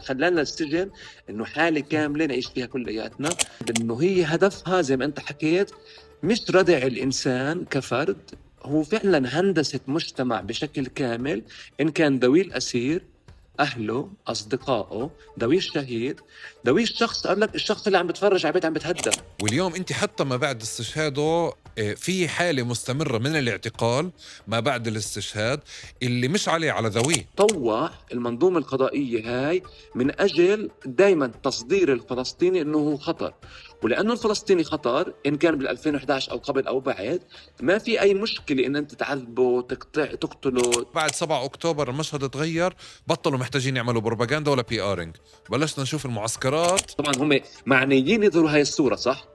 خلانا السجن إنه حالة كاملة نعيش فيها كلياتنا، إنه هي هدفها زي ما أنت حكيت مش ردع الإنسان كفرد، هو فعلا هندسة مجتمع بشكل كامل، إن كان ذوي الأسير، أهله، أصدقائه، ذوي الشهيد، ذوي الشخص، قال لك الشخص اللي عم بتفرج على بيت عم بتهدم. واليوم انت حتى ما بعد استشهاده في حالة مستمرة من الاعتقال ما بعد الاستشهاد اللي مش عليه على ذويه. طوح المنظومة القضائية هاي من أجل دايما تصدير الفلسطيني أنه هو خطر، ولأنه الفلسطيني خطر إن كان بال 2011 أو قبل أو بعد، ما في أي مشكلة إن أنت تعذبه تقتله. بعد 7 أكتوبر المشهد اتغير، بطلوا محتاجين يعملوا بروباغندا ولا بي آرنج، بلشنا نشوف المعسكرات. طبعا هم معنيين يظهروا هاي الصورة، صح؟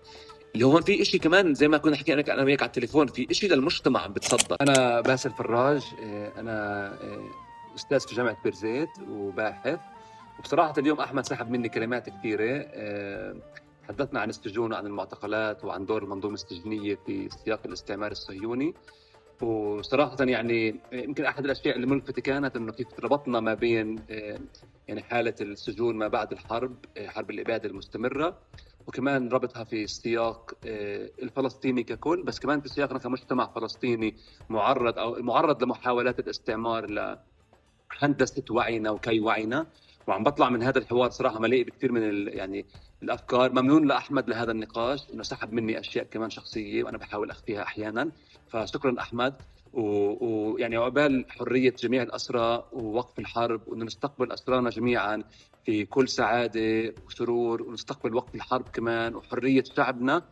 اللي هون في إشي كمان زي ما كنا حكينا أنا وياك على التليفون، في إشي للمجتمع عم بتصدر. أنا باسل فراج، أنا أستاذ في جامعة بيرزيت وباحث. وبصراحة اليوم أحمد سحب مني كلمات كثيرة، تحدثنا عن السجون وعن المعتقلات وعن دور المنظومة السجنية في سياق الاستعمار الصهيوني. وصراحة يعني يمكن أحد الأشياء اللي ملفتة كانت إنه كيف ربطنا ما بين يعني حالة السجون ما بعد الحرب، حرب الإبادة المستمرة، وكمان ربطها في السياق الفلسطيني ككل، بس كمان في سياقنا كمجتمع فلسطيني معرض لمحاولات الاستعمار لهندسة وعينا وكي وعينا. وعم بطلع من هذا الحوار صراحة مليء بكثير من يعني الأفكار. ممنون لأحمد لهذا النقاش، إنه سحب مني أشياء كمان شخصية وأنا بحاول أخفيها أحيانا، فشكرا أحمد. ويعني عقبال حرية جميع الأسرى ووقف الحرب، وأن نستقبل أسرانا جميعا في كل سعادة وسرور، ونستقبل وقت الحرب كمان وحرية شعبنا.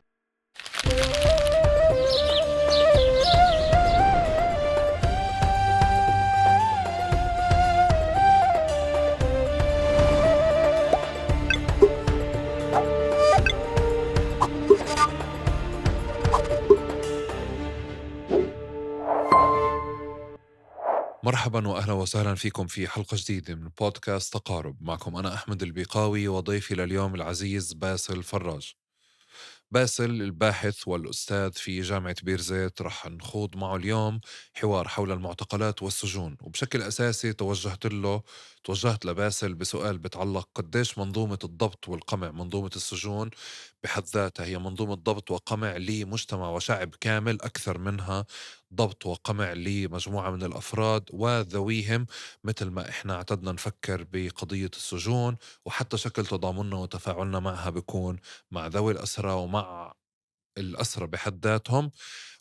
مرحبا وأهلا وسهلا فيكم في حلقة جديدة من بودكاست تقارب. معكم أنا أحمد البيقاوي وضيفي لليوم العزيز باسل فراج. باسل الباحث والأستاذ في جامعة بيرزيت، رح نخوض معه اليوم حوار حول المعتقلات والسجون، وبشكل أساسي توجهت لباسل بسؤال بتعلق قديش منظومة الضبط والقمع، منظومة السجون بحد ذاتها هي منظومة ضبط وقمع لمجتمع وشعب كامل، أكثر منها ضبط وقمع لمجموعة من الأفراد وذويهم، مثل ما إحنا اعتدنا نفكر بقضية السجون، وحتى شكل تضامننا وتفاعلنا معها بيكون مع ذوي الأسرى ومع الأسرى بحد ذاتهم.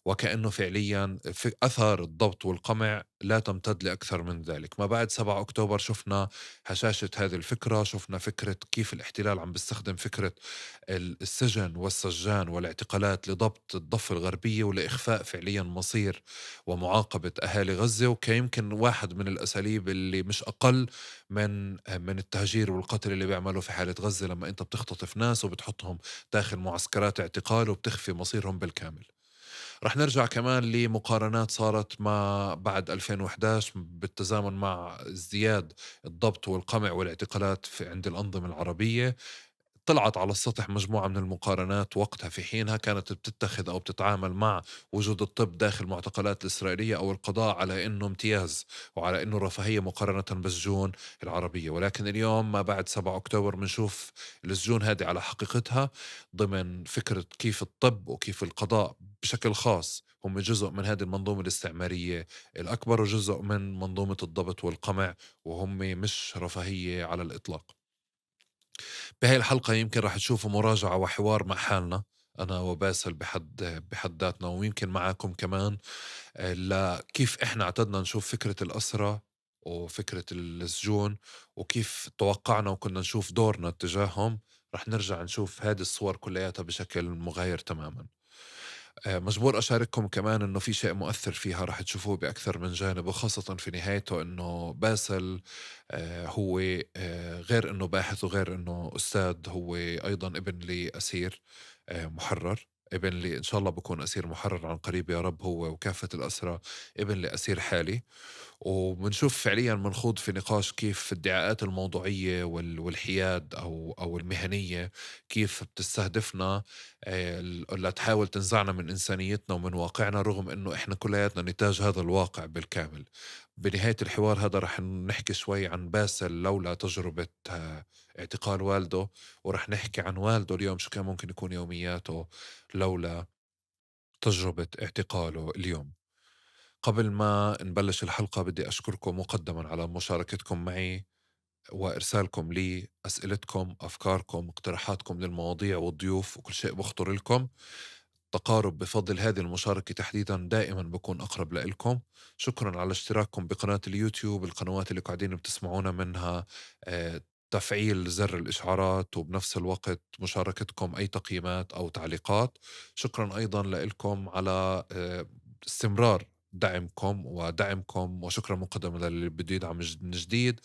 وكأنه فعليا في أثر الضبط والقمع لا تمتد لأكثر من ذلك. ما بعد 7 أكتوبر شفنا هشاشة هذه الفكرة، شفنا فكرة كيف الاحتلال عم بيستخدم فكرة السجن والسجان والاعتقالات لضبط الضفة الغربية ولإخفاء فعليا مصير ومعاقبة أهالي غزة. وكيمكن واحد من الأساليب اللي مش أقل من التهجير والقتل اللي بيعملوا في حالة غزة، لما أنت بتختطف ناس وبتحطهم داخل معسكرات اعتقال وبتخفي مصيرهم بالكامل. رح نرجع كمان لمقارنات صارت ما بعد 2011 بالتزامن مع ازدياد الضبط والقمع والاعتقالات عند الأنظمة العربية. طلعت على السطح مجموعة من المقارنات وقتها، في حينها كانت بتتخذ أو بتتعامل مع وجود الطب داخل المعتقلات الإسرائيلية أو القضاء على أنه امتياز وعلى أنه رفاهية مقارنة بالسجون العربية. ولكن اليوم ما بعد 7 أكتوبر بنشوف السجون هذه على حقيقتها، ضمن فكرة كيف الطب وكيف القضاء بشكل خاص هم جزء من هذه المنظومة الاستعمارية الأكبر وجزء من منظومة الضبط والقمع، وهم مش رفاهية على الإطلاق. بهاي الحلقة يمكن رح تشوفوا مراجعة وحوار مع حالنا أنا وباسل بحد ذاتنا، ويمكن معاكم كمان، لكيف إحنا اعتدنا نشوف فكرة الأسرة وفكرة السجون، وكيف توقعنا وكنا نشوف دورنا تجاههم. رح نرجع نشوف هذه الصور كلياتها بشكل مغاير تماما. مجبور أشارككم كمان إنه في شيء مؤثر فيها رح تشوفوه بأكثر من جانب، وخاصة في نهايته إنه باسل هو غير إنه باحث وغير إنه أستاذ، هو أيضا ابن لأسير محرر، ابن لي إن شاء الله بكون أسير محرر عن قريب يا رب، هو وكافة الأسرى، ابن لأسير حالي. وبنشوف فعليا منخوض في نقاش كيف الادعاءات الموضوعية والحياد أو المهنية كيف بتستهدفنا لتحاول تنزعنا من إنسانيتنا ومن واقعنا، رغم أنه إحنا كلياتنا نتاج هذا الواقع بالكامل. بنهاية الحوار هذا رح نحكي شوي عن باسل لولا تجربة اعتقال والده، ورح نحكي عن والده اليوم شو كان ممكن يكون يومياته لولا تجربة اعتقاله اليوم. قبل ما نبلش الحلقة بدي أشكركم مقدما على مشاركتكم معي وإرسالكم لي أسئلتكم، أفكاركم، اقتراحاتكم للمواضيع والضيوف وكل شيء بخطر لكم. تقارب بفضل هذه المشاركة تحديدا دائما بكون أقرب لإلكم. شكرا على اشتراككم بقناة اليوتيوب، القنوات اللي قاعدين بتسمعونا منها، تفعيل زر الإشعارات، وبنفس الوقت مشاركتكم أي تقييمات أو تعليقات. شكرا أيضا لإلكم على استمرار دعمكم ودعمكم، وشكرا مقدما للي بده يدعم من جديد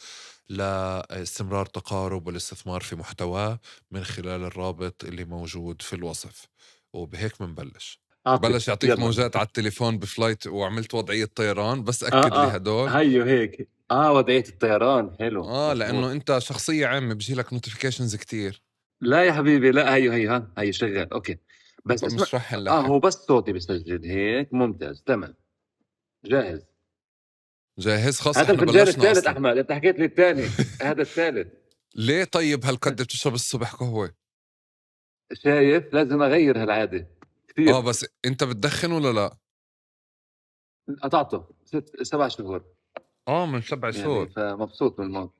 لاستمرار تقارب والاستثمار في محتواه من خلال الرابط اللي موجود في الوصف. وبهيك منبلش. اعطي بلش يعطيك يلا. موجات على التليفون بفلايت، وعملت وضعية طيران، بس أكد لي هدول. هيو هيك وضعية الطيران حلو لأنه مزبوط. أنت شخصية عامة بيجيلك نوتيفيكيشنز كتير. لا يا حبيبي، لا هيو ها هيو شغال اوكي. بس اسمع، مش رح نلحق. هو بس صوتي بسجل هيك ممتاز تمام جاهز. جاهز؟ خلص هذا احنا الفنجان بلشنا الثالث أصلا. احمد، انت حكيت لي الثاني. هذا الثالث. ليه طيب هالقد بتشرب الصبح قهوة؟ شايف لازم اغير هالعاده كثير. بس أنت بتدخن ولا لا؟ قطعته 7 شهور من 7 شهور. يعني، فمبسوط من الموضوع.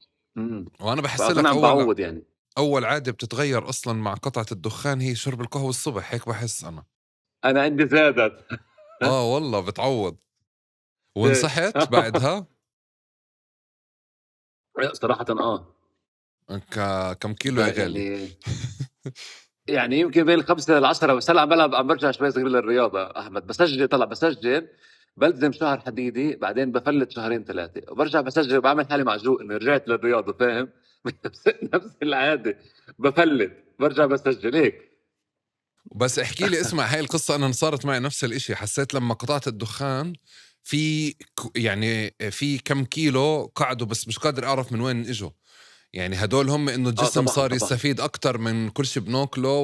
وأنا بحس فاظن لك عم بعوض يعني. أول عادة بتتغير أصلا مع قطعة الدخان هي شرب القهوة الصبح، هيك بحس أنا. انا عندي زادت. والله بتعوض. ونصحت بعدها. صراحه كم كيلو يا غالي؟ يعني يمكن بين 5 ل10، بس هلا عم برجع شوي صغير للرياضه احمد. بسجل بلزم شهر حديدي، بعدين بفلت 2-3 وبرجع بسجل، بعمل حالي معجوق انه رجعت للرياضه، فاهم؟ نفس العاده، بفلت برجع بسجل هيك. بس احكي لي، اسمع هاي القصة، أنا صارت معي نفس الإشي. حسيت لما قطعت الدخان في يعني في كم كيلو قعدوا، بس مش قادر أعرف من وين إجوا. يعني هدول هم إنه الجسم طبعا صار طبعا. يستفيد أكتر من كل شي بناكله،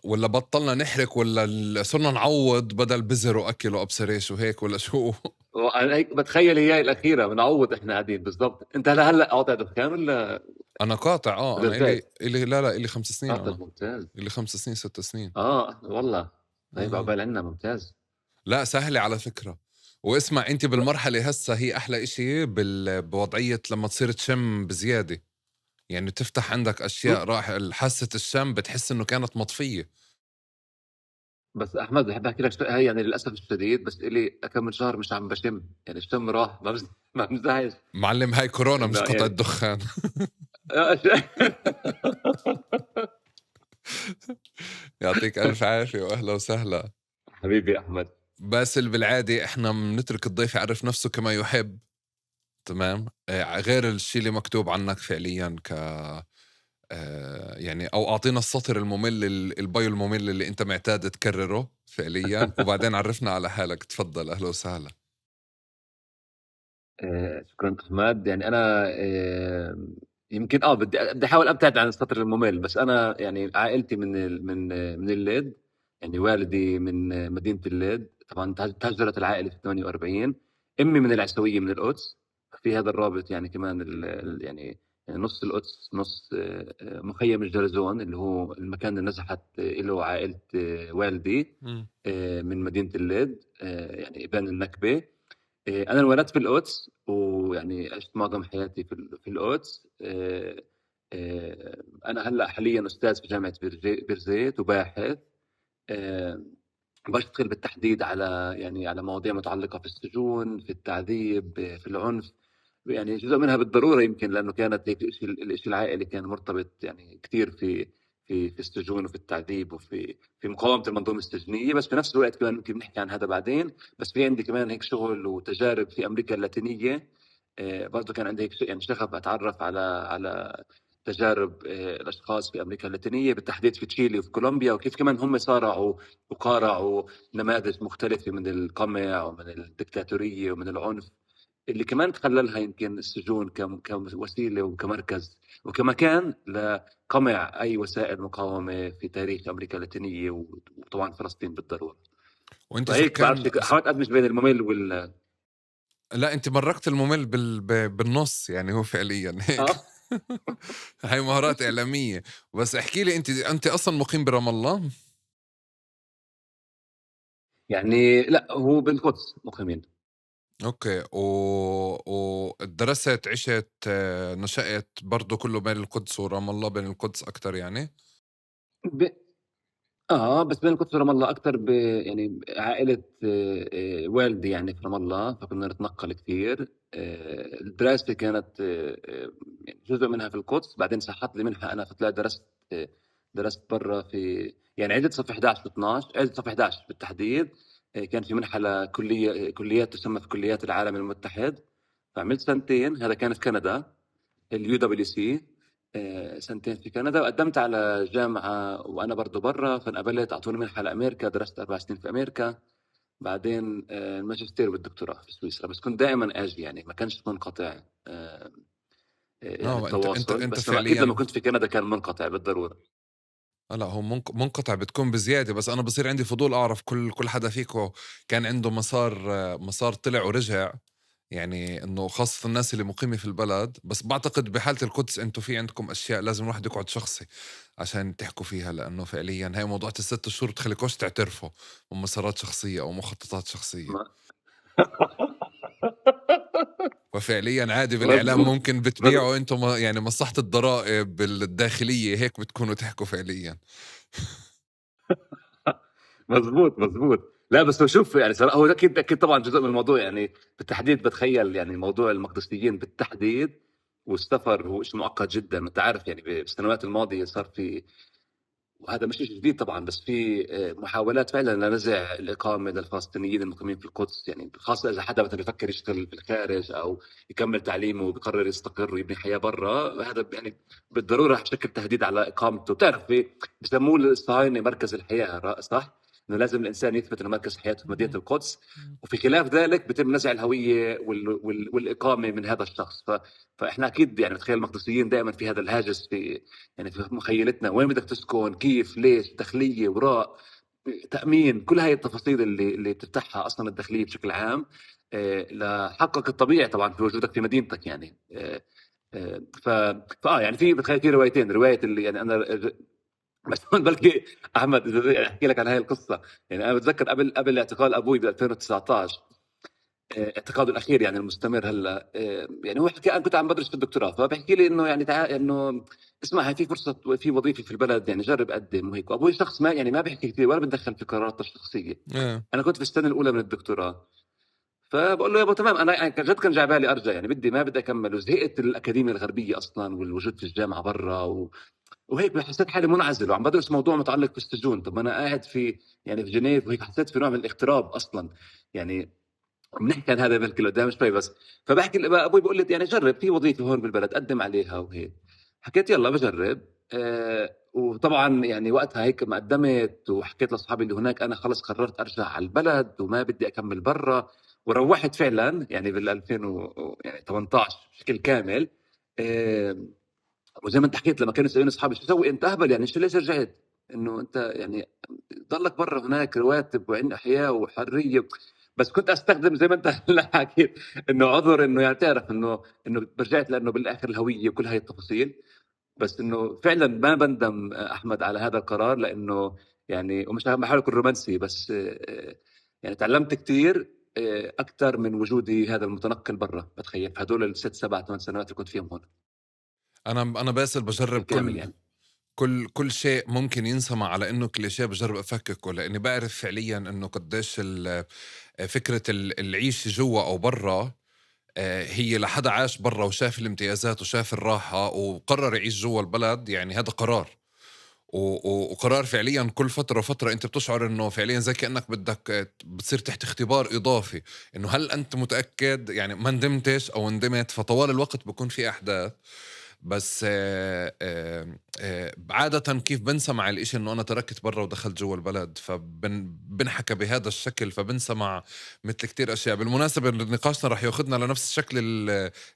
ولا بطلنا نحرك، ولا صرنا نعوض بدل بزر وأكل وأبصر إيش وهيك، ولا شو؟ وانا هيك بتخيل هي الاخيره بنعوض احنا قاعدين بالضبط. انت هلا قاطع دخان أنا قاطع. ولا أنا رجعت؟ إلي لا إلي 5 سنين. طيب أنا ممتاز. إلي 5 سنين 6 سنين. والله. طيب آه. عقبال عنا ممتاز. لا سهلة على فكرة. واسمع انت بالمرحلة هسه هي احلى اشي بوضعية لما تصير تشم بزيادة. يعني تفتح عندك اشياء، راح حاسة الشم بتحس انه كانت مطفية. بس احمد بحب احكي لك هي يعني للاسف الشديد، بس الي كم من شهر مش عم بشم، يعني الشم راح ما بمزحش. معلم هاي كورونا مش انه قطع يعني الدخان. يعطيك الف عافية واهلا وسهلا. حبيبي احمد. باسل بالعادة احنا بنترك الضيف يعرف نفسه كما يحب. تمام. غير الشي اللي مكتوب عنك فعليا يعني، او اعطينا السطر الممل، البايو الممل اللي انت معتاد تكرره فعليا، وبعدين عرفنا على حالك. تفضل، اهلا وسهلا. شكرا احمد. يعني انا يمكن بدي احاول ابتعد عن السطر الممل. بس انا يعني عائلتي من الليد، يعني والدي من مدينه الليد. طبعا تهجرت العائله في 48. امي من العسويه من القدس. في هذا الرابط يعني كمان يعني نص القدس نص مخيم الجرزون اللي هو المكان اللي نزحت له عائله والدي من مدينه الليد، يعني ابان النكبه. انا انولدت في القدس، ويعني عشت معظم حياتي في القدس. انا هلا حاليا استاذ في جامعه بيرزيت وباحث. آه، بشتغل بالتحديد على يعني على مواضيع متعلقه في السجون، في التعذيب، في العنف. يعني جزء منها بالضروره يمكن لانه كانت هيك الشيء العائلي كان مرتبط يعني كثير في السجون وفي التعذيب في مقاومه المنظومه السجنيه. بس في نفس الوقت كمان يمكن بنحكي عن هذا بعدين. بس في عندي كمان هيك شغل وتجارب في امريكا اللاتينيه. برضه كان عندي هيك يعني شغف اتعرف على تجارب الاشخاص في امريكا اللاتينيه، بالتحديد في تشيلي وفي كولومبيا، وكيف كمان هم صارعوا وقارعوا نماذج مختلفه من القمع ومن الدكتاتوريه ومن العنف، اللي كمان تخللها يمكن السجون كوسيله وكمركز وكمكان لقمع اي وسائل مقاومه في تاريخ امريكا اللاتينيه، وطبعا فلسطين بالضروره. وانت فهيك بعرفش سكان حاولت ادمج بين الممل لا انت مرقت الممل بالنص، يعني هو فعليا هيك. اه هاي مهارات إعلامية. بس احكي لي، انت اصلا مقيم برام الله؟ يعني لا هو بالقدس مقيمين. اوكي. ودرست عشت نشأت برضو كله بين القدس ورام الله، بين القدس اكتر يعني؟ ب... اه بس بين القدس ورام الله اكثر يعني عائله والدي يعني في رام الله، فكنا نتنقل كثير. دراستي كانت يعني جزء منها في القدس، بعدين سحبت لي منها انا فطلعت درست درست برا في يعني عدة صف 11 و 12، عدة صف 11 بالتحديد. كان في منحة لكلية كليات تسمى في كليات العالم المتحد، فعملت سنتين، هذا كان في كندا، اليو دبليو سي. سنتين في كندا، وقدمت على جامعة وأنا برضو برا، فانقبلت أعطوني منحة لأمريكا، درست 4 سنين في أمريكا. بعدين الماجستير والدكتوراه في سويسرا، بس كنت دائما أجي يعني ما كانش منقطع يعني اه انت التواصل، انت بس لما أكيد لما فعليا. كنت في كندا كان منقطع بالضرورة. لا هو منقطع بتكون بزيادة، بس أنا بصير عندي فضول أعرف كل حدا فيكم كان عنده مسار طلع ورجع، يعني إنه خاصة الناس اللي مقيمة في البلد. بس بعتقد بحالة القدس أنتوا في عندكم أشياء لازم الواحد يقعد شخصي عشان تحكوا فيها، لأنه فعليا هاي موضوع ال6 شهور بتخليكوش تعترفوا بمسارات شخصية أو مخططات شخصية. ما- وفعليا عادي بالإعلام مزبوط. ممكن مز- بتبيعوا أنتم يعني مصلحة الضرائب الداخلية، هيك بتكونوا تحكوا فعليا. مزبوط. لا بس هو شوف يعني صراحة هو اكيد طبعا جزء من الموضوع يعني بالتحديد، بتخيل يعني موضوع المقدسيين بالتحديد والسفر هو شيء معقد جدا. انت عارف يعني بالسنوات الماضيه صار في، وهذا مش شيء جديد طبعا، بس في محاولات فعلا لنزع الاقامه للفلسطينيين المقيمين في القدس، يعني خاصه اذا حدا مثلا بيفكر يشتغل في الخارج او يكمل تعليمه وبقرر يستقر ويبني حياه برا، هذا يعني بالضروره رح يشكل تهديد على اقامته. بتعرف بسموه الصهاينه مركز الحياه، صح؟ انه لازم الانسان يثبت انه مركز حياته في مدينه القدس، وفي خلاف ذلك بتم نزع الهويه والاقامه من هذا الشخص. فاحنا اكيد يعني بتخيل المقدسيين دائما في هذا الهاجس في يعني في مخيلتنا، وين بدك تسكن، كيف، ليش، داخليه، وراء، تامين، كل هاي التفاصيل اللي بتفتحها اصلا الداخليه بشكل عام لحقك الطبيعي طبعا في وجودك في مدينتك يعني. ف يعني في بتخيل في روايتين، روايه اللي يعني انا بس هون بلكي احمد اذا بدي احكي لك عن هاي القصه. يعني انا بتذكر قبل اعتقال ابوي ب 2019، اعتقاده الاخير يعني المستمر هلا، يعني هو حكى انا كنت عم بدرس في الدكتوراه، فبحكي لي انه يعني انه اسمع هاي في فرصه، في وظيفه في البلد يعني جرب قدم وهيك. وابوي شخص ما يعني ما بيحكي كثير ولا بتدخل في قراراته الشخصيه. ايه. انا كنت في السنه الاولى من الدكتوراه، فبقول له يابا تمام انا يعني جد كان جاي بالي ارجع، يعني ما بدي اكمل، وزهقت الاكاديميه الغربيه اصلا والوجود في الجامعه برا وهيك حسيت حالي منعزل وعم بدرس موضوع متعلق في السجون. طب انا قاعد في يعني في جنيف وهيك، حسيت في نوع من الاغتراب اصلا يعني. بنحكي عن هذا بلكي قدام شوي بس. فبحكي ابوي بيقول لي يعني جرب في وظيفه هون بالبلد قدم عليها وهيك. حكيت يلا بجرب. وطبعا يعني وقتها هيك ما قدمت وحكيت لاصحابي اللي هناك انا خلص قررت ارجع على البلد وما بدي اكمل برا. وروحت فعلا يعني بال 2018 بشكل كامل. آه وزي ما انت حكيت لما كانوا يسالوني اصحابي شو تسوي انت اهبل، يعني شو ليش رجعت؟ انه انت يعني ضلك برا هناك رواتب وعندنا حياه وحريه. بس كنت استخدم زي ما انت هلا حكيت انه عذر، انه يعني تعرف انه رجعت لانه بالاخر الهويه وكل هاي التفاصيل. بس انه فعلا ما بندم احمد على هذا القرار، لانه يعني ومش بحاول اكون رومانسي، بس يعني تعلمت كثير اكثر من وجودي هذا المتنقل برا. بتخيل في هدول ال6 7 8 سنوات اللي كنت فيهم هون انا باسل بجرب بشكل كامل كل يعني. كل شيء ممكن ينسمع على انه كليشيه بجرب افككه، لاني بعرف فعليا انه قديش فكره العيش جوا او برا، هي لحدا عاش برا وشاف الامتيازات وشاف الراحه وقرر يعيش جوا البلد، يعني هذا قرار. وقرار فعليا كل فترة وفترة انت بتشعر انه فعليا زي كأنك بدك بتصير تحت اختبار اضافي، انه هل انت متأكد، يعني ما ندمتش او ندمت، فطوال الوقت بكون في احداث. بس عادة كيف بنسى مع الإشي إنه أنا تركت برا ودخلت جوا البلد، بنحكى بهذا الشكل، فبنسى مع مثل كتير أشياء. بالمناسبة نقاشنا رح ياخدنا لنفس الشكل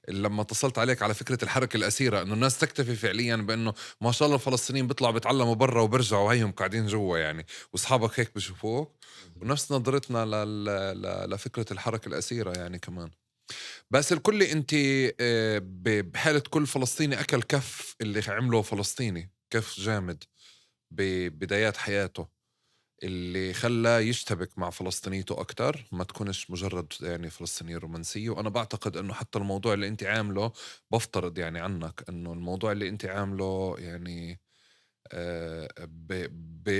لما اتصلت عليك على فكرة الحركة الأسيرة، إنه الناس تكتفي فعليا بإنه ما شاء الله الفلسطينيين بيطلعوا بيتعلموا برا وبرجعوا هيهم قاعدين جوا يعني، وأصحابك هيك بشوفوك. ونفس نظرتنا لفكرة الحركة الأسيرة يعني كمان. بس الكل انت بحالة كل فلسطيني اكل كف اللي عمله فلسطيني، كف جامد ببدايات حياته اللي خلاه يشتبك مع فلسطينيته اكتر، ما تكونش مجرد يعني فلسطينية رومانسية. وانا بعتقد انه حتى الموضوع اللي انت عامله، بفترض يعني عنك انه الموضوع اللي انت عامله يعني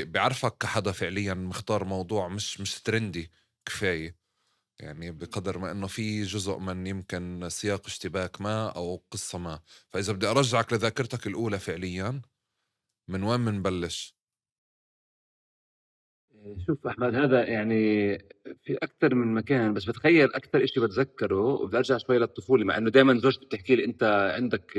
بعرفك كحدا فعليا مختار موضوع مش ترندي كفاية، يعني بقدر ما انه في جزء من يمكن سياق اشتباك ما او قصة ما. فاذا بدي ارجعك لذاكرتك الاولى فعليا، من وين منبلش؟ شوف أحمد، هذا يعني في أكثر من مكان، بس بتخيل أكثر إشي بتذكره وبدي أرجع شوي للطفولة، مع إنه دائما زوجتي بتحكي لي أنت عندك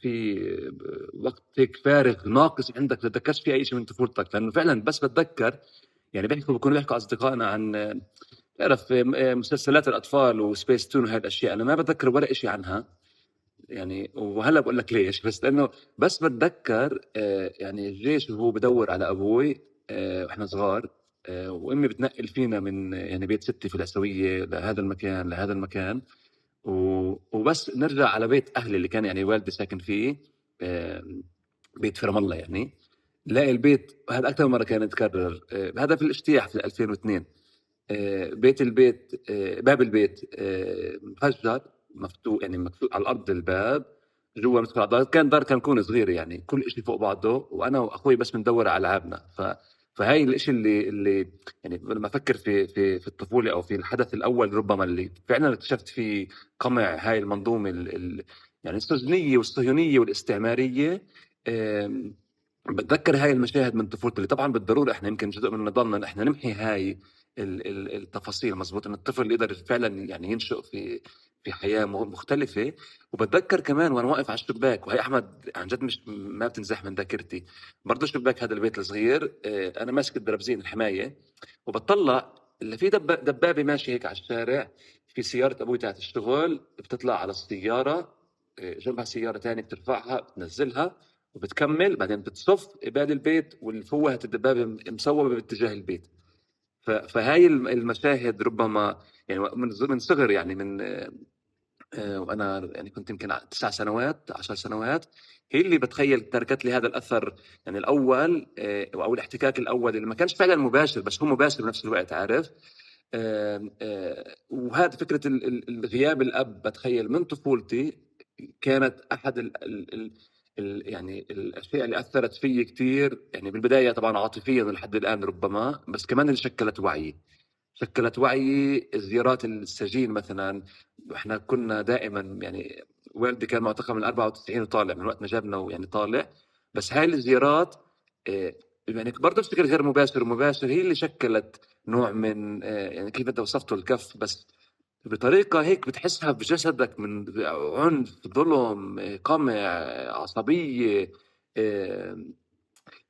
في وقت هيك فارغ ناقص عندك، تتذكرش في أي شيء من طفولتك، لأنه فعلا بس بتذكر يعني بيكونوا بيحكوا أصدقائنا عن تعرف مسلسلات الأطفال وسبيس تون وهي الأشياء، أنا ما بتذكر ولا إشي عنها يعني. وهلا بقول لك ليش، بس لانه بس بتذكر يعني الجيش وهو بدور على ابوي واحنا صغار، وامي بتنقل فينا من يعني بيت ستي في العسويه لهذا المكان لهذا المكان، وبس نرجع على بيت اهلي اللي كان يعني والدي ساكن فيه، آه، بيت في رام الله يعني. لاقي البيت هذا اكثر مره كان يتكرر، هذا في الاجتياح في 2002. البيت باب البيت مفجر، مفتوح يعني مكتوب على الارض الباب، جوا ندخل على الدار، كان دار كنكون صغيره يعني كل شيء فوق بعضه، وانا واخوي بس بندور على العابنا. فهاي الاشي اللي يعني لما افكر في الطفوله او في الحدث الاول ربما اللي فعلا اكتشفت فيه قمع هاي المنظومه يعني السجنيه والصهيونيه والاستعماريه. آم، بتذكر هاي المشاهد من طفولتي، اللي طبعا بالضروره احنا يمكن جزء من نضالنا احنا نمحي هاي التفاصيل. مزبوط ان الطفل يقدر فعلا يعني ينشئ في حياه مختلفه. وبتذكر كمان وانا واقف على الشباك، وهي احمد عن جد مش ما بتنزح من ذاكرتي، برضه شباك هذا البيت الصغير، انا ماسك الدرابزين الحمايه، وبطلع اللي في دبابه ماشيه هيك على الشارع، في سياره ابوي تاعت الشغل بتطلع على السياره، جنبها سياره تانية بترفعها بتنزلها وبتكمل، بعدين بتصف قبال البيت والفوهة الدبابة مصوبة باتجاه البيت. فهاي المشاهد ربما يعني من صغر يعني من وانا يعني كنت يمكن 9 سنوات 10 سنوات، هي اللي بتخيل تركت لي هذا الاثر يعني الاول، او الاحتكاك الاول اللي ما كانش فعلا مباشر بس هو مباشر بنفس الوقت، عارف. وهذا فكره الغياب الاب بتخيل من طفولتي كانت احد يعني الاشياء اللي اثرت فيي كثير، يعني بالبدايه طبعا عاطفيا لحد الان ربما، بس كمان اللي شكلت وعيي. شكلت وعي زيارات السجين مثلا. احنا كنا دائما يعني والدي كان معتقل من 94 وطالع من وقت ما جابنا ويعني طالع، بس هاي الزيارات يعني برضه بشكل غير مباشر ومباشر هي اللي شكلت نوع من يعني كيف انت وصفته الكف، بس بطريقة هيك بتحسها بجسدك من عنف، ظلم، قمع، عصبية. آه،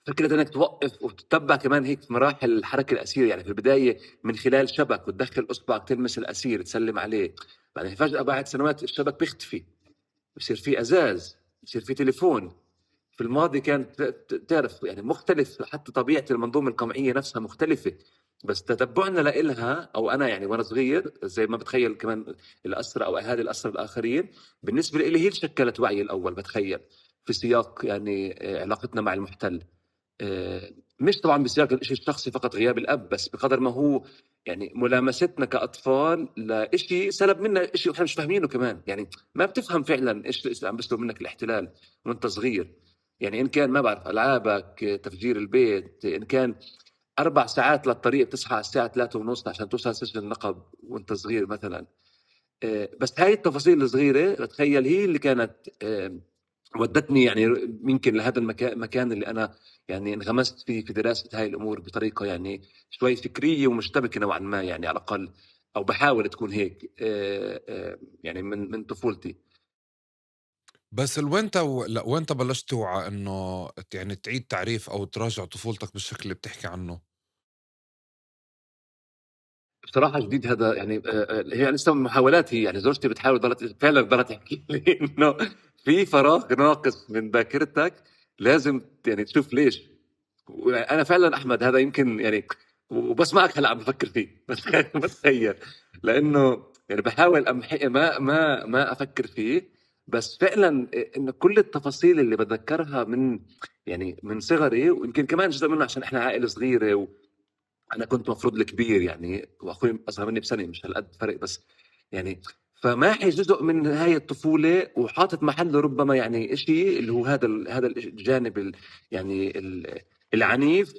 فكرة انك توقف وتتبع كمان هيك مراحل الحركة الأسير، يعني في البداية من خلال شبك وتدخل إصبعك تلمس الأسير تسلم عليه، بعدين فجأة بعد سنوات الشبك بيختفي، بصير في أزاز، بصير في تليفون. في الماضي كانت تعرف يعني مختلف، حتى طبيعة المنظومة القمعية نفسها مختلفة، بس تتبعنا لإلها أو أنا يعني وأنا صغير زي ما بتخيل كمان الأسرى أو أهالي الأسرى الآخرين، بالنسبة لي هي اللي شكلت وعي الأول بتخيل في سياق يعني علاقتنا مع المحتل. مش طبعا بسياق الشيء الشخصي فقط غياب الاب، بس بقدر ما هو يعني ملامستنا كاطفال لشيء سلب منا شيء واحنا مش فاهمينه كمان، يعني ما بتفهم فعلا ايش اللي عم بيسلب منك الاحتلال وانت صغير. يعني ان كان ما بعرف العابك، تفجير البيت، ان كان 4 ساعات للطريق بتصحى على الساعه 3:30 عشان توصل سجن النقب وانت صغير مثلا. بس هاي التفاصيل الصغيره بتخيل هي اللي كانت ودتني يعني يمكن لهذا المكان اللي انا يعني انغمست فيه في دراسه هاي الامور بطريقه يعني شوي فكريه ومشتبكه نوعا ما، يعني على الاقل او بحاول تكون هيك يعني من طفولتي. بس وأنت بلشت توعى إنه يعني تعيد تعريف أو تراجع طفولتك بالشكل اللي بتحكي عنه؟ بصراحة جديد هذا يعني هي لسه محاولات، هي يعني زوجتي بتحاول فعلا ضلت تحكي لي إنه في فراغ ناقص من ذاكرتك، لازم يعني تشوف ليش. وأنا فعلا أحمد هذا يمكن يعني وبسمعك هلا عم بفكر فيه بتخيل، لأنه يعني بحاول أمحي ما أفكر فيه. بس فعلا إنه كل التفاصيل اللي بتذكرها من يعني من صغري، ويمكن كمان جزء منه عشان إحنا عائلة صغيرة، انا كنت مفروض الكبير يعني، واخوي اصغر مني بسنه مش هالقد فرق، بس يعني فماحي جزء من هاي الطفوله وحاطط محله ربما يعني شيء اللي هو هذا الجانب يعني العنيف.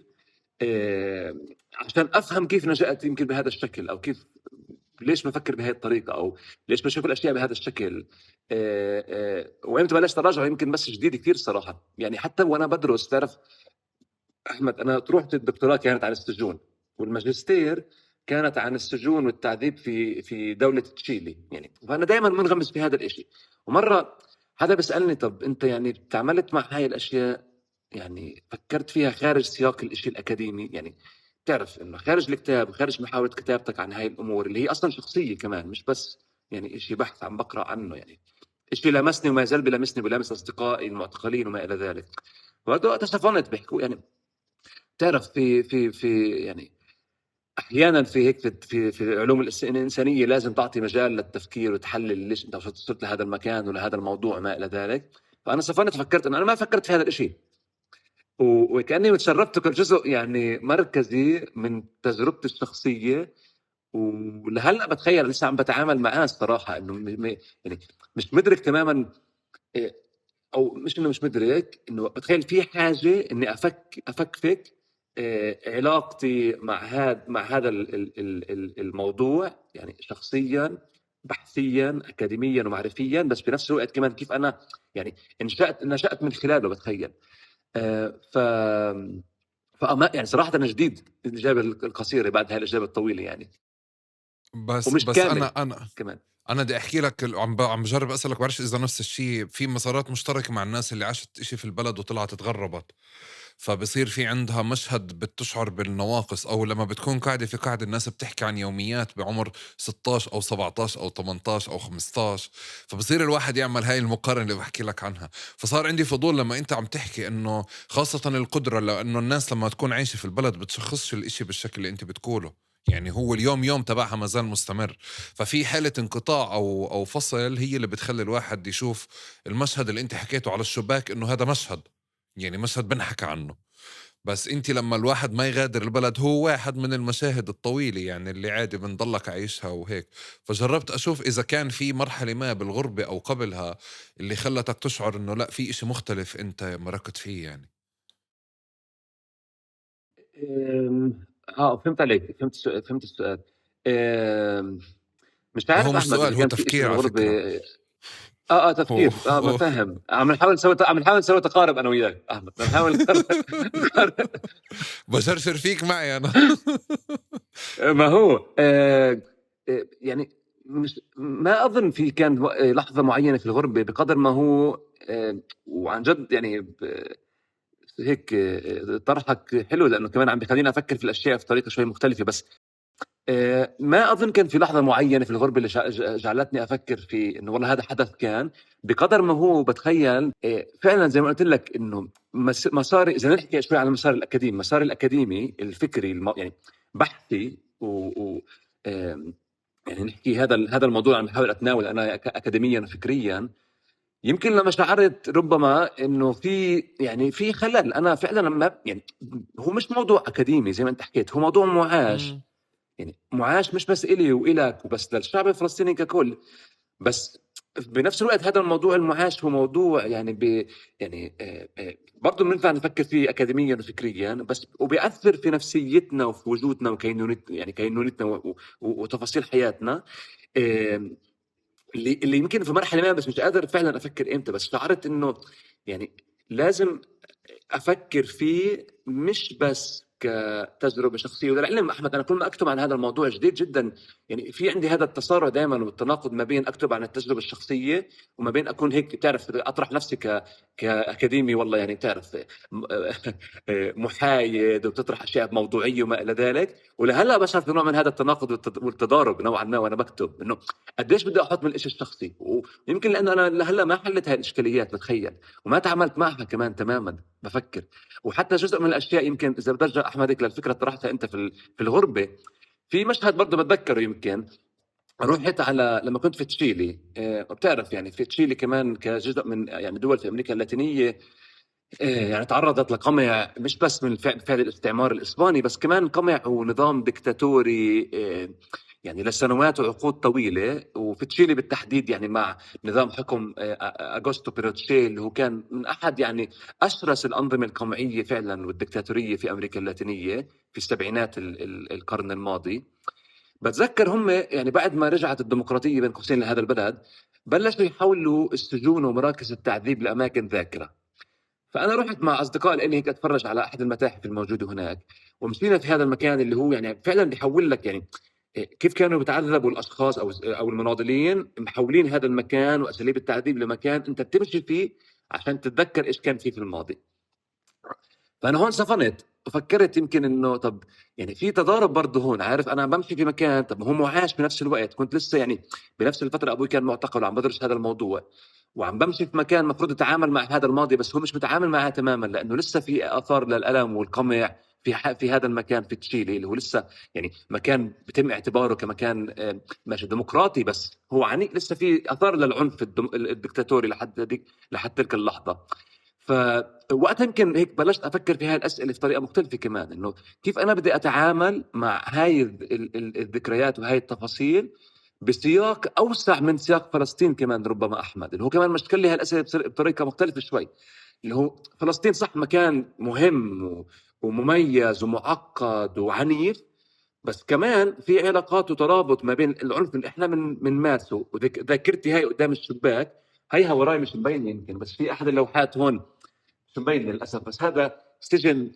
عشان افهم كيف نشأت يمكن بهذا الشكل، او كيف ليش بفكر بهذه الطريقه، او ليش بشوف الاشياء بهذا الشكل. وامتى بلشت اراجع يمكن بس جديد كثير صراحه، يعني حتى وانا بدرس تعرف احمد، انا رحت الدكتوراه كانت عن السجون، والماجستير كانت عن السجون والتعذيب في دوله تشيلي يعني، فانا دائما منغمس في هذا الإشي. ومره حدا بيسالني طب انت يعني تعاملت مع هاي الاشياء، يعني فكرت فيها خارج سياق الإشي الاكاديمي، يعني تعرف انه خارج الكتاب وخارج محاوله كتابتك عن هاي الامور اللي هي اصلا شخصيه كمان، مش بس يعني إشي بحث عم بقرا عنه، يعني إشي لمسني وما يزال بلمسني بلمس اصدقائي المعتقلين وما الى ذلك. وهذا وقت صفنت بيحكوا يعني، تعرف في يعني احيانا في هيك في العلوم الانسانيه لازم تعطي مجال للتفكير وتحلل ليش انت وصلت لهذا المكان ولهذا الموضوع ما الى ذلك. فانا صفنت فكرت انه انا ما فكرت في هذا الشيء، وكاني متشربته كجزء يعني مركزي من تجربتي الشخصيه. ولهلا بتخيل لسه عم بتعامل معاه الصراحه، انه يعني مش مدرك تماما إيه، او مش انه مش مدرك، انه بتخيل في حاجه اني افكفك علاقتي مع هذا الموضوع، يعني شخصيا بحثيا اكاديميا ومعرفيا، بس بنفس الوقت كمان كيف انا يعني نشأت من خلاله بتخيل. ف فأما يعني صراحة أنا جديد الإجابة القصيرة بعد هاي الإجابة الطويلة يعني، بس ومش بس كامل أنا كمان. بدي احكي لك عم بجرب اسالك، بعرفش اذا نفس الشيء في مسارات مشتركه مع الناس اللي عاشت إشي في البلد وطلعت اتغربت، فبصير في عندها مشهد بتشعر بالنواقص، او لما بتكون قاعده في قاعده الناس بتحكي عن يوميات بعمر 16 او 17 او 18 او 15، فبصير الواحد يعمل هاي المقارنه اللي بحكي لك عنها. فصار عندي فضول لما انت عم تحكي انه خاصه القدره، لانه الناس لما تكون عايشه في البلد بتشخصش الإشي بالشكل اللي انت بتقوله، يعني هو اليوم يوم تبعها ما زال مستمر. ففي حالة انقطاع أو فصل هي اللي بتخلي الواحد يشوف المشهد اللي أنت حكيته على الشباك إنه هذا مشهد، يعني مشهد بنحكى عنه. بس أنت لما الواحد ما يغادر البلد هو واحد من المشاهد الطويلة يعني اللي عادي بنضلك عايشها وهيك. فجربت أشوف إذا كان في مرحلة ما بالغربة أو قبلها اللي خلتك تشعر إنه لا في إشي مختلف أنت مركت فيه يعني. فهمت عليك، فهمت السؤال. آم، مش هو عارف مش احمد سؤال، اذا هو كان في شيء تفكير على بالغربه. فكرة. هو تفكير، هو بفهم، عم نحاول نسوي تقارب انا وياك احمد، بدنا نحاول نقارب. بشرشر فيك معي أنا. ما هو يعني مش ما اظن في كان لحظه معينه في الغربه بقدر ما هو وعن جد يعني هيك طرحك حلو، لانه كمان عم بيخليني افكر في الاشياء في طريقه شوي مختلفه. بس ما أظن كان في لحظة معينة في الغربة اللي جعلتني أفكر في إنه والله هذا حدث كان، بقدر ما هو بتخيل فعلا زي ما قلت لك إنه مساري، إذا نحكي شوي عن المسار الأكاديمي، مساري الأكاديمي الفكري يعني بحثي يعني نحكي هذا الموضوع عم بحاول أتناول أنا أكاديميا وفكريا. يمكن لما شعرت ربما انه في يعني في خلل، انا فعلا ما يعني هو مش موضوع اكاديمي زي ما انت حكيت، هو موضوع معاش، مم. يعني معاش مش بس إلي وإلك وبس، للشعب الفلسطيني ككل. بس بنفس الوقت هذا الموضوع المعاش هو موضوع يعني يعني برضه بننفع نفكر فيه أكاديميا وفكريا، بس وبيأثر في نفسيتنا وفي وجودنا وكينونتنا، يعني كينونتنا وتفاصيل حياتنا. آم، اللي يمكن في مرحلة ما بس مش قادر فعلا أفكر إمتى، بس شعرت إنه يعني لازم أفكر فيه مش بس كتجربه شخصيه. وللعلم احمد انا كل ما اكتب عن هذا الموضوع جديد جدا، يعني في عندي هذا التصارع دائما والتناقض ما بين اكتب عن التجربه الشخصيه وما بين اكون هيك بتعرف اطرح نفسي كاكاديمي، والله يعني بتعرف محايد وبتطرح اشياء موضوعيه وما الى ذلك. ولهلا بشعر في نوع من هذا التناقض والتضارب نوعا ما وانا بكتب، انه قديش بدي احط من الشيء الشخصي، ويمكن لانه انا لهلا ما حلت هاي الاشكاليات بتخيل، وما تعاملت معها كمان تماما بفكر. وحتى جزء من الاشياء يمكن اذا برجع احمد للفكره طرحتها انت في الغربه، في مشهد برضه بتذكره يمكن رحت على لما كنت في تشيلي. بتعرف يعني في تشيلي كمان كجزء من يعني دول في امريكا اللاتينيه، يعني تعرضت لقمع مش بس من فعل الاستعمار الاسباني، بس كمان قمع ونظام دكتاتوري يعني لسنوات وعقود طويله. وفي تشيلي بالتحديد يعني مع نظام حكم اغوستو بينوتشيه اللي هو كان من احد يعني اشرس الانظمه القمعيه فعلا والدكتاتوريه في امريكا اللاتينيه في السبعينات القرن الماضي. بتذكر هم يعني بعد ما رجعت الديمقراطيه بين قوسين لهذا البلد، بلشوا يحولوا السجون ومراكز التعذيب لاماكن ذاكره. فانا رحت مع اصدقاء لاني هيك اتفرج على احد المتاحف الموجوده هناك، ومشينا في هذا المكان اللي هو يعني فعلا بيحول لك يعني كيف كانوا بيتعذبوا الاشخاص او المناضلين، محولين هذا المكان واساليب التعذيب لمكان انت بتمشي فيه عشان تتذكر ايش كان فيه في الماضي. فانا هون صفنت وفكرت يمكن انه طب يعني في تضارب برضه هون، عارف انا بمشي في مكان طب هو معاش بنفس الوقت، كنت لسه يعني بنفس الفتره ابوي كان معتقل وعم بدرس هذا الموضوع، وعم بمشي في مكان مفروض اتعامل مع هذا الماضي بس هو مش متعامل معه تماما لانه لسه في اثار للالم والقمع في هذا المكان في تشيلي اللي هو لسه يعني مكان بتم اعتباره كمكان ماشي ديمقراطي، بس هو عنيق لسه في اثار للعنف الدكتاتوري لحد تلك اللحظه. فوقتها يمكن هيك بلشت افكر في هاي الاسئله بطريقه مختلفه كمان، انه كيف انا بدي اتعامل مع هاي الذكريات وهاي التفاصيل بسياق اوسع من سياق فلسطين كمان. ربما احمد اللي هو كمان مشكل لي هالاسئله بطريقه مختلفه شوي، اللي هو فلسطين صح مكان مهم ومميز ومعقد وعنيف، بس كمان في علاقات وترابط ما بين العنف اللي احنا من مارسه. وذاكرتي هاي قدام الشباك، هيها وراي مش مبينه يمكن، بس في احد اللوحات هون مش مبين للاسف، بس هذا سجن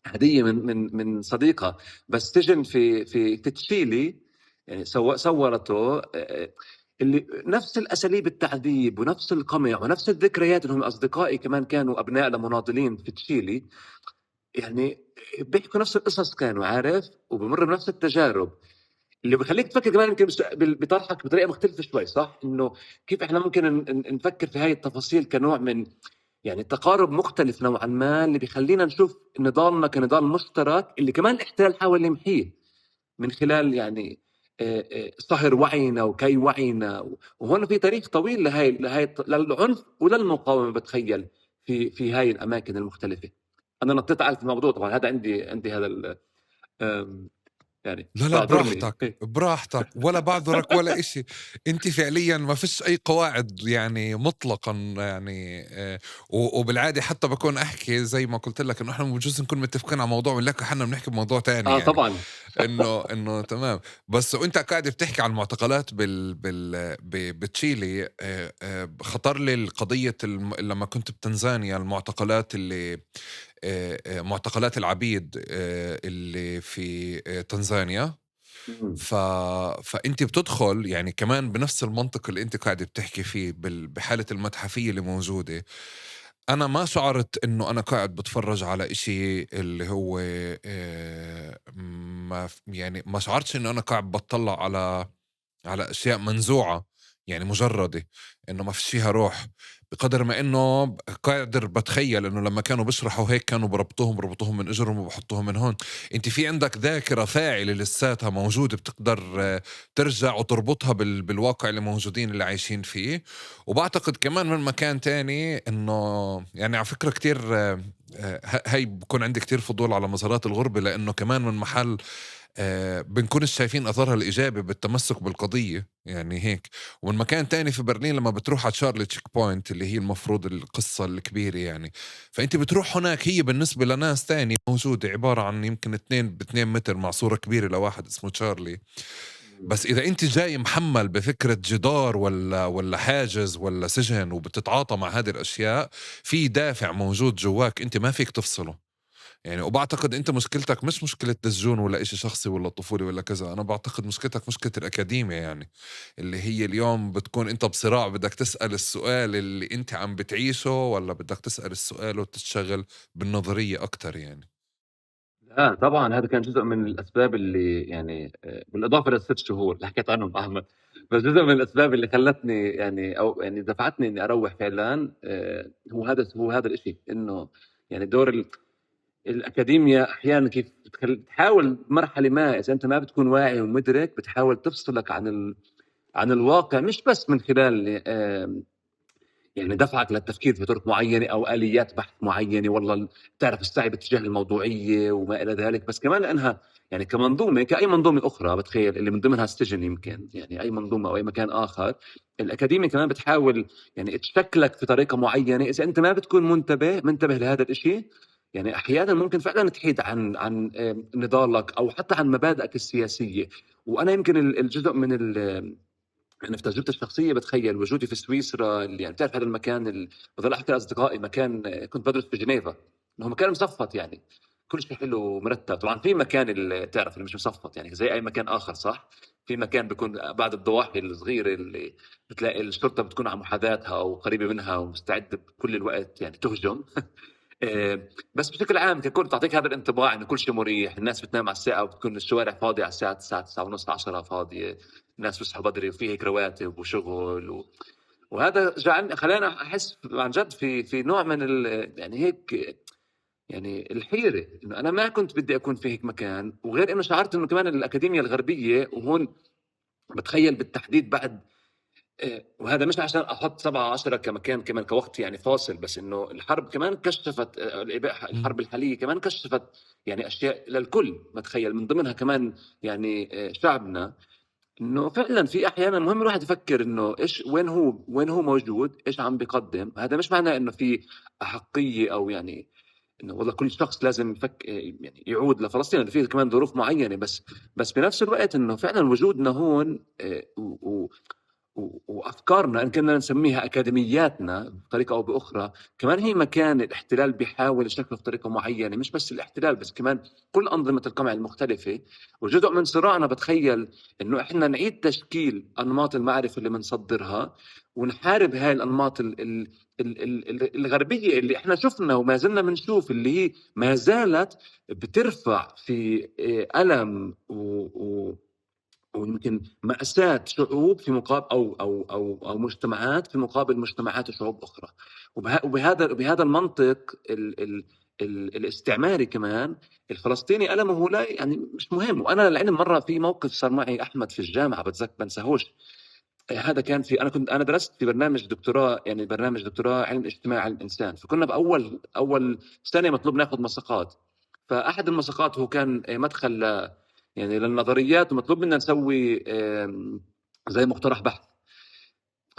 هديه من صديقه، بس سجن في تشيلي يعني صورته اللي نفس الاساليب التعذيب ونفس القمع ونفس الذكريات، انهم اصدقائي كمان كانوا ابناء لمناضلين في تشيلي، يعني بيحكوا نفس القصص كانوا عارف وبمر بنفس التجارب، اللي بخليك تفكر كمان يمكن بطرحك بطريقه مختلفه شوي، صح؟ انه كيف احنا ممكن نفكر في هاي التفاصيل كنوع من يعني تقارب مختلف نوعا ما، اللي بيخلينا نشوف نضالنا كنضال مشترك اللي كمان الاحتلال حاول يمحيه من خلال يعني صهر وعينا وكي وعينا. وهون في تاريخ طويل لهاي للعنف وللمقاومه بتخيل في هاي الاماكن المختلفه. انا نطيت على الموضوع طبعا، هذا عندي هذا يعني لا لا، براحتك براحتك، ولا بعذرك ولا إشي. انت فعليا ما فيش اي قواعد يعني مطلقا يعني وبالعادة حتى بكون احكي زي ما قلت لك انه احنا بجوز نكون متفقين على موضوع ولكن احنا بنحكي بموضوع تاني يعني طبعا انه تمام. بس وانت قاعد بتحكي عن المعتقلات بتشيلي، خطر لي القضية لما كنت بتنزانيا، المعتقلات اللي معتقلات العبيد اللي في تنزانيا. فأنت بتدخل يعني كمان بنفس المنطق اللي أنت قاعد بتحكي فيه بحالة المتحفية اللي موجودة. أنا ما شعرت إنه أنا قاعد بتفرج على إشي اللي هو ما يعني ما شعرتش إنه أنا قاعد بتطلع على أشياء منزوعة يعني مجردة، إنه ما فيش فيها روح، بقدر ما إنه قادر بتخيل إنه لما كانوا بيشرحوا هيك كانوا بربطوهم من إجرهم وبحطوهم من هون. أنت في عندك ذاكرة فاعلة لساتها موجودة، بتقدر ترجع وتربطها بالواقع اللي موجودين اللي عايشين فيه. وبعتقد كمان من مكان تاني إنه يعني على فكرة كتير هاي بكون عندي كتير فضول على مزارات الغربة، لأنه كمان من محل بنكونش شايفين أثرها الإيجابي بالتمسك بالقضية يعني هيك. ومن مكان تاني في برلين لما بتروح على تشارلي تشيك بوينت اللي هي المفروض القصة الكبيرة يعني، فأنت بتروح هناك هي بالنسبة لناس تاني موجودة عبارة عن يمكن 2 متر مع صورة كبيرة لواحد اسمه تشارلي. بس إذا أنت جاي محمل بفكرة جدار ولا حاجز ولا سجن وبتتعاطى مع هذه الأشياء، في دافع موجود جواك أنت ما فيك تفصله. يعني. وبعتقد انت مشكلتك مش مشكلة دجون ولا اشي شخصي ولا طفولي ولا كذا، انا بعتقد مشكلتك مشكلة الاكاديمية يعني، اللي هي اليوم بتكون انت بصراع بدك تسأل السؤال اللي انت عم بتعيشه ولا بدك تسأل السؤال وتشتغل بالنظرية اكتر يعني. لا طبعا هذا كان جزء من الاسباب اللي يعني بالاضافه للست شهور اللي حكيت عنهم احمد، بس جزء من الاسباب اللي خلتني يعني او يعني دفعتني اني اروح فعلا هو هذا الشيء انه يعني دور الاكاديميا احيانا كيف تحاول بمرحله ما اذا انت ما بتكون واعي ومدرك بتحاول تفصلك عن الواقع، مش بس من خلال يعني دفعك للتفكير في طرق معينة أو آليات بحث معينة، والله تعرف السعي باتجاه الموضوعية وما إلى ذلك، بس كمان لأنها يعني كمنظومة كأي منظومة أخرى بتخيل اللي من ضمنها السجن يمكن يعني أي منظومة أو أي مكان آخر، الأكاديمية كمان بتحاول يعني تشكلك في طريقة معينة، إذا أنت ما بتكون منتبه لهذا الإشي يعني أحيانا ممكن فعلا تحيد عن نضالك أو حتى عن مبادئك السياسية. وأنا يمكن الجزء من أنا في تجربتي الشخصية بتخيل وجودي في سويسرا اللي يعني بتعرف هذا المكان بضل أحكي لأصدقائي مكان كنت بدرس في جنيفا إنه مكان مصفط يعني كل شيء حلو ومرتب. طبعا في مكان اللي تعرف اللي مش مصفط يعني زي أي مكان آخر صح، في مكان بيكون بعد الضواحي الصغيرة اللي بتلاقي الشرطة بتكون على محاذاتها أو قريبة منها ومستعدة بكل الوقت يعني تهجم. بس بشكل عام ككل تعطيك هذا الانطباع انه كل شيء مريح، الناس بتنام على الساعه وبتكون الشوارع فاضيه على الساعه 9 9 ونص 10 فاضيه، الناس بيصحوا بدري وفي هيك رواتب وشغل وهذا جعلني خلاني احس عن جد في نوع من يعني هيك يعني الحيره انه انا ما كنت بدي اكون في هيك مكان، وغير انه شعرت انه كمان الاكاديميه الغربيه وهون بتخيل بالتحديد بعد وهذا مش عشان احط 7 10 كمكان كمان كوقت يعني فاصل، بس انه الحرب كمان كشفت الحرب الحاليه كمان كشفت يعني اشياء للكل بتخيل من ضمنها كمان يعني شعبنا، انه فعلا في احيانا مهم الواحد يفكر انه ايش وين هو موجود، ايش عم بيقدم. هذا مش معناه انه في احقيه او يعني انه والله كل شخص لازم يعني يعود لفلسطين، في كمان ظروف معينه، بس بنفس الوقت انه فعلا وجودنا هون وافكارنا ان كنا نسميها اكاديمياتنا بطريقه او باخرى كمان هي مكان الاحتلال بيحاول يشكله بطريقه معينه، مش بس الاحتلال بس كمان كل انظمه القمع المختلفه. وجزء من صراعنا بتخيل انه احنا نعيد تشكيل انماط المعرفه اللي بنصدرها ونحارب هاي الانماط الغربيه اللي احنا شفنا وما زلنا بنشوف، اللي هي ما زالت بترفع في الم ويمكن مأساة شعوب في مقابل أو مجتمعات في مقابل مجتمعات وشعوب أخرى. وبهذا المنطق الاستعماري كمان الفلسطيني ألمه لا يعني مش مهم. وأنا لعلم مرة في موقف صار معي أحمد في الجامعة بتذكر بنساهوش، هذا كان في أنا درست في برنامج دكتوراه يعني برنامج دكتوراه علم اجتماع علم الإنسان، فكنا بأول سنة مطلوب ناخذ مساقات، فأحد المساقات هو كان مدخل يعني للنظريات ومطلوب منا نسوي زي مقترح بحث.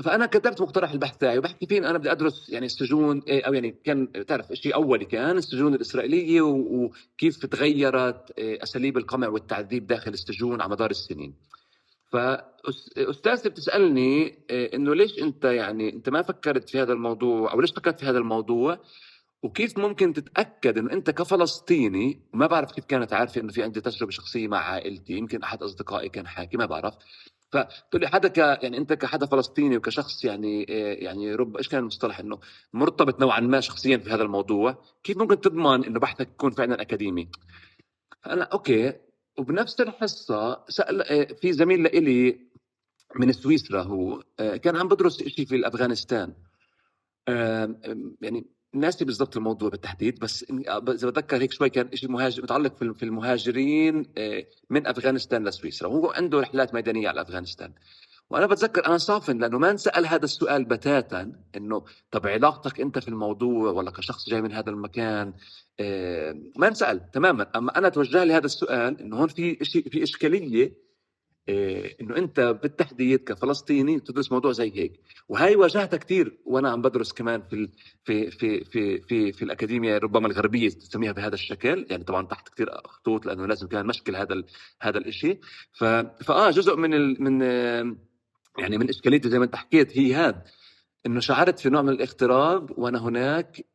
فانا كتبت مقترح البحث تاعي وبحكي فيه انا بدي ادرس يعني السجون او يعني كان تعرف شيء اولي كان السجون الاسرائيليه وكيف تغيرت اساليب القمع والتعذيب داخل السجون على مدار السنين. فاستاذتي بتسالني انه ليش انت يعني انت ما فكرت في هذا الموضوع او ليش فكرت في هذا الموضوع وكيف ممكن تتاكد انه انت كفلسطيني، ما بعرف كيف كانت عارفه انه في عندي تجربه شخصيه مع عائلتي، يمكن احد اصدقائي كان حاكي ما بعرف. فتقول لي حدا يعني انت كحدا فلسطيني وكشخص يعني يعني ايش كان المصطلح انه مرتبط نوعا ما شخصيا في هذا الموضوع، كيف ممكن تضمن انه بحثك يكون فعلا اكاديمي؟ فانا اوكي. وبنفس الحصه سال في زميل لإلي من سويسرا، هو كان عم بدرس شيء في افغانستان، يعني ناسي بالضبط الموضوع بالتحديد، بس اذا بتذكر هيك شوي كان شيء مهاجر متعلق في المهاجرين من افغانستان لسويسرا، وهو عنده رحلات ميدانيه على افغانستان. وانا بتذكر انا صافن لانه ما انسال هذا السؤال بتاتا انه طب علاقتك انت في الموضوع ولا كشخص جاي من هذا المكان، ما انسال تماما. اما انا توجه لي هذا السؤال انه هون في شيء في اشكاليه، انه انت بالتحديد كفلسطيني تدرس موضوع زي هيك. وهي واجهتها كثير وانا عم بدرس كمان في الاكاديميه ربما الغربيه تسميها بهذا الشكل، يعني طبعا تحت كثير خطوط لانه لازم كان مشكل هذا الشيء. جزء من يعني من اشكاليتي زي ما انت حكيت هي هذا، انه شعرت في نوع من الاغتراب وانا هناك،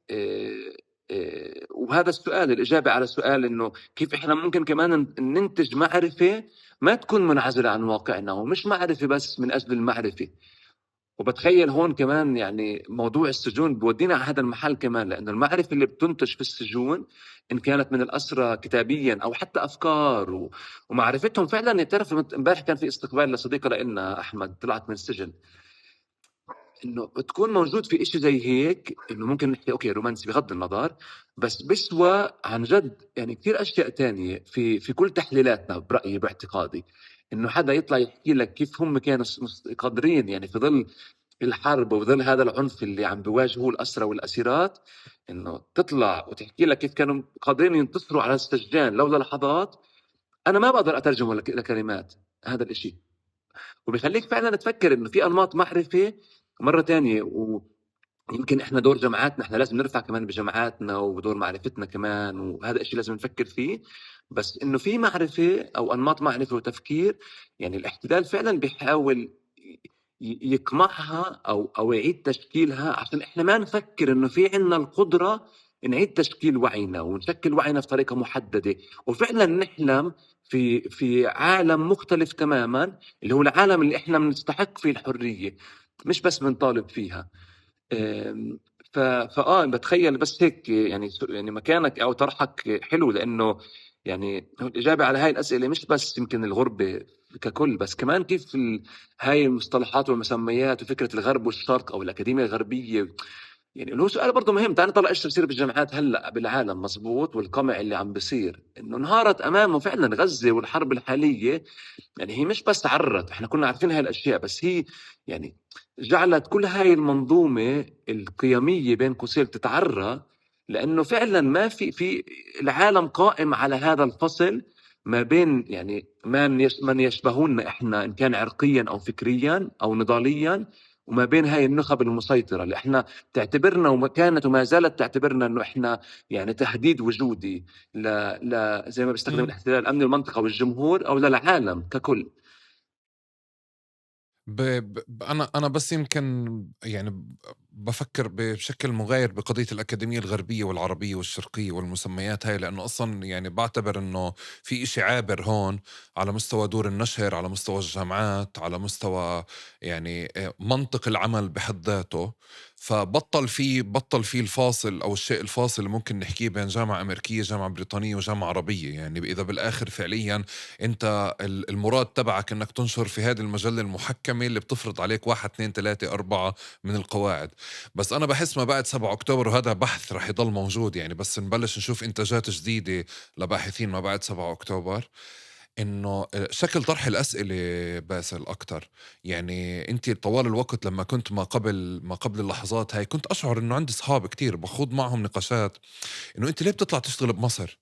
وهذا السؤال الإجابة على سؤال إنه كيف إحنا ممكن كمان ننتج معرفة ما تكون منعزلة عن واقعنا، ومش معرفة بس من أجل المعرفة. وبتخيل هون كمان يعني موضوع السجون بودينا على هذا المحل كمان، لأنه المعرفة اللي بتنتج في السجون إن كانت من الأسرى كتابيا أو حتى أفكار ومعرفتهم فعلا. تعرف امبارح كان في استقبال لصديقة لنا أحمد طلعت من السجن، انه تكون موجود في إشي زي هيك، انه ممكن نحكي اوكي رومانسي بغض النظر، بس بسوى عن جد يعني كثير اشياء تانية في كل تحليلاتنا برايي باعتقادي. انه حدا يطلع يحكي لك كيف هم كانوا قادرين يعني في ظل الحرب وظل هذا العنف اللي عم بيواجهوه الأسرى والأسيرات، إنه تطلع وتحكي لك كيف كانوا قادرين ينتصروا على السجان لولا لحظات. أنا ما بقدر أترجمه لكلمات هذا الإشي. وبيخليك فعلا تفكر إنه في أنماط معرفة مرة تانية. ويمكن إحنا دور جامعاتنا إحنا لازم نرفع كمان بجامعاتنا ودور معرفتنا كمان، وهذا الشيء لازم نفكر فيه. بس إنه في معرفة أو أنماط معرفة وتفكير يعني الاحتلال فعلا بيحاول يقمعها او يعيد تشكيلها، عشان احنا ما نفكر انه في عنا القدره نعيد تشكيل وعينا ونشكل وعينا بطريقه محدده، وفعلا نحلم في عالم مختلف تماما، اللي هو العالم اللي احنا بنستحق فيه الحريه، مش بس بنطالب فيها. أم، بتخيل بس هيك يعني مكانك او طرحك حلو، لانه يعني هو الإجابة على هاي الأسئلة مش بس يمكن الغربة ككل، بس كمان كيف هاي المصطلحات والمسميات وفكرة الغرب والشرق أو الأكاديمية الغربية. يعني اللي هو سؤال برضه مهم، تعال نطلع ايش بصير بالجامعات هلا بالعالم مزبوط، والقمع اللي عم بصير انه انهارت امامه فعلا غزة والحرب الحالية. يعني هي مش بس عرت، احنا كنا عارفين هاي الاشياء، بس هي يعني جعلت كل هاي المنظومة القيمية بين قوسين تتعرى، لانه فعلا ما في العالم قائم على هذا الفصل ما بين يعني من يشبهوننا احنا ان كان عرقيا او فكريا او نضاليا، وما بين هاي النخب المسيطرة اللي احنا تعتبرنا وكانت وما زالت تعتبرنا انه احنا يعني تهديد وجودي زي ما بيستخدم مم. الاحتلال الامني المنطقة والجمهور او للعالم ككل. أنا بس يمكن يعني بفكر بشكل مغاير بقضية الأكاديمية الغربية والعربية والشرقية والمسميات هاي، لأنه أصلا يعني بعتبر أنه في إشي عابر هون على مستوى دور النشر، على مستوى الجامعات، على مستوى يعني منطق العمل بحد ذاته. بطل في الفاصل أو الشيء الفاصل اللي ممكن نحكيه بين جامعة أمريكية جامعة بريطانية وجامعة عربية. يعني إذا بالآخر فعليا أنت المراد تبعك أنك تنشر في هذه المجلة المحكمة اللي بتفرض عليك 1 2 3 4 من القواعد. بس أنا بحس ما بعد 7 أكتوبر، وهذا بحث رح يضل موجود يعني، بس نبلش نشوف إنتاجات جديدة لباحثين ما بعد 7 أكتوبر، إنه شكل طرح الأسئلة باسل أكتر. يعني أنت طوال الوقت لما كنت ما قبل اللحظات هاي كنت أشعر إنه عندي أصحاب كتير بخوض معهم نقاشات، إنه أنت ليه بتطلع تشتغل بمصر؟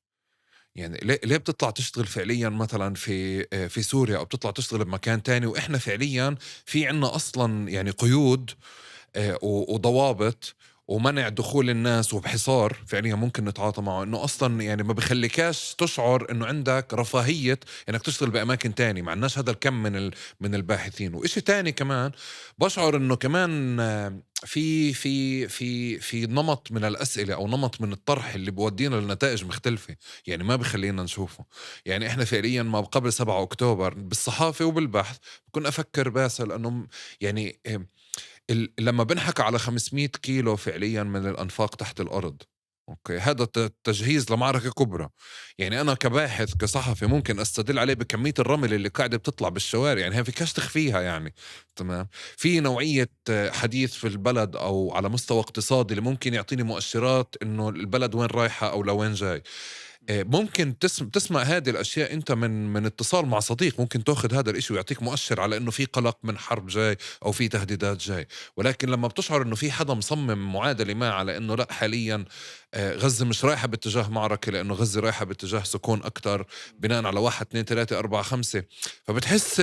يعني ليه بتطلع تشتغل فعليا مثلا في سوريا، او بتطلع تشتغل بمكان تاني، واحنا فعليا في عنا اصلا يعني قيود وضوابط ومنع دخول الناس وبحصار فعليا ممكن نتعاطى معه، انه اصلا يعني ما بخليكاش تشعر انه عندك رفاهية انك تشتغل باماكن تاني، مع الناس هذا الكم من الباحثين. وإشي تاني كمان بشعر انه كمان في نمط من الاسئلة او نمط من الطرح اللي بودينا لنتائج مختلفة، يعني ما بخلينا نشوفه. يعني احنا فعليا ما قبل 7 اكتوبر بالصحافة وبالبحث كنا افكر باسل انه يعني لما بنحكى على 500 كيلو فعليا من الأنفاق تحت الأرض، أوكي، هذا تجهيز لمعركة كبرى. يعني أنا كباحث كصحفي ممكن أستدل عليه بكمية الرمل اللي قاعدة بتطلع بالشوارع، يعني هي فيكاش تخفيها يعني. تمام. في نوعية حديث في البلد أو على مستوى اقتصادي اللي ممكن يعطيني مؤشرات إنه البلد وين رايحة أو لوين جاي. ممكن تسمع هذه الأشياء أنت من اتصال مع صديق، ممكن تأخذ هذا الإشي ويعطيك مؤشر على أنه في قلق من حرب جاي أو في تهديدات جاي. ولكن لما بتشعر أنه في حدا مصمم معادلة ما على أنه لا حاليا غزة مش رايحة باتجاه معركة، لأنه غزة رايحة باتجاه سكون أكتر بناء على 1 2 3 4 5، فبتحس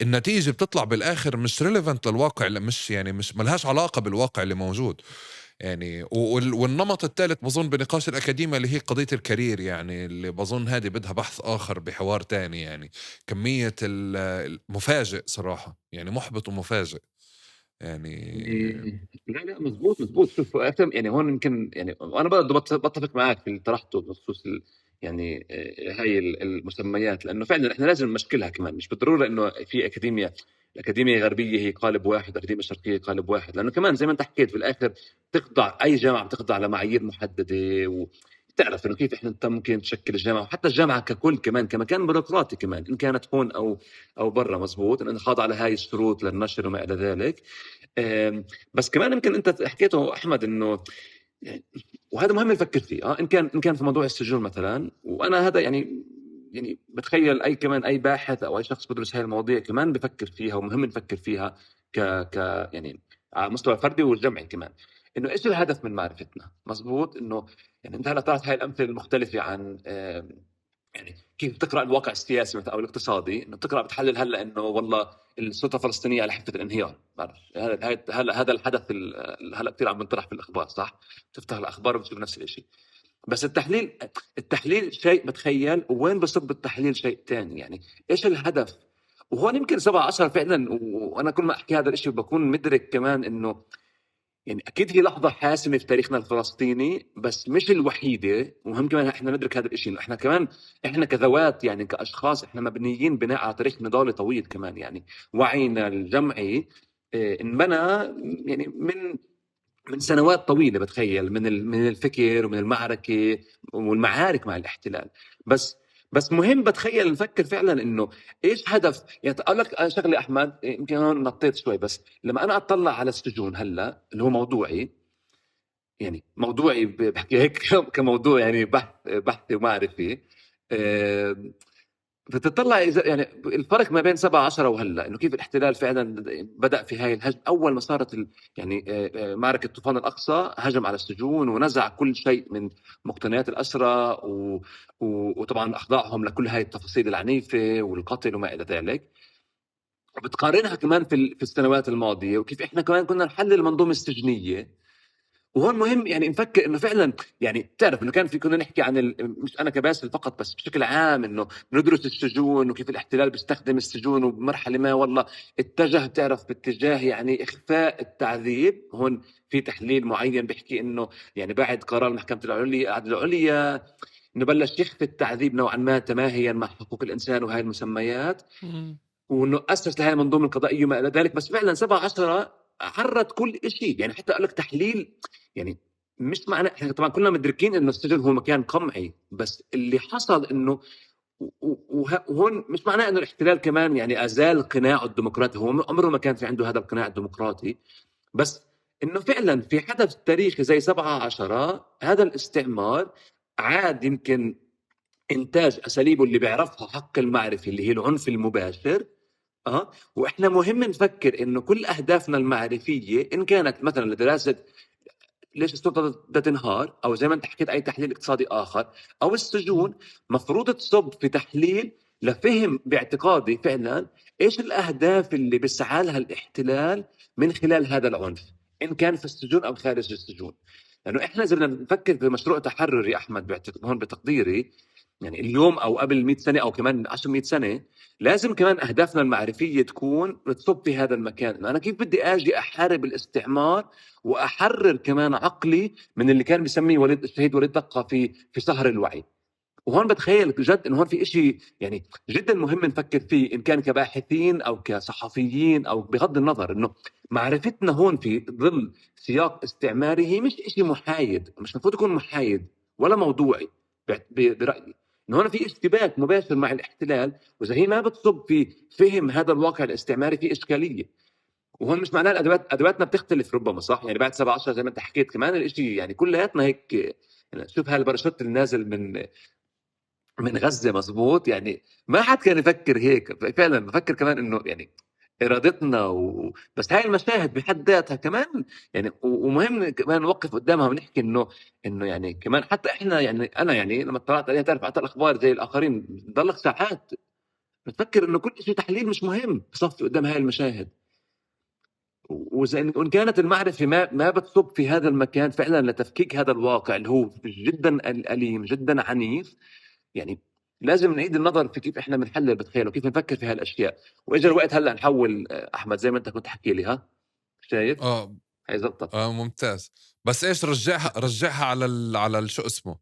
النتيجة بتطلع بالآخر مش ريليفنت للواقع، مش يعني مش ملهاش علاقة بالواقع اللي موجود يعني. والنمط الثالث بظن بنقاش الأكاديمية اللي هي قضية الكارير، يعني اللي بظن هذه بدها بحث آخر بحوار تاني. يعني كمية المفاجئ صراحة، يعني محبط ومفاجئ يعني. لا مزبوط. شوف أكثر يعني هون يمكن يعني أنا برضه بتفق معك في اللي طرحته بخصوص يعني هاي المسميات، لأنه فعلا إحنا لازم نمشكلها كمان. مش بالضرورة إنه في أكاديمية، الأكاديمية الغربية هي قالب واحد، الأكاديمية الشرقية قالب واحد، لأنه كمان زي ما أنت حكيت في الآخر تخضع أي جامعة بتخضع لمعايير محددة. وتعرف إنه كيف إحنا أنت ممكن تشكل الجامعة، وحتى الجامعة ككل كمان كمكان بيروقراطي كمان إن كانت هون أو برا. مزبوط إنه خاضع لهاي الشروط للنشر وما إلى ذلك. بس كمان يمكن انت حكيته احمد انه يعني، وهذا مهم نفكر فيه ان كان في موضوع السجون مثلا. وانا هذا يعني بتخيل اي باحث او اي شخص بدرس هاي المواضيع كمان بفكر فيها، ومهم نفكر فيها ك يعني على المستوى الفردي والجمعي كمان، انه ايش الهدف من معرفتنا. مزبوط انه يعني انت هلا طرحت هاي الامثله المختلفه عن يعني كيف بتقرا الواقع السياسي مثلا او الاقتصادي، انه بتقرا بتحلل هلا انه والله السلطه الفلسطينيه على حافه الانهيار. بعرف هذا الحدث هلا كثير عم بنطرح في الاخبار، صح؟ تفتح الاخبار وبتشوف نفس الشيء. بس التحليل شيء بتخيل، وين بصب التحليل شيء ثاني. يعني ايش الهدف؟ وهون يمكن 17 فعلا، وانا كل ما احكي هذا الشيء بكون مدرك كمان انه يعني اكيد هي لحظه حاسمه في تاريخنا الفلسطيني، بس مش الوحيده. ومهم كمان احنا ندرك هذا الشيء، احنا كمان احنا كذوات يعني كاشخاص احنا مبنيين بناء على تاريخ نضالي طويل كمان. يعني وعينا الجمعي انبنى يعني من سنوات طويله بتخيل، من الفكر ومن المعركه والمعارك مع الاحتلال. بس مهم بتخيل نفكر فعلا انه ايش هدف. يعني اقول لك شغله احمد، يمكن هون نطيت شوي، بس لما انا اطلع على السجون هلا اللي هو موضوعي، يعني موضوعي بحكي هيك كموضوع يعني بحثي ومعرفي. فتطلع إذا يعني الفرق ما بين 17 وهلا، انه كيف الاحتلال فعلا بدا في هاي الهجم. اول ما صارت يعني معركه طوفان الاقصى هجم على السجون ونزع كل شيء من مقتنيات الاسرى وطبعا اخضعهم لكل هاي التفاصيل العنيفه والقتل وما الى ذلك. وبتقارنها كمان في السنوات الماضيه وكيف احنا كمان كنا نحلل المنظومه السجنيه. وهون مهم يعني نفكر انه فعلا يعني بتعرف انه كنا نحكي عن مش انا كباسل فقط، بس بشكل عام انه ندرس السجون وكيف الاحتلال بيستخدم السجون، وبمرحله ما والله اتجه بتعرف باتجاه يعني اخفاء التعذيب. هون في تحليل معين بيحكي انه يعني بعد قرار محكمه العليا انه بلش يخفي التعذيب نوعا ما تماهيا مع حقوق الانسان وهي المسميات، وانه اسس لهي المنظومه القضائيه وما الى ذلك. بس فعلا 17 عرض كل شيء. يعني حتى اقول لك تحليل يعني مش معنى احنا طبعا كلنا مدركين انه السجن هو مكان قمعي، بس اللي حصل انه وهون مش معناه انه الاحتلال كمان يعني ازال قناعه الديمقراطي، هو عمره ما كان في عنده هذا القناع الديمقراطي. بس انه فعلا في حدث تاريخي زي 17 هذا الاستعمار عاد يمكن انتاج اساليبه اللي بيعرفها حق المعرفي اللي هي العنف المباشر. واحنا مهم نفكر انه كل اهدافنا المعرفيه ان كانت مثلا لدراسه ليش السلطه بدها تنهار، او زي ما انت حكيت اي تحليل اقتصادي اخر، او السجون، مفروض تصب في تحليل لفهم باعتقادي فعلا ايش الاهداف اللي بيسعى لها الاحتلال من خلال هذا العنف، ان كان في السجون او خارج السجون. لانه احنا اذا بدنا نفكر في مشروع تحرر يا احمد هون بتقديري يعني اليوم او قبل 100 سنه او كمان 100 سنه، لازم كمان اهدافنا المعرفيه تكون تصب في هذا المكان. انا كيف بدي اجي احارب الاستعمار واحرر كمان عقلي من اللي كان بيسميه الشهيد وليد دقه في سهر الوعي. وهون بتخيل جد انه هون في إشي يعني جدا مهم نفكر فيه، ان كان كباحثين او كصحفيين او بغض النظر، انه معرفتنا هون في ظل سياق استعماري هي مش إشي محايد، مش المفروض يكون محايد ولا موضوعي. برايي انه هون في اشتباك مباشر مع الاحتلال، واذا هي ما بتصب في فهم هذا الواقع الاستعماري في اشكاليه. وهون مش معناه ادواتنا بتختلف ربما، صح؟ يعني بعد 17 زي ما انت حكيت كمان الاشي يعني كلياتنا هيك. يعني شوف هالباراشوت اللي نازل من غزة، مزبوط. يعني ما حد كان يفكر هيك فعلا. بفكر كمان انه يعني ارادتنا بس هاي المشاهد بحد ذاتها كمان يعني ومهم كمان نوقف قدامها ونحكي انه يعني كمان حتى احنا يعني انا يعني لما اطلعت عليها تعرف حتى الاخبار زي الاخرين بضلك ساعات بتفكر انه كل شيء تحليل مش مهم بصفي قدام هاي المشاهد. وإن كانت المعرفة ما بتصب في هذا المكان فعلا لتفكيك هذا الواقع اللي هو جدا أليم جدا عنيف، يعني لازم نعيد النظر في كيف احنا بنحلل بتخيل وكيف نفكر في هالاشياء. واجا الوقت هلا نحول احمد زي ما انت كنت حكي لي. شايف اه هي زبطت. ممتاز. بس إيش رجّعها على شو اسمه،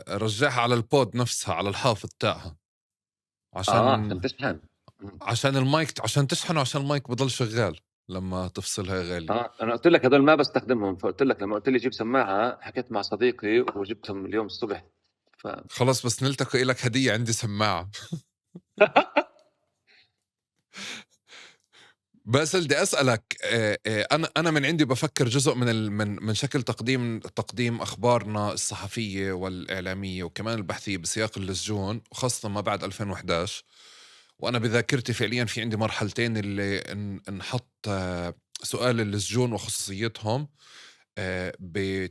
رجّعها على الpod نفسها، على الحافظ تاعها، عشان عشان تشحن. إمم. عشان تشحن وعشان المايك بضل شغّال لمّا تفصلها يا غالي. أنا قُلت لك هدول ما باستخدمهم، فقُلت لك لمّا قُلت لي جيب سماعة حكيت مع صديقي وجبتهم اليوم الصبح. ف خلاص بس نلتقي إلك هدية، عندي سماعة. بس بدي أسألك، أنا من عندي بافكّر جزء من شكل تقديم أخبارنا الصحفية والإعلامية وكمان البحثية بسياق السجون، وخاصةً ما بعد 2011. وأنا بذاكرتي فعليًا في عندي مرحلتين اللي انحط سؤال السجون وخصوصيتهم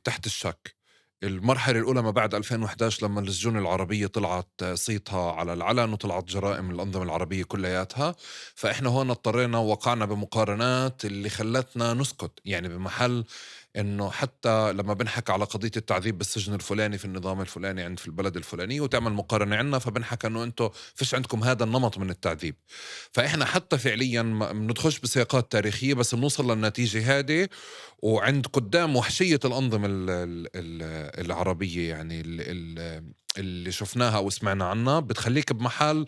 تحت الشك. المرحلة الأولى ما بعد 2011 لمّا السجون العربية طلعت صيتها على العلن وطلعت جرائم الأنظمة العربية كلّياتها، فإحنا هون اضطرينا ووقعنا بمقارنات اللي خلّتنا نسكت، يعني بمحل إنه حتى لمّا بنحكى على قضية التعذيب بالسجن الفلاني في النظام الفلاني في البلد الفلانية وتعمل مقارنة عنا، فبنحكى إنه أنتم فيش عندكم هذا النمط من التعذيب. فإحنا حتى فعليًا ما بندخلش بسياقات تاريخية، بس بنوصل للنتيجة هذه وعند قدام وحشية الأنظمة العربية، يعني اللي شفناها أو سمعنا عنها بتخليك بمحل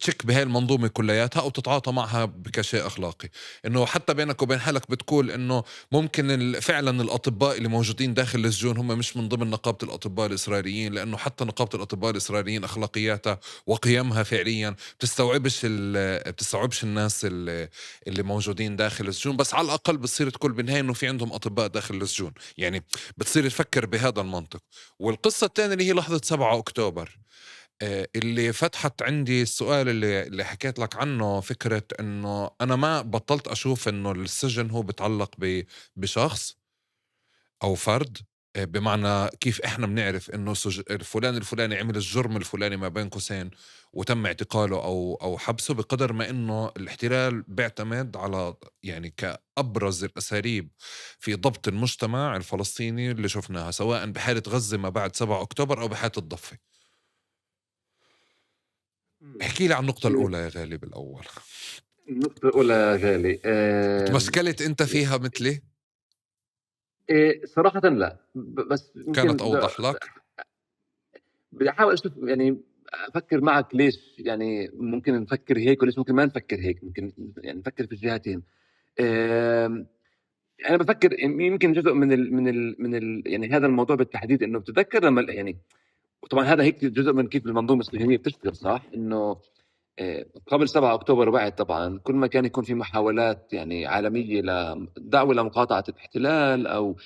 تشك بهاي المنظومة كلياتها أو تتعاطى معها كشيء أخلاقي. إنه حتى بينك وبين حالك بتقول إنه ممكن فعلا الأطباء اللي موجودين داخل السجون هم مش من ضمن نقابة الأطباء الإسرائيليين، لأنه حتى نقابة الأطباء الإسرائيليين أخلاقياتها وقيمها فعليا بتستوعبش الناس اللي موجودين داخل السجون. بس على الأقل بتصير تقول بالنهاية إنه في عندهم أطباء داخل السجون، يعني بتصير تفكر بهذا المنطق. والقصة الثانية اللي هي لحظة 7 أكتوبر، اللي فتحت عندي السؤال اللي حكيت لك عنه، فكرة إنه أنا ما بطلت أشوف إنه السجن هو بتعلق بشخص أو فرد. بمعنى كيف إحنا بنعرف إنه الفلان الفلاني عمل الجرم الفلاني ما بين قوسين وتم اعتقاله أو حبسه، بقدر ما إنه الاحتلال بيعتمد على يعني كأبرز الأساليب في ضبط المجتمع الفلسطيني اللي شفناها سواء بحالة غزة ما بعد 7 أكتوبر أو بحالة الضفة. إمم. احكي لي عن النقطة الأولى يا غالي بالأول. النقطة الأولى يا غالي، تمشكلت أنت فيها مثلي؟ صراحةً لأ، بس كانت يمكن أوضح لك؟ بدي أحاول أشوف يعني أفكّر معك ليش يعني ممكن نفكّر هيك وليش ممكن ما نفكّر هيك، ممكن يعني نفكّر في الجهتين. آمم أنا بافكّر يمكن جزء من يعني هذا الموضوع بالتحديد إنه بتتذكّر لمّا يعني وطبعًا هذا هيك جزء من كيف المنظومة الصهيونية بتشتغل صح؟ إنه قبل 7 أكتوبر وبعد طبعًا كل ما كان يكون في محاولات يعني عالمية دعوة لمقاطعة الاحتلال أو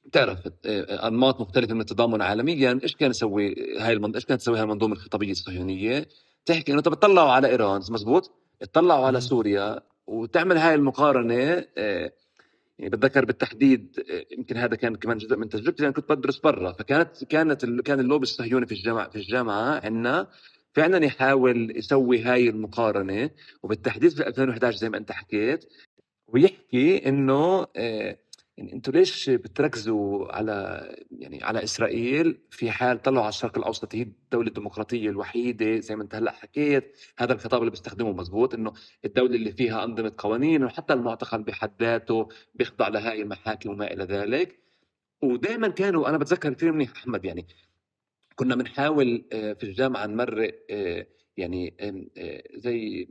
بتعرف أنماط مختلفة من التضامن عالميًا، إيش كانت تسوي هاي المنظومة الخطابية الصهيونية؟ تحكي إنه طَب اطلعوا على إيران، مضبوط؟ اطلعوا على مم. سوريا وتعمل هاي المقارنة. يعني بتذكر بالتحديد، يمكن هذا كان كمان جزء من تجربتي لأن كنت بدرس برا، كان اللوبي الصهيوني في الجامعة عندنا فعلا يحاول يسوي هاي المقارنة، وبالتحديد في 2011 زي ما أنت حكيت، ويحكي إنه يعني أنتوا ليش بتركزوا على إسرائيل في حال طلعوا على الشرق الأوسط هي الدولة الديمقراطية الوحيدة زي ما أنت هلأ حكيت. هذا الخطاب اللي بيستخدمه مزبوط، إنه الدولة اللي فيها أنظمة قوانين وحتى المعتقل بحد ذاته بيخضع لهاي المحاكم وما إلى ذلك. ودائما كانوا، أنا بتذكر كثير منيح أحمد، يعني كنا بنحاول في الجامعة نمرق يعني زي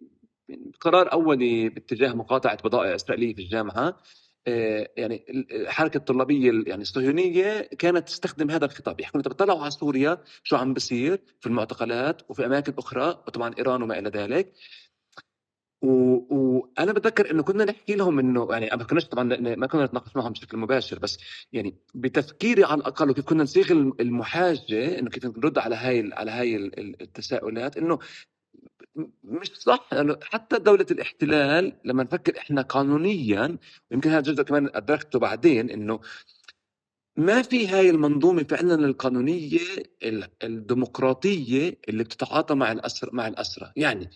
قرار أولي باتجاه مقاطعة بضائع إسرائيلية في الجامعة. يعني الحركة الطلابية يعني الصهيونية كانت تستخدم هذا الخطاب، يحكوا أنت بتطلعوا على سوريا شو عم بصير في المعتقلات وفي أماكن أخرى وطبعا إيران وما إلى ذلك. وانا بتذكر انه كنا نحكي لهم انه يعني ما كناش طبعا ما كنا نتناقش معهم بشكل مباشر، بس يعني بتفكيري على الاقل وكيف كنا نصيغ المحاجه، انه كيف نرد على هاي التساؤلات، انه مش صح انه حتى دوله الاحتلال لما نفكر احنا قانونيا، ويمكن هذا جزء كمان ادركته بعدين، انه ما في هاي المنظومه فعلا القانونيه الديمقراطيه اللي بتتعاطى مع الاسرى. يعني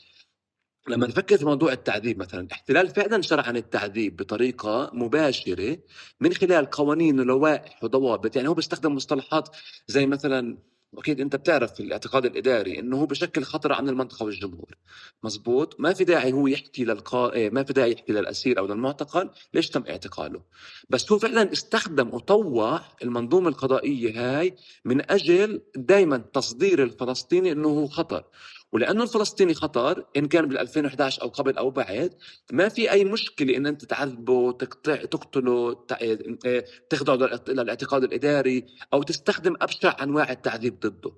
لما نفكر في موضوع التعذيب مثلا، الاحتلال فعلا شرع عن التعذيب بطريقة مباشرة من خلال قوانين ولوائح وضوابط. يعني هو بيستخدم مصطلحات زي مثلا واكيد انت بتعرف في الاعتقاد الاداري انه هو بشكل خطر عن المنطقه والجمهور. مزبوط، ما في داعي هو يحكي ما في داعي يحكي للاسير او للمعتقل ليش تم اعتقاله. بس هو فعلا استخدم وطوع المنظومه القضائيه هاي من اجل دائما تصدير الفلسطيني انه هو خطر. ولانه الفلسطيني خطر ان كان بال 2011 او قبل او بعد، ما في اي مشكله ان انت تعذبه، تقتله، تخضعه للاعتقاد الاداري، او تستخدم ابشع انواع التعذيب ضده.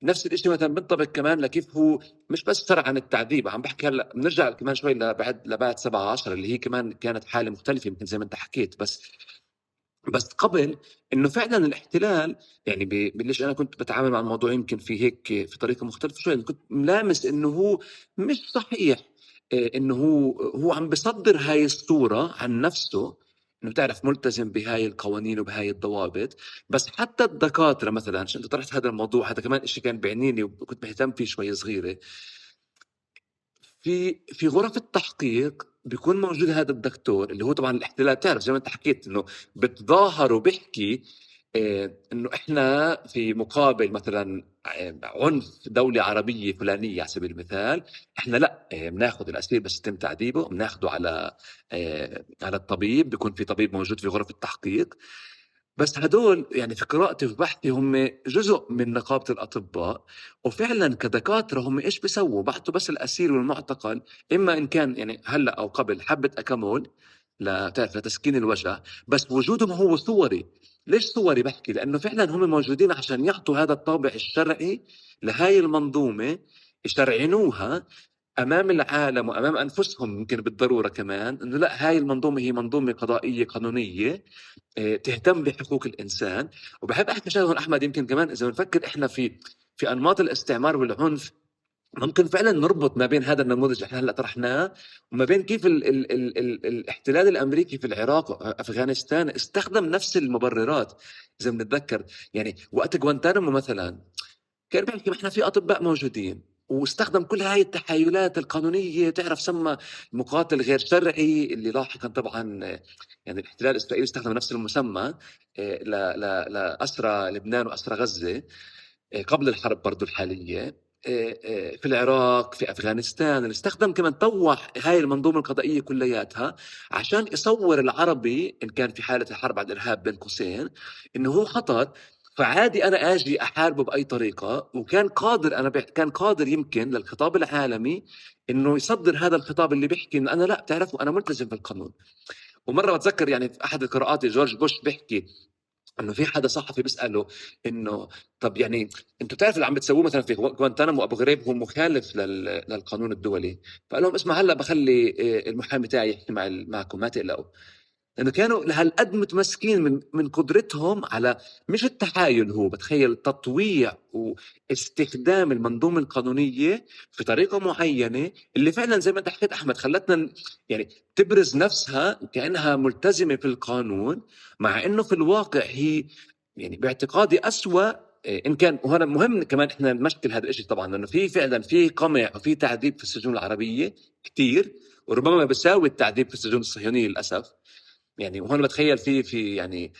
نفس الشيء مثلا بنطبق كمان لكيف هو مش بس شرع عن التعذيب. عم بحكي هلا بنرجع كمان شوي لبعد 17 اللي هي كمان كانت حاله مختلفه يمكن زي ما انت حكيت. بس قبل انه فعلا الاحتلال، يعني ليش انا كنت بتعامل مع الموضوع يمكن في هيك في طريقه مختلفه شوي، كنت ملامس انه هو مش صحيح. انه هو عم بصدر هاي الصوره عن نفسه، انه بتعرف ملتزم بهاي القوانين وبهاي الضوابط. بس حتى الدكاتره مثلا، عشان انت طرحت هذا الموضوع، هذا كمان شيء كان بيعنيني وكنت مهتم فيه شوي صغيره. في غرف التحقيق بيكون موجود هذا الدكتور اللي هو طبعا الاحتلال، تعرف زي ما انت حكيت انه بتظاهر وبيحكي انه احنا في مقابل مثلا عنف دولة عربية فلانية على سبيل المثال، احنا لا بناخذ الاسير بس يتم تعذيبه، بناخذه على الطبيب، بيكون في طبيب موجود في غرف التحقيق. بس هدول يعني في قراءتي وفي بحثي هم جزء من نقابة الأطباء. وفعلا كدكاترة هم إيش بيسووا؟ بعتوا بس الأسير والمعتقل، إما إن كان يعني هلأ أو قبل حبة أكامول تعرف لتسكين الوجع، بس وجودهم هو صوري. ليش صوري بحكي؟ لأنه فعلا هم موجودين عشان يعطوا هذا الطابع الشرعي لهاي المنظومة، يشرعنوها امام العالم وامام انفسهم يمكن بالضروره كمان، انه لا، هاي المنظومه هي منظومه قضائيه قانونيه تهتم بحقوق الانسان. وبحب احكي شغله هون احمد، يمكن كمان اذا بنفكر احنا في انماط الاستعمار والعنف، ممكن فعلا نربط ما بين هذا النموذج اللي احنا هلا طرحناه وما بين كيف الاحتلال الامريكي في العراق وافغانستان استخدم نفس المبررات. اذا بنتذكر يعني وقت غوانتانامو مثلا، كان بيحكي ما احنا في اطباء موجودين، واستخدم كل هاي التحايلات القانونيه، تعرف سمى مقاتل غير شرعي اللي لاحقا طبعا يعني الاحتلال الاسرائيلي استخدم نفس المسمى لاسرى لبنان واسرى غزه قبل الحرب برضو الحاليه في العراق في افغانستان، اللي استخدم كمان طوع هاي المنظومه القضائيه كلياتها عشان يصور العربي ان كان في حاله الحرب على الارهاب بين قوسين انه هو خطر. فعادي انا اجي احاربه باي طريقه، وكان قادر كان قادر يمكن للخطاب العالمي انه يصدر هذا الخطاب اللي بيحكي انه انا لا، بتعرفوا انا ملتزم بالقانون. ومره بتذكر يعني في احد القراءات جورج بوش بيحكي انه في حدا صحفي بيساله انه طب يعني انتوا بتعرفوا اللي عم بتسووه مثلا في غوانتانامو وابو غريب هو مخالف للقانون الدولي. فقال لهم اسمع، هلا بخلي المحامي تاعي يحكي معكم، ما تقلقوا. لانه كانوا لهالقد متمسكين من قدرتهم على مش التحايل، هو بتخيل تطويع واستخدام المنظومه القانونيه في طريقه معينه اللي فعلا زي ما انت حكيت احمد خلتنا يعني تبرز نفسها كانها ملتزمه في القانون، مع انه في الواقع هي يعني باعتقادي أسوأ. ان كان، وهنا مهم كمان احنا نمشكل هذا الشيء طبعا، لانه فعلا في قمع وفي تعذيب في السجون العربيه كثير، وربما بيساوي التعذيب في السجون الصهيونيه للاسف. يعني وهون بتخيل في يعني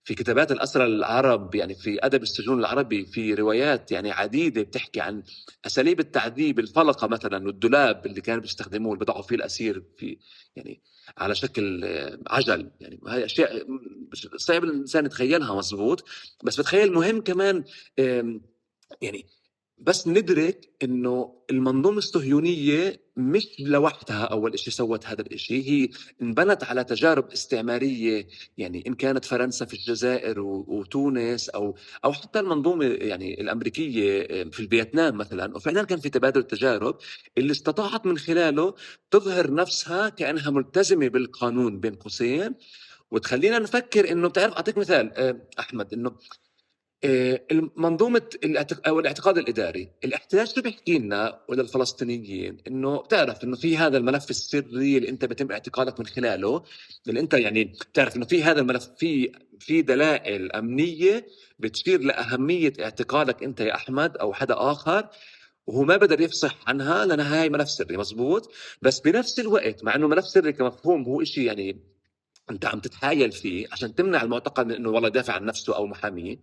في كتابات الأسرى العرب، يعني في أدب السجون العربي في روايات يعني عديدة بتحكي عن أساليب التعذيب، الفلقة مثلا والدولاب اللي كانوا بيستخدموه اللي بيضعوا فيه الأسير في يعني على شكل عجل. يعني هاي أشياء صعب الإنسان يتخيلها مزبوط. بس بتخيل مهم كمان يعني بس ندرك انه المنظومه الصهيونيه مش لوحدها اول شيء سوت هذا الشيء، هي انبنت على تجارب استعماريه. يعني ان كانت فرنسا في الجزائر وتونس، او حتى المنظومه يعني الامريكيه في الفيتنام مثلا، وفعلا كان في تبادل تجارب اللي استطاعت من خلاله تظهر نفسها كانها ملتزمه بالقانون بين قوسين. وتخلينا نفكر انه بتعرف، اعطيك مثال احمد، انه منظومة أو الاعتقاد الإداري، الاحتلال شو بيحكي لنا وللفلسطينيين؟ إنه بتعرف إنه في هذا الملف السري اللي أنت بيتم اعتقالك من خلاله، اللي أنت يعني بتعرف إنه في هذا الملف في دلائل أمنية بتشير لأهمية اعتقالك أنت يا أحمد أو حدا آخر، وهو ما بدر يفصح عنها لأنها هاي ملف سري. مزبوط. بس بنفس الوقت مع إنه ملف سري كمفهوم هو إشي يعني أنت عم تتحايل فيه عشان تمنع المعتقل من إنه والله يدافع عن نفسه أو محاميه.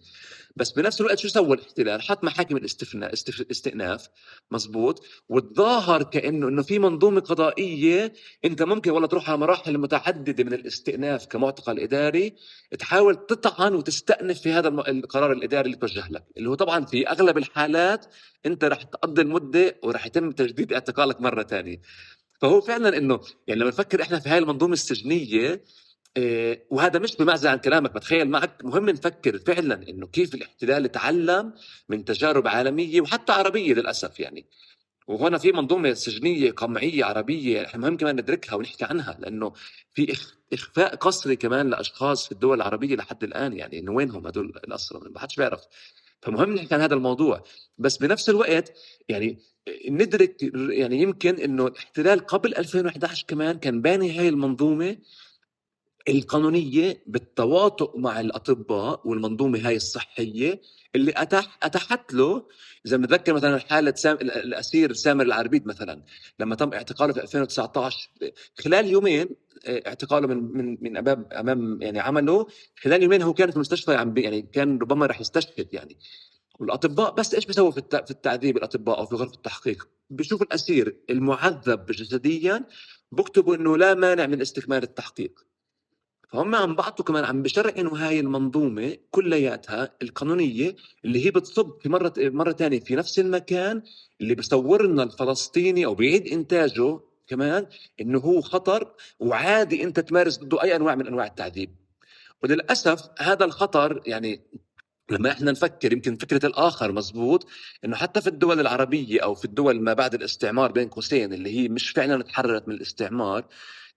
بس بنفس الوقت شو سوى الاحتلال؟ حط محاكم الاستئناف، مزبوط، وتظاهر كأنه إنه في منظومة قضائية أنت ممكن والله تروح على مراحل متعددة من الاستئناف كمعتقل إداري، تحاول تطعن وتستأنف في هذا القرار الإداري اللي توجه لك، اللي هو طبعا في أغلب الحالات أنت رح تقضي المدة ورح يتم تجديد اعتقالك مرة تانية. فهو فعلا إنه يعني لما نفكر إحنا في هاي المنظومة السجنية، وهذا مش بمعزل عن كلامك، بتخيل معك مهم نفكر فعلا انه كيف الاحتلال تعلم من تجارب عالميه وحتى عربيه للاسف يعني. وهنا في منظومه سجنيه قمعيه عربيه احنا مهم كمان ندركها ونحكي عنها، لانه في اخفاء قسري كمان لاشخاص في الدول العربيه لحد الان، يعني انه وينهم هدول الاسرى ما حدش بيعرف. فمهم نحكي عن هذا الموضوع. بس بنفس الوقت يعني ندرك يعني يمكن انه الاحتلال قبل 2011 كمان كان باني هاي المنظومه القانونية بالتواطؤ مع الأطباء والمنظومة هاي الصحية اللي أتاحت له. إذا بنتذكر مثلا حالة الأسير سامر العربيد مثلا لما تم اعتقاله في 2019، خلال يومين اعتقاله من أمام يعني عمله، خلال يومين هو كان في المستشفى يعني كان ربما رح يستشهد يعني. والأطباء بس إيش بيسووا في التعذيب؟ الأطباء أو في غرفة التحقيق بيشوفوا الأسير المعذب جسديا، بكتبوا إنه لا مانع من استكمال التحقيق. فهم عم بعطوا كمان عم بشرعنوا هاي المنظومة كلياتها القانونية اللي هي بتصب في مرة تانية في نفس المكان اللي بصور لنا الفلسطيني أو بيعيد إنتاجه كمان إنه هو خطر وعادي أنت تمارس ضده أي أنواع من أنواع التعذيب. وللأسف هذا الخطر يعني لما احنا نفكر يمكن فكرة الآخر مزبوط، انه حتى في الدول العربية او في الدول ما بعد الاستعمار بين قوسين اللي هي مش فعلا تحررت من الاستعمار،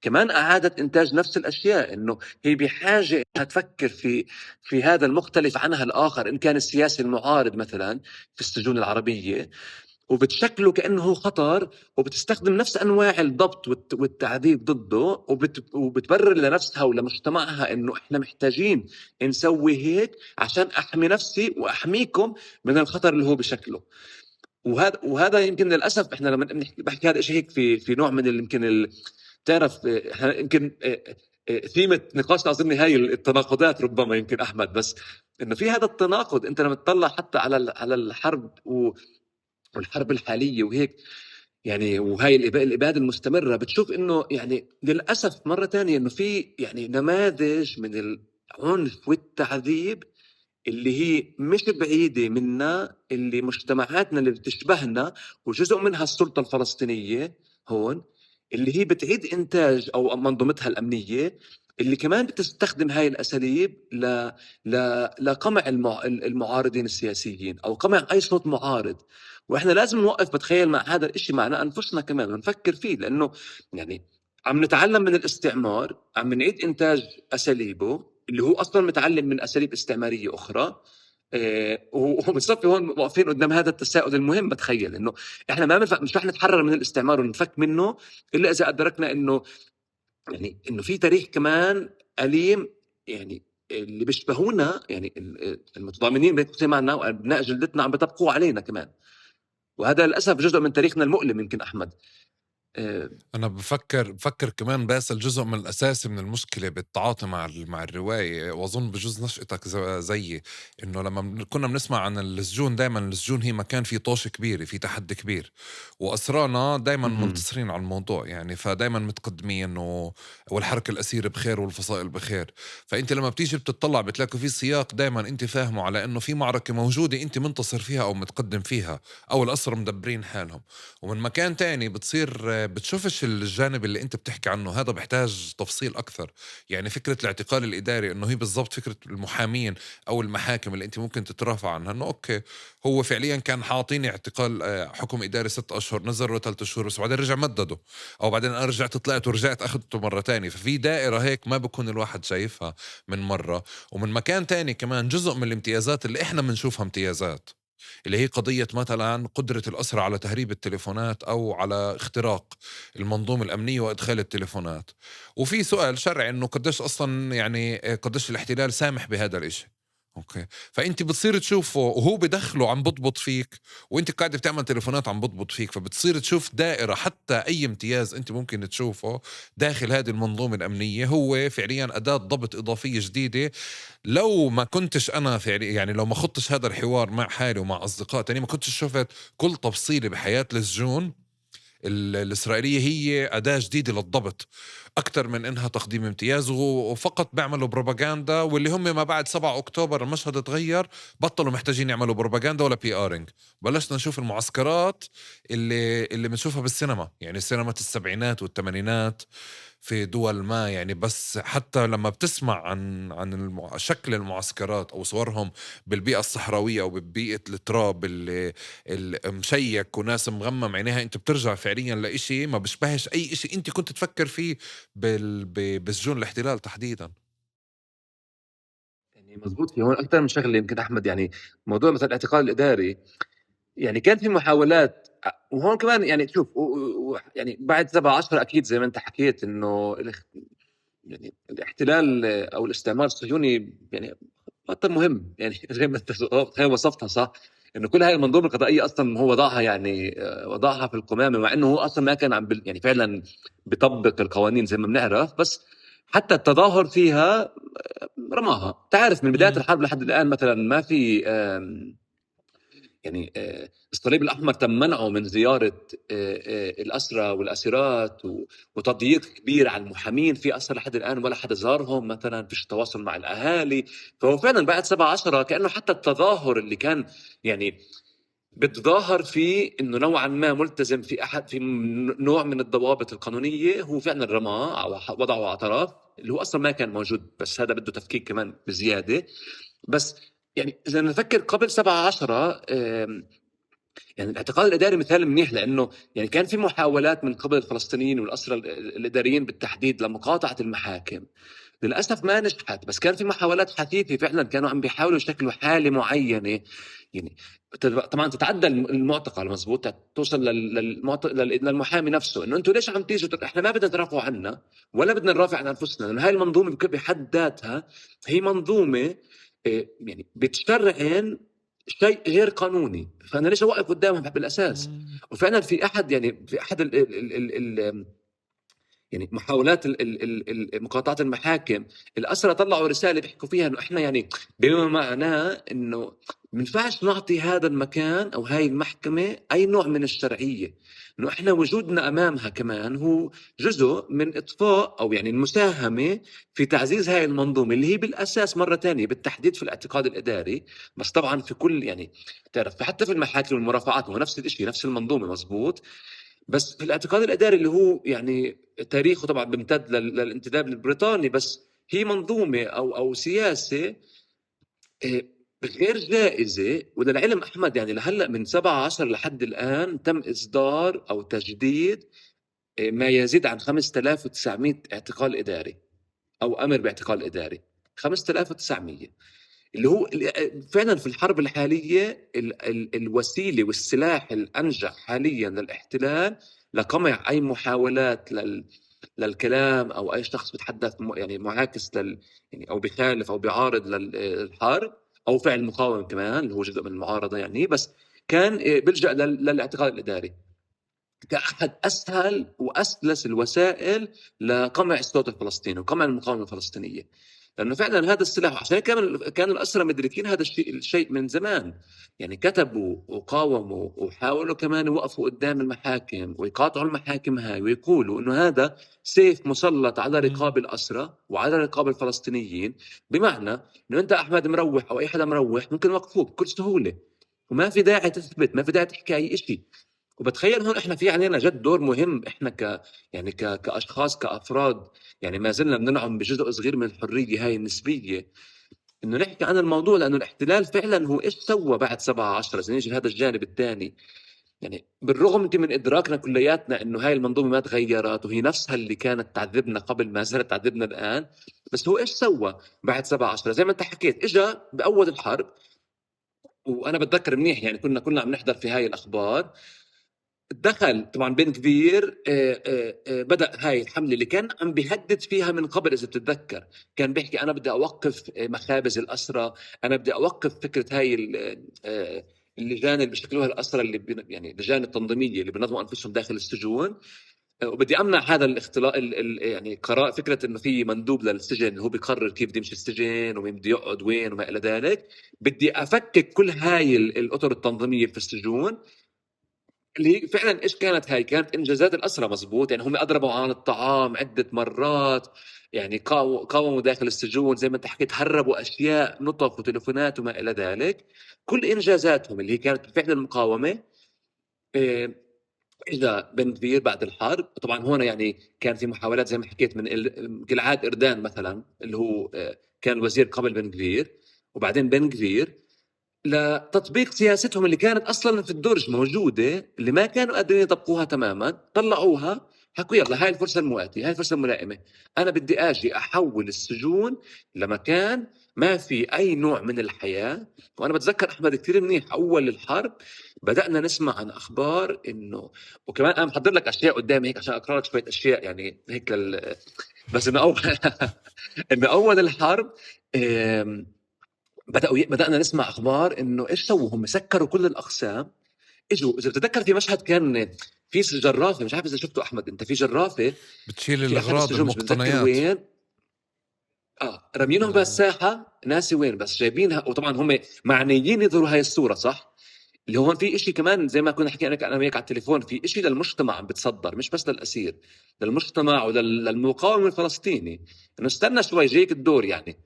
كمان اعادت انتاج نفس الاشياء، انه هي بحاجة انها تفكر في هذا المختلف عنها الاخر ان كان السياسي المعارض مثلا في السجون العربية، وبتشكله كأنه هو خطر، وبتستخدم نفس أنواع الضبط والتعذيب ضده، وبتبرر لنفسها ولمجتمعها إنه إحنا محتاجين نسوي هيك عشان أحمي نفسي وأحميكم من الخطر اللي هو بشكله. وهذا يمكن للأسف إحنا لما بحكي هذا الشيء هيك في نوع من يمكن تعرف إحنا يمكن ثيمة نقاشنا أظن هاي التناقضات ربما يمكن أحمد، بس إنه في هذا التناقض أنت لما تطلع حتى على الحرب والحرب الحالية وهيك يعني، وهاي الإبادة المستمرة، بتشوف إنه يعني للأسف مرة تانية إنه في يعني نماذج من العنف والتعذيب اللي هي مش بعيدة منا، اللي مجتمعاتنا اللي بتشبهنا وجزء منها السلطة الفلسطينية هون، اللي هي بتعيد إنتاج أو منظومتها الأمنية اللي كمان بتستخدم هاي الأساليب لقمع المعارضين السياسيين أو قمع أي صوت معارض. وإحنا لازم نوقف بتخيل مع هذا الإشي معنا أنفسنا كمان ونفكر فيه، لأنه يعني عم نتعلم من الاستعمار، عم نعيد إنتاج أساليبه اللي هو أصلا متعلم من أساليب استعمارية أخرى. وبالصفي هون واقفين قدام هذا التساؤل المهم، بتخيل إنه إحنا ما مش رح نتحرر من الاستعمار ونفك منه إلا إذا أدركنا إنه يعني إنه في تاريخ كمان أليم، يعني اللي بيشبهونا يعني المتضامنين بين قوسين معنا وأبناء جلدتنا عم بيطبقوا علينا كمان. وهذا للأسف جزء من تاريخنا المؤلم يمكن أحمد. أنا بفكر كمان باسل جزء من الأساسي من المشكلة بالتعاطي مع الرواية، وأظن بجوز نشأتك زيي، إنه لما كنا بنسمع عن السجون دايما السجون هي مكان فيه طوش كبيرة، فيه تحدي كبير، وأسرانا دايما مهم. منتصرين على الموضوع يعني، فدايما متقدمين والحركة الأسيرة بخير والفصائل بخير. فأنت لما بتيجي بتطلع بتلاقي في سياق دايما أنت فاهمه على إنه في معركة موجودة أنت منتصر فيها أو متقدم فيها، أو الأسرى مدبرين حالهم. ومن مكان تاني بتصير بتشوفش الجانب اللي انت بتحكي عنه، هذا بيحتاج تفصيل اكثر. يعني فكرة الاعتقال الاداري انه هي بالضبط فكرة المحامين او المحاكم اللي انت ممكن تترافع عنها، انه اوكي هو فعليا كان حاطيني اعتقال حكم اداري 6 اشهر، نزل له 3 شهور بس بعدين رجع مدده، او بعدين انا رجعت طلعت ورجعت اخذته مرة تانية. ففي دائرة هيك ما بكون الواحد شايفها من مرة. ومن مكان تاني كمان جزء من الامتيازات اللي احنا بنشوفها امتيازات، اللي هي قضية مثلا قدرة الأسرى على تهريب التليفونات أو على اختراق المنظومة الأمنية وإدخال التليفونات. وفي سؤال شرعي إنه قديش أصلا يعني قديش الاحتلال سامح بهذا الإشي. أوكي. فأنتِ بتصير تشوفه وهو بدخله عم بضبط فيك، وأنتِ قاعدة بتعمل تليفونات عم بضبط فيك، فبتصير تشوف دائرة حتى أي امتياز أنتِ ممكن تشوفه داخل هذه المنظومة الأمنية هو فعليًا أداة ضبط إضافية جديدة. لو ما كنتش أنا يعني لو ما خضتش هذا الحوار مع حالي ومع أصدقاء تانيين ما كنتش شُفت كل تفصيلة بحياة السجون الإسرائيلية هي أداة جديدة للضبط أكتر من إنها تقديم امتياز، وفقط بيعملوا بروباغندا، واللي هم ما بعد 7 أكتوبر المشهد اتغير بطلوا محتاجين يعملوا بروباغندا ولا بي آرنج. بلشنا نشوف المعسكرات اللي بنشوفها بالسينما، يعني سينما السبعينات والثمانينات في دول ما، يعني بس حتى لما بتسمع عن شكل المعسكرات أو صورهم بالبيئة الصحراوية أو ببيئة التراب اللي المشيك وناس مغمم عينيها، انت بترجع فعليا لإشي ما بشبهش اي إشي انت كنت تفكر فيه بسجون الاحتلال تحديدا. يعني مزبوط، في هون أكتر من شغلة يمكن أحمد. يعني موضوع مثلا الاعتقال الإداري، يعني كان في محاولات وهون كمان يعني تشوف يعني بعد 17 أكيد زي ما أنت حكيت إنه يعني الاحتلال أو الاستعمار الصهيوني يعني خطر مهم، يعني زي ما أنت هي وصفتها صح، إنه كل هاي المنظومة القضائية أصلا هو وضعها يعني وضعها في القمامة، مع إنه هو أصلا ما كان عم يعني فعلا بيطبق القوانين زي ما بنعرف، بس حتى التظاهر فيها رماها. تعرف من بداية مم. الحرب لحد الآن مثلا ما في يعني الصليب الأحمر تم منعه من زيارة الأسرى والأسيرات، وتضييق كبير على المحامين في أسرى لحد الآن ولا حدا زارهم مثلا، فيش تواصل مع الأهالي. فهو فعلا بعد 17 كأنه حتى التظاهر اللي كان يعني بتظاهر فيه انه نوعا ما ملتزم في احد في نوع من الضوابط القانونيه، هو فعلا رماه او وضعه على اطراف اللي هو اصلا ما كان موجود، بس هذا بده تفكيك كمان بزياده. بس يعني اذا نفكر قبل 17 يعني الاعتقال الاداري مثال منيح، لانه يعني كان في محاولات من قبل الفلسطينيين والاسرى الاداريين بالتحديد لمقاطعه المحاكم. للاسف ما نجحت، بس كان في محاولات حثيثه فعلا، كانوا عم بيحاولوا يشكلوا حاله معينه. يعني طبعا تتعدى المعتقل مزبوط، توصل للمحامي نفسه انه انتم ليش عم تيجوا، احنا ما بدنا ترافعوا عنا ولا بدنا نرافع عن انفسنا، لانه هاي المنظومه بحد ذاتها هي منظومه يعني بتشرعن شيء غير قانوني، فانا ليش اوقف قدامهم بالاساس؟ مم. وفعلا في احد يعني في احد يعني محاولات مقاطعة المحاكم، الأسرى طلعوا رسالة بيحكوا فيها إنه إحنا يعني بما معناه إنه ما ينفعش نعطي هذا المكان أو هاي المحكمة أي نوع من الشرعية، إنه إحنا وجودنا أمامها كمان هو جزء من إطفاء أو يعني المساهمة في تعزيز هاي المنظومة اللي هي بالأساس مرة تانية بالتحديد في الاعتقاد الإداري، بس طبعا في كل يعني تعرف حتى في المحاكم والمرافعات هو نفس الشيء، نفس المنظومة مزبوط. بس في الاعتقاد الاداري اللي هو يعني تاريخه طبعا بيمتد للانتداب البريطاني، بس هي منظومه او سياسه آه، غير جائزه. وللعلم احمد يعني لهلا من 17 لحد الان تم اصدار او تجديد ما يزيد عن 5900 اعتقال اداري او امر باعتقال اداري، 5900، اللي هو فعلا في الحرب الحالية الوسيلة والسلاح الأنجح حاليا للاحتلال لقمع أي محاولات للكلام أو أي شخص بيتحدث يعني معاكس يعني أو بيخالف أو بيعارض للحرب أو فعل مقاومة كمان اللي هو جزء من المعارضة يعني، بس كان بيلجأ للاعتقال الإداري كأحد أسهل وأسلس الوسائل لقمع الصوت الفلسطيني وقمع المقاومة الفلسطينية، لأنه فعلا هذا السلاح. عشان كان الأسرى مدركين هذا الشيء من زمان، يعني كتبوا وقاوموا وحاولوا كمان يوقفوا قدام المحاكم ويقاطعوا المحاكم هاي ويقولوا إنه هذا سيف مسلط على مم. رقاب الأسرى وعلى رقاب الفلسطينيين، بمعنى إنه أنت أحمد مروح أو أي حدا مروح ممكن يوقفوه بكل سهولة، وما في داعي تثبت، ما في داعي تحكي أي شيء. وبتخيل هون احنا في علينا جد دور مهم، احنا يعني كاشخاص كافراد، يعني ما زلنا بننعم بجزء صغير من الحريه هاي النسبيه، انه نحكي عن الموضوع، لانه الاحتلال فعلا هو ايش سوى بعد 17 اذا نيجي لهذا الجانب الثاني. يعني بالرغم انت من ادراكنا كلياتنا انه هاي المنظومه ما تغيرت وهي نفسها اللي كانت تعذبنا قبل ما زالت تعذبنا الان، بس هو ايش سوى بعد 17 زي ما انت حكيت؟ اجى باول الحرب، وانا بتذكر منيح يعني كنا عم نحضر في هاي الاخبار، دخل طبعا بن كبير، بدأ هاي الحملة اللي كان عم بيهدد فيها من قبل. إذا بتتذكر كان بيحكي أنا بدي أوقف مخابز الأسرة، أنا بدي أوقف فكرة هاي اللجان اللي بيشكلوها الأسرة، اللي يعني اللجان التنظيمية اللي بينظموا أنفسهم داخل السجون، وبدي امنع هذا الاختلاط يعني قرار فكره انه في مندوب للسجن اللي هو بيقرر كيف بده يمشي السجن ومين بده يقعد وين وما الى ذلك. بدي افكك كل هاي الاطر التنظيميه في السجون، اللي هي فعلا ايش كانت هاي؟ كانت انجازات الاسرى، مزبوط. يعني هم اضربوا عن الطعام عده مرات، يعني قاوموا داخل السجون زي ما انت حكيت، هربوا اشياء، نطق وتليفونات وما الى ذلك. كل انجازاتهم اللي هي كانت فعلا المقاومه. إيه، اجى بن كفير بعد الحرب. طبعا هون يعني كان في محاولات زي ما حكيت من جلعاد اردان مثلا، اللي هو كان وزير قبل بن كفير، وبعدين بن كفير، لتطبيق سياستهم اللي كانت اصلا في الدرج موجوده، اللي ما كانوا قادرين يطبقوها تماما. طلعوها، حكوا يلا هاي الفرصه المواتيه، هاي الفرصه الملائمه. انا بدي اجي احول السجون لمكان ما في اي نوع من الحياه. وانا بتذكر احمد كثير منيح اول الحرب بدانا نسمع عن اخبار انه، وكمان انا محضر لك اشياء قدامي هيك عشان اقرا لك شويه اشياء يعني هيك بس انه اول انه اول الحرب، بدأنا نسمع أخبار إنه إيش سووا هم؟ سكروا كل الأقسام. إجوا، إذا بتتذكر في مشهد كان في جرافة، مش عارف إذا شفته أحمد أنت، في جرافة بتشيل في أحد الأغراض السجون، مش متذكر المقتنيات. وين. رامينهم بالساحة، ناسي وين، بس جايبينها. وطبعا هم معنيين يظهروا هاي الصورة، صح؟ اللي هون في إشي كمان زي ما كنا حكينا أنا وياك على التليفون، في إشي للمجتمع عم بتصدر، مش بس للأسير، للمجتمع وللمقاومة الفلسطيني، إنه استنى شوي جايك الدور يعني.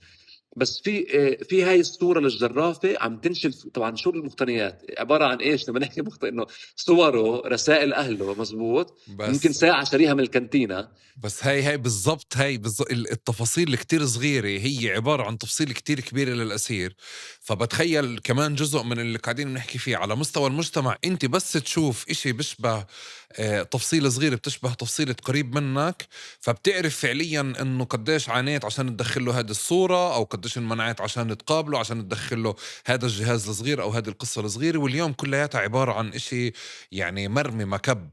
بس في هاي الصوره للجرافه عم تنشل. طبعا شو المقتنيات عباره عن ايش لما نحكي انه صوره، رسائل اهله، مزبوط. ممكن بس ساعه شاريها من الكانتينا. هاي بالضبط، التفاصيل الكتير صغيرة هي عبارة عن تفصيل كتير كبيرة للأسير. فبتخيل كمان جزء من اللي قاعدين نحكي فيه على مستوى المجتمع، انت بس تشوف اشي بيشبه تفصيلة صغيرة بتشبه تفصيلة قريب منك، فبتعرف فعليا انه قديش عانيت عشان تدخل له هذه الصورة، او قديش انمنعت عشان تقابله، عشان تدخل له هذا الجهاز الصغير او هذه القصة الصغيرة. واليوم كلياتها عبارة عن اشي يعني مرمي مكب.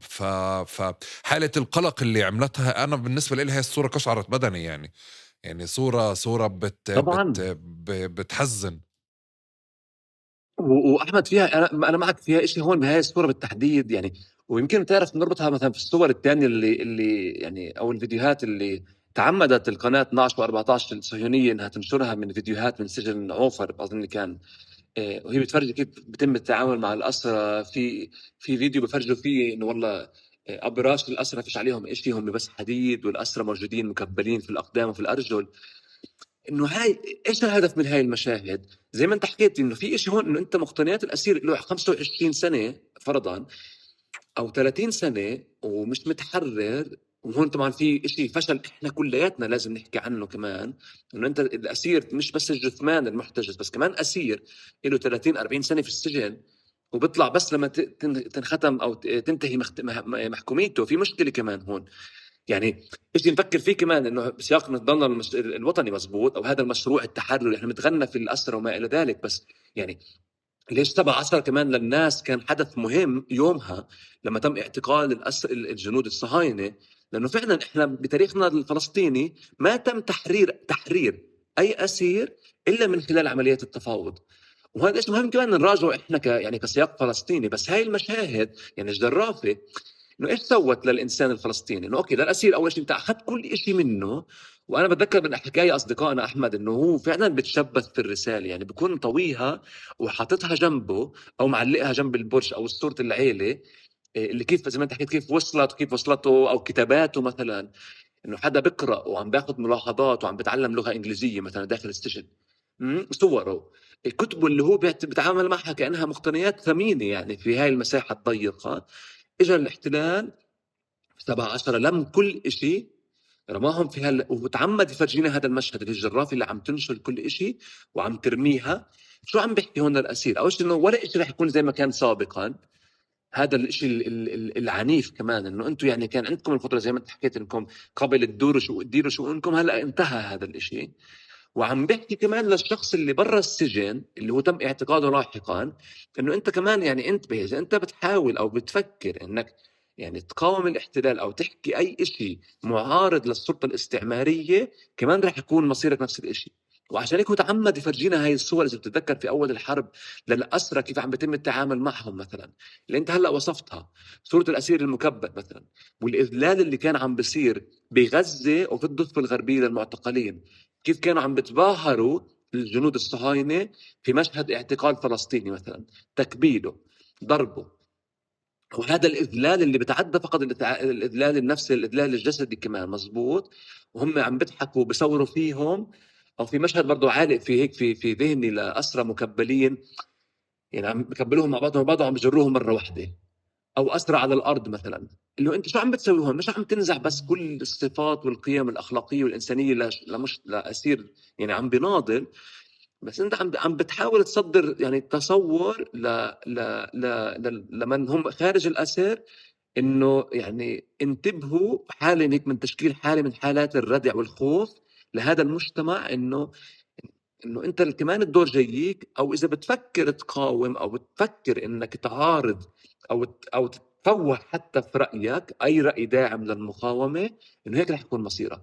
فحالة القلق اللي عملتها، انا بالنسبة لي هاي الصورة قشعرت بدني يعني. يعني صورة طبعا. بتحزن. واحمد فيها، انا معك فيها شيء هون بهاي الصوره بالتحديد يعني. ويمكن تعرف نربطها مثلا في الصور الثانيه اللي يعني، او الفيديوهات اللي تعمدت القناه 12 و14 الصهيونيه انها تنشرها من فيديوهات من سجن عوفر اظن كان. وهي بتفرج كيف بيتم التعامل مع الأسرى. في فيديو بفرجوا فيه إنه والله أبو راشد الأسرى فيش عليهم شيء، هم بس حديد، والأسرى موجودين مكبلين في الأقدام وفي الأرجل. إنه هاي إيش الهدف من هاي المشاهد؟ زي ما أنت حكيت إنه في شيء هون، إنه أنت مقتنيات الأسير له 25 سنة فرضا او 30 سنه ومش متحرر. وهون طبعا في إشي فشل احنا كلياتنا لازم نحكي عنه كمان، انه انت الاسير مش بس الجثمان المحتجز، بس كمان اسير له 30 40 سنه في السجن، وبيطلع بس لما تنختم او تنتهي محكوميته. في مشكله كمان هون يعني. ايش نفكر فيه كمان، انه بسياق نضلنا الوطني، مزبوط، او هذا المشروع التحرري احنا متغنى في الاسرى وما الى ذلك. بس يعني ليش 17 كمان للناس كان حدث مهم يومها لما تم اعتقال الجنود الصهاينة. لأنه فعلا إحنا بتاريخنا الفلسطيني ما تم تحرير أي أسير إلا من خلال عمليات التفاوض. وهذا إيش مهم كمان نراجعه إحنا يعني كسياق فلسطيني. بس هاي المشاهد يعني الجرافة، انه ايش سوت للانسان الفلسطيني؟ انه اوكي، للاسير اول شيء انت اخذت كل شيء منه. وانا بتذكر من حكايه اصدقائنا احمد انه هو فعلا بتشبث في الرساله، يعني بكون طويها وحاططها جنبه، او معلقها جنب البرج او صوره العيله، اللي كيف زي ما انت حكيت كيف وصلت وكيف وصلته، او كتاباته مثلا، انه حدا بقرا وعم باخذ ملاحظات وعم بتعلم لغه انجليزيه مثلا داخل السجن. صوره، كتبه اللي هو بيتعامل معها كانها مقتنيات ثمينه يعني في هاي المساحه الضيقه. اجى الاحتلال 17 لم كل شيء، رماهم في وتعمد يفرجينا هذا المشهد اللي الجرافه اللي عم تنشل كل شيء وعم ترميها. شو عم بيحكي هون الاسير؟ اول شيء انه ولا شيء رح يكون زي ما كان سابقا. هذا الشيء العنيف كمان، انه انتم يعني كان عندكم القدره زي ما انت حكيت انكم قبل تدوروا شو تديروا شؤونكم، هلا انتهى هذا الشيء. وعم بيحكي كمان للشخص اللي برا السجن اللي هو تم اعتقاله لاحقا، انه انت كمان يعني انتبه، اذا انت بتحاول او بتفكر انك يعني تقاوم الاحتلال او تحكي اي شيء معارض للسلطه الاستعماريه، كمان رح يكون مصيرك نفس الشيء. وعشان هيك هو تعمد يفرجينا هاي الصور، اذا بتتذكر في اول الحرب للاسرى كيف عم بيتم التعامل معهم مثلا، اللي انت هلا وصفتها، صوره الاسير المكبد مثلا، والاذلال اللي كان عم بيصير بغزه وفي الضفه الغربيه للمعتقلين، كيف كانوا عم بتباهروا الجنود الصهاينه في مشهد اعتقال فلسطيني مثلا، تكبيده، ضربه. وهذا الإذلال اللي بتعدى فقط الإذلال النفسي، الإذلال الجسدي كمان مزبوط. وهم عم بيضحكوا بيصوروا فيهم. أو في مشهد برضه عالق في هيك في ذهني لأسرى مكبلين، يعني عم بكبلوهم مع بعضهم وعم بجروهم مرة واحدة، أو أسرى على الأرض مثلا. اللي هو أنت شو عم بتسوي هون؟ مش عم تنزع بس كل الصفات والقيم الأخلاقية والإنسانية لمش لأسير يعني عم بيناضل، بس انت عم بتحاول تصدر يعني تصور لمن هم خارج الاسر، انه يعني انتبهوا حاله هيك من تشكيل حاله من حالات الردع والخوف لهذا المجتمع، انه انت كمان الدور جاييك، او اذا بتفكر تقاوم او بتفكر انك تعارض او تتفوه حتى في رايك، اي راي داعم للمقاومه، انه هيك رح يكون مصيرك.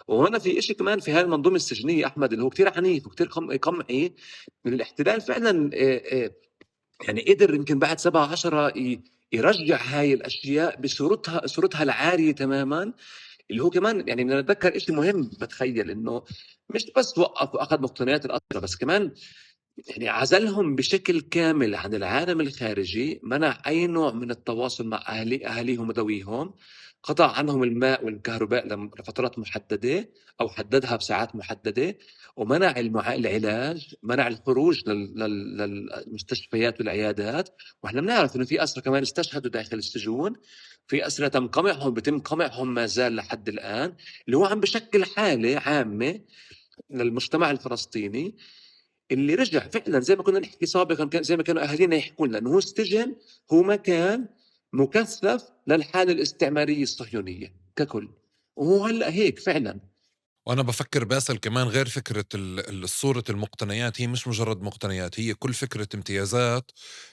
وهنا في إشي كمان في هاي المنظومة السجنية أحمد، اللي هو كتير عنيف وكتير قمعي من الاحتلال فعلا. يعني قدر يمكن بعد 17 يرجع هاي الأشياء صورتها العارية تماما. اللي هو كمان يعني بدنا نتذكر إشي مهم، بتخيل إنه مش بس وقف وأخذ مقتنيات الأسرى، بس كمان يعني عزلهم بشكل كامل عن العالم الخارجي، منع أي نوع من التواصل مع أهاليهم وذويهم، قطع عنهم الماء والكهرباء لفترات محددة أو حددها بساعات محددة، ومنع العلاج، منع الخروج للمستشفيات والعيادات. واحنا بنعرف انه في اسرى كمان استشهدوا داخل السجون، في اسرى بيتم قمعهم ما زال لحد الان، اللي هو عم بشكل حالة عامة للمجتمع الفلسطيني، اللي رجع فعلا زي ما كنا نحكي سابقا، كان زي ما كانوا اهالينا يحكون، لانه هو السجن هو مكان مكثف للحاله الاستعماريه الصهيونيه ككل. وهو هلا هيك فعلا. وأنا بفكر باسل كمان غير فكرة الصورة المقتنيات، هي مش مجرد مقتنيات، هي كل فكرة امتيازات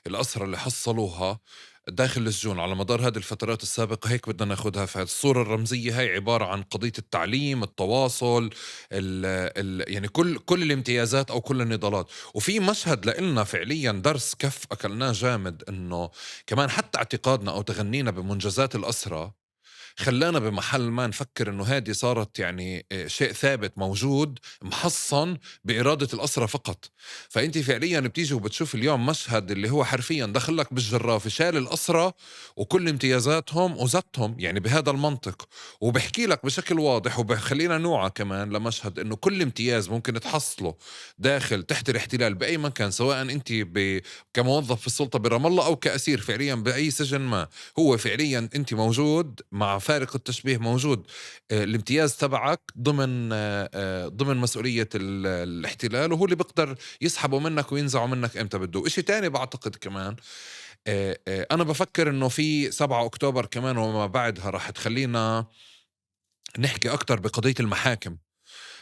الأسرى اللي حصلوها داخل السجون على مدار هذه الفترات السابقة. هيك بدنا ناخدها في الصورة الرمزية، هاي عبارة عن قضية التعليم، التواصل، يعني كل الامتيازات أو كل النضالات. وفي مشهد لإلنا فعليا درس كف أكلناه جامد، إنه كمان حتى اعتقادنا أو تغنينا بمنجزات الأسرى خلانا بمحل ما نفكر انه هذه صارت يعني شيء ثابت موجود محصن بإرادة الأسرة فقط. فأنت فعليا بتيجي وبتشوف اليوم مشهد اللي هو حرفيا دخلك بالجرافة شال الأسرة وكل امتيازاتهم وزتهم يعني بهذا المنطق، وبحكي لك بشكل واضح وبخلينا نوعى كمان لمشهد انه كل امتياز ممكن تحصله داخل تحت الاحتلال بأي مكان، سواء انت كموظف في السلطة برام الله او كأسير فعليا بأي سجن ما، هو فعليا انت موجود مع فارق التشبيه موجود. الامتياز تبعك ضمن مسؤولية الاحتلال، وهو اللي بيقدر يسحبه منك وينزعه منك امتى بده. اشي تاني بعتقد كمان، انا بفكر انه في 7 اكتوبر كمان وما بعدها راح تخلينا نحكي اكتر بقضية المحاكم،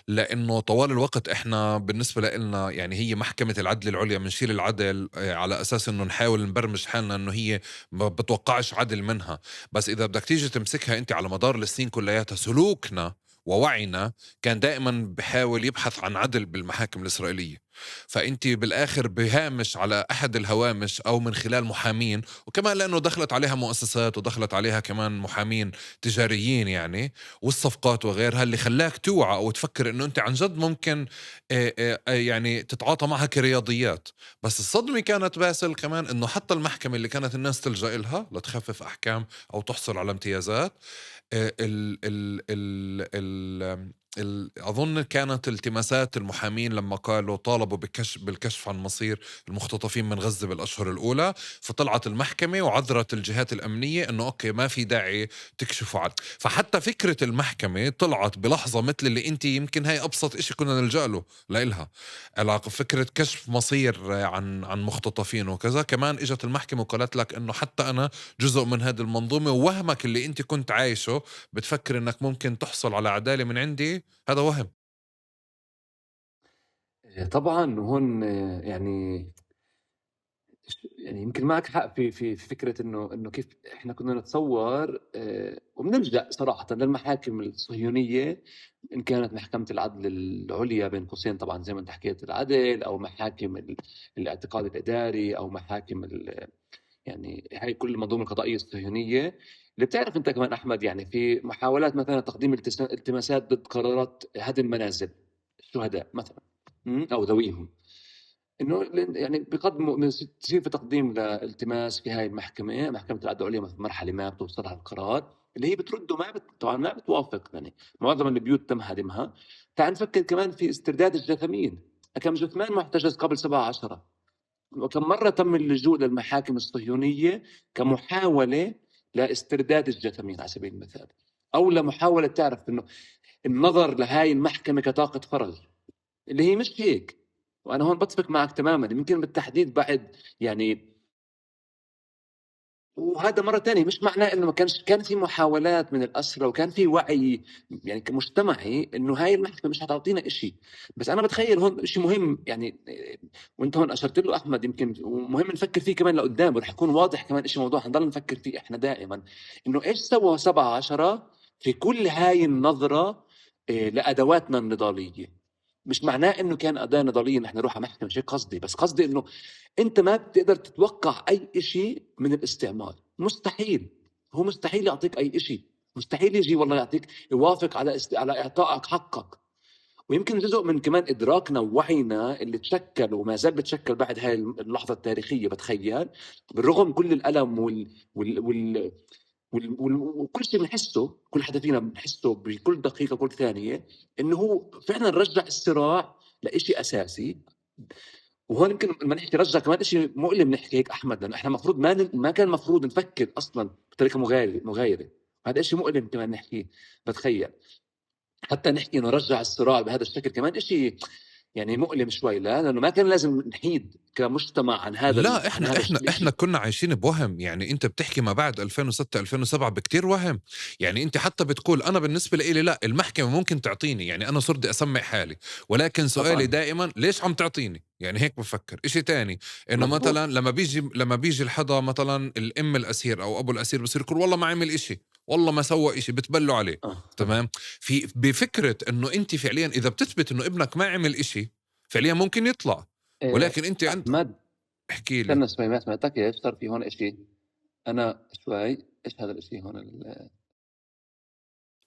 لأنه طوال الوقت إحنا بالنسبة لنا يعني هي محكمة العدل العليا بنشيل العدل على أساس إنه نحاول نبرمج حالنا إنه هي ما بتوقعش عدل منها. بس إذا بدك تيجي تمسكها أنت على مدار السنين كلياتها، سلوكنا ووعينا كان دائما بحاول يبحث عن عدل بالمحاكم الإسرائيلية. فأنت بالآخر بهامش على أحد الهوامش أو من خلال محامين، وكمان لأنه دخلت عليها مؤسسات ودخلت عليها كمان محامين تجاريين يعني، والصفقات وغيرها، اللي خلاك توعى أو تفكر إنه أنت عن جد ممكن يعني تتعاطى معها كرياضيات. بس الصدمة كانت باسل كمان إنه حتى المحكمة اللي كانت الناس تلجأ إلها لتخفف أحكام أو تحصل على امتيازات، ال ال ال ال أظن كانت التماسات المحامين لما قالوا طالبوا بالكشف عن مصير المختطفين من غزة بالأشهر الأولى، فطلعت المحكمة وعذرت الجهات الأمنية إنه أوكي ما في داعي تكشفوا عنه. فحتى فكرة المحكمة طلعت بلحظة مثل اللي أنت يمكن هاي أبسط إشي كنا نلجأ له لإلها، علاقة فكرة كشف مصير عن مختطفين وكذا. كمان إجت المحكمة وقالت لك إنه حتى أنا جزء من هذه المنظومة، ووهمك اللي أنت كنت عايشه بتفكر إنك ممكن تحصل على عدالة من عندي، هذا وهم. طبعا هون يعني يمكن معك حق في فكرة إنه كيف إحنا كنا نتصور وبنلجأ صراحة للمحاكم الصهيونية، إن كانت محكمة العدل العليا بين قوسين طبعا زي ما أنت حكيت العدل، أو محاكم الاعتقاد الإداري، أو محاكم يعني هاي كل المنظومة القضائية الصهيونية اللي بتعرف أنت كمان أحمد، يعني في محاولات مثلا تقديم التماسات ضد قرارات هدم منازل الشهداء مثلا أو ذويهم، انه يعني بيقدموا تصير في تقديم لالتماس في هاي المحكمه، محكمه العدل العليا، في مرحله ما بتوصلها القرار اللي هي بترده طبعا ما بتوافق، يعني معظم البيوت تم هدمها. تعال نفكر كمان في استرداد الجثامين، كم جثمان محتجز قبل 7/10، وكم مره تم اللجوء للمحاكم الصهيونيه كمحاوله لاسترداد الجثامين على سبيل المثال، او لمحاوله تعرف انه النظر لهاي المحكمه كطاقه فرج، اللي هي مش هيك. وانا هون بتفق معك تماما، يمكن بالتحديد بعد يعني، وهذا مره ثانيه مش معناه انه ما كان في محاولات من الاسرى، وكان في وعي يعني كمجتمعي انه هاي المحكمه مش هتعطينا شيء. بس انا بتخيل هون شيء مهم يعني، وانت هون اشرت له احمد، يمكن ومهم نفكر فيه كمان لقدام، ورح يكون واضح كمان شيء موضوع حنضل نفكر فيه احنا دائما، انه ايش سوى 7/10 في كل هاي النظره لادواتنا النضاليه. مش معناه انه كان اداه نضاليه نحن نروح على محكمه، مش هيك قصدي، بس قصدي انه انت ما بتقدر تتوقع اي شيء من الاستعمار، مستحيل. هو مستحيل يعطيك اي شيء، مستحيل يجي والله يعطيك يوافق على اعطائك حقك. ويمكن جزء من كمان ادراكنا ووعينا اللي تشكل وما زال بتشكل بعد هاي اللحظه التاريخيه، بتخيل بالرغم كل الالم وكل شيء بنحسه، كل حدا فينا بنحسه بكل دقيقه كل ثانيه، انه هو فعلا رجع الصراع لشيء اساسي. وهون يمكن لما نحكي رجع كمان شيء مؤلم نحكي هيك احمد، لانه احنا المفروض ما كان المفروض نفكر اصلا بطريقه مغايره. هذا شيء مؤلم كمان نحكيه، بتخيل حتى نحكي انه رجع الصراع بهذا الشكل كمان شيء يعني مؤلم شوي، لا لانه ما كان لازم نحيد كمجتمع عن لا، عن احنا هذا احنا احنا الشيء. كنا عايشين بوهم. يعني انت بتحكي ما بعد 2006 2007 بكتير وهم. يعني انت حتى بتقول انا بالنسبه لي لا، المحكمه ممكن تعطيني، يعني انا صرت اسمع حالي، ولكن سؤالي طبعا دائما ليش عم تعطيني؟ يعني هيك بفكر. اشي تاني، انه مضبوط. مثلا لما بيجي الحدا مثلا الام الاسير او ابو الاسير بصير يقول والله ما عمل اشي، والله ما سوى اشي، بتبلوا عليه. تمام. بفكره انه انت فعليا اذا بتثبت انه ابنك ما عمل اشي فعليا ممكن يطلع، ولكن انت عند. احمد احكي لي. استنى شوي، ما سمعتك ايش صار في هون شيء. انا شوي ايش هذا الشيء هون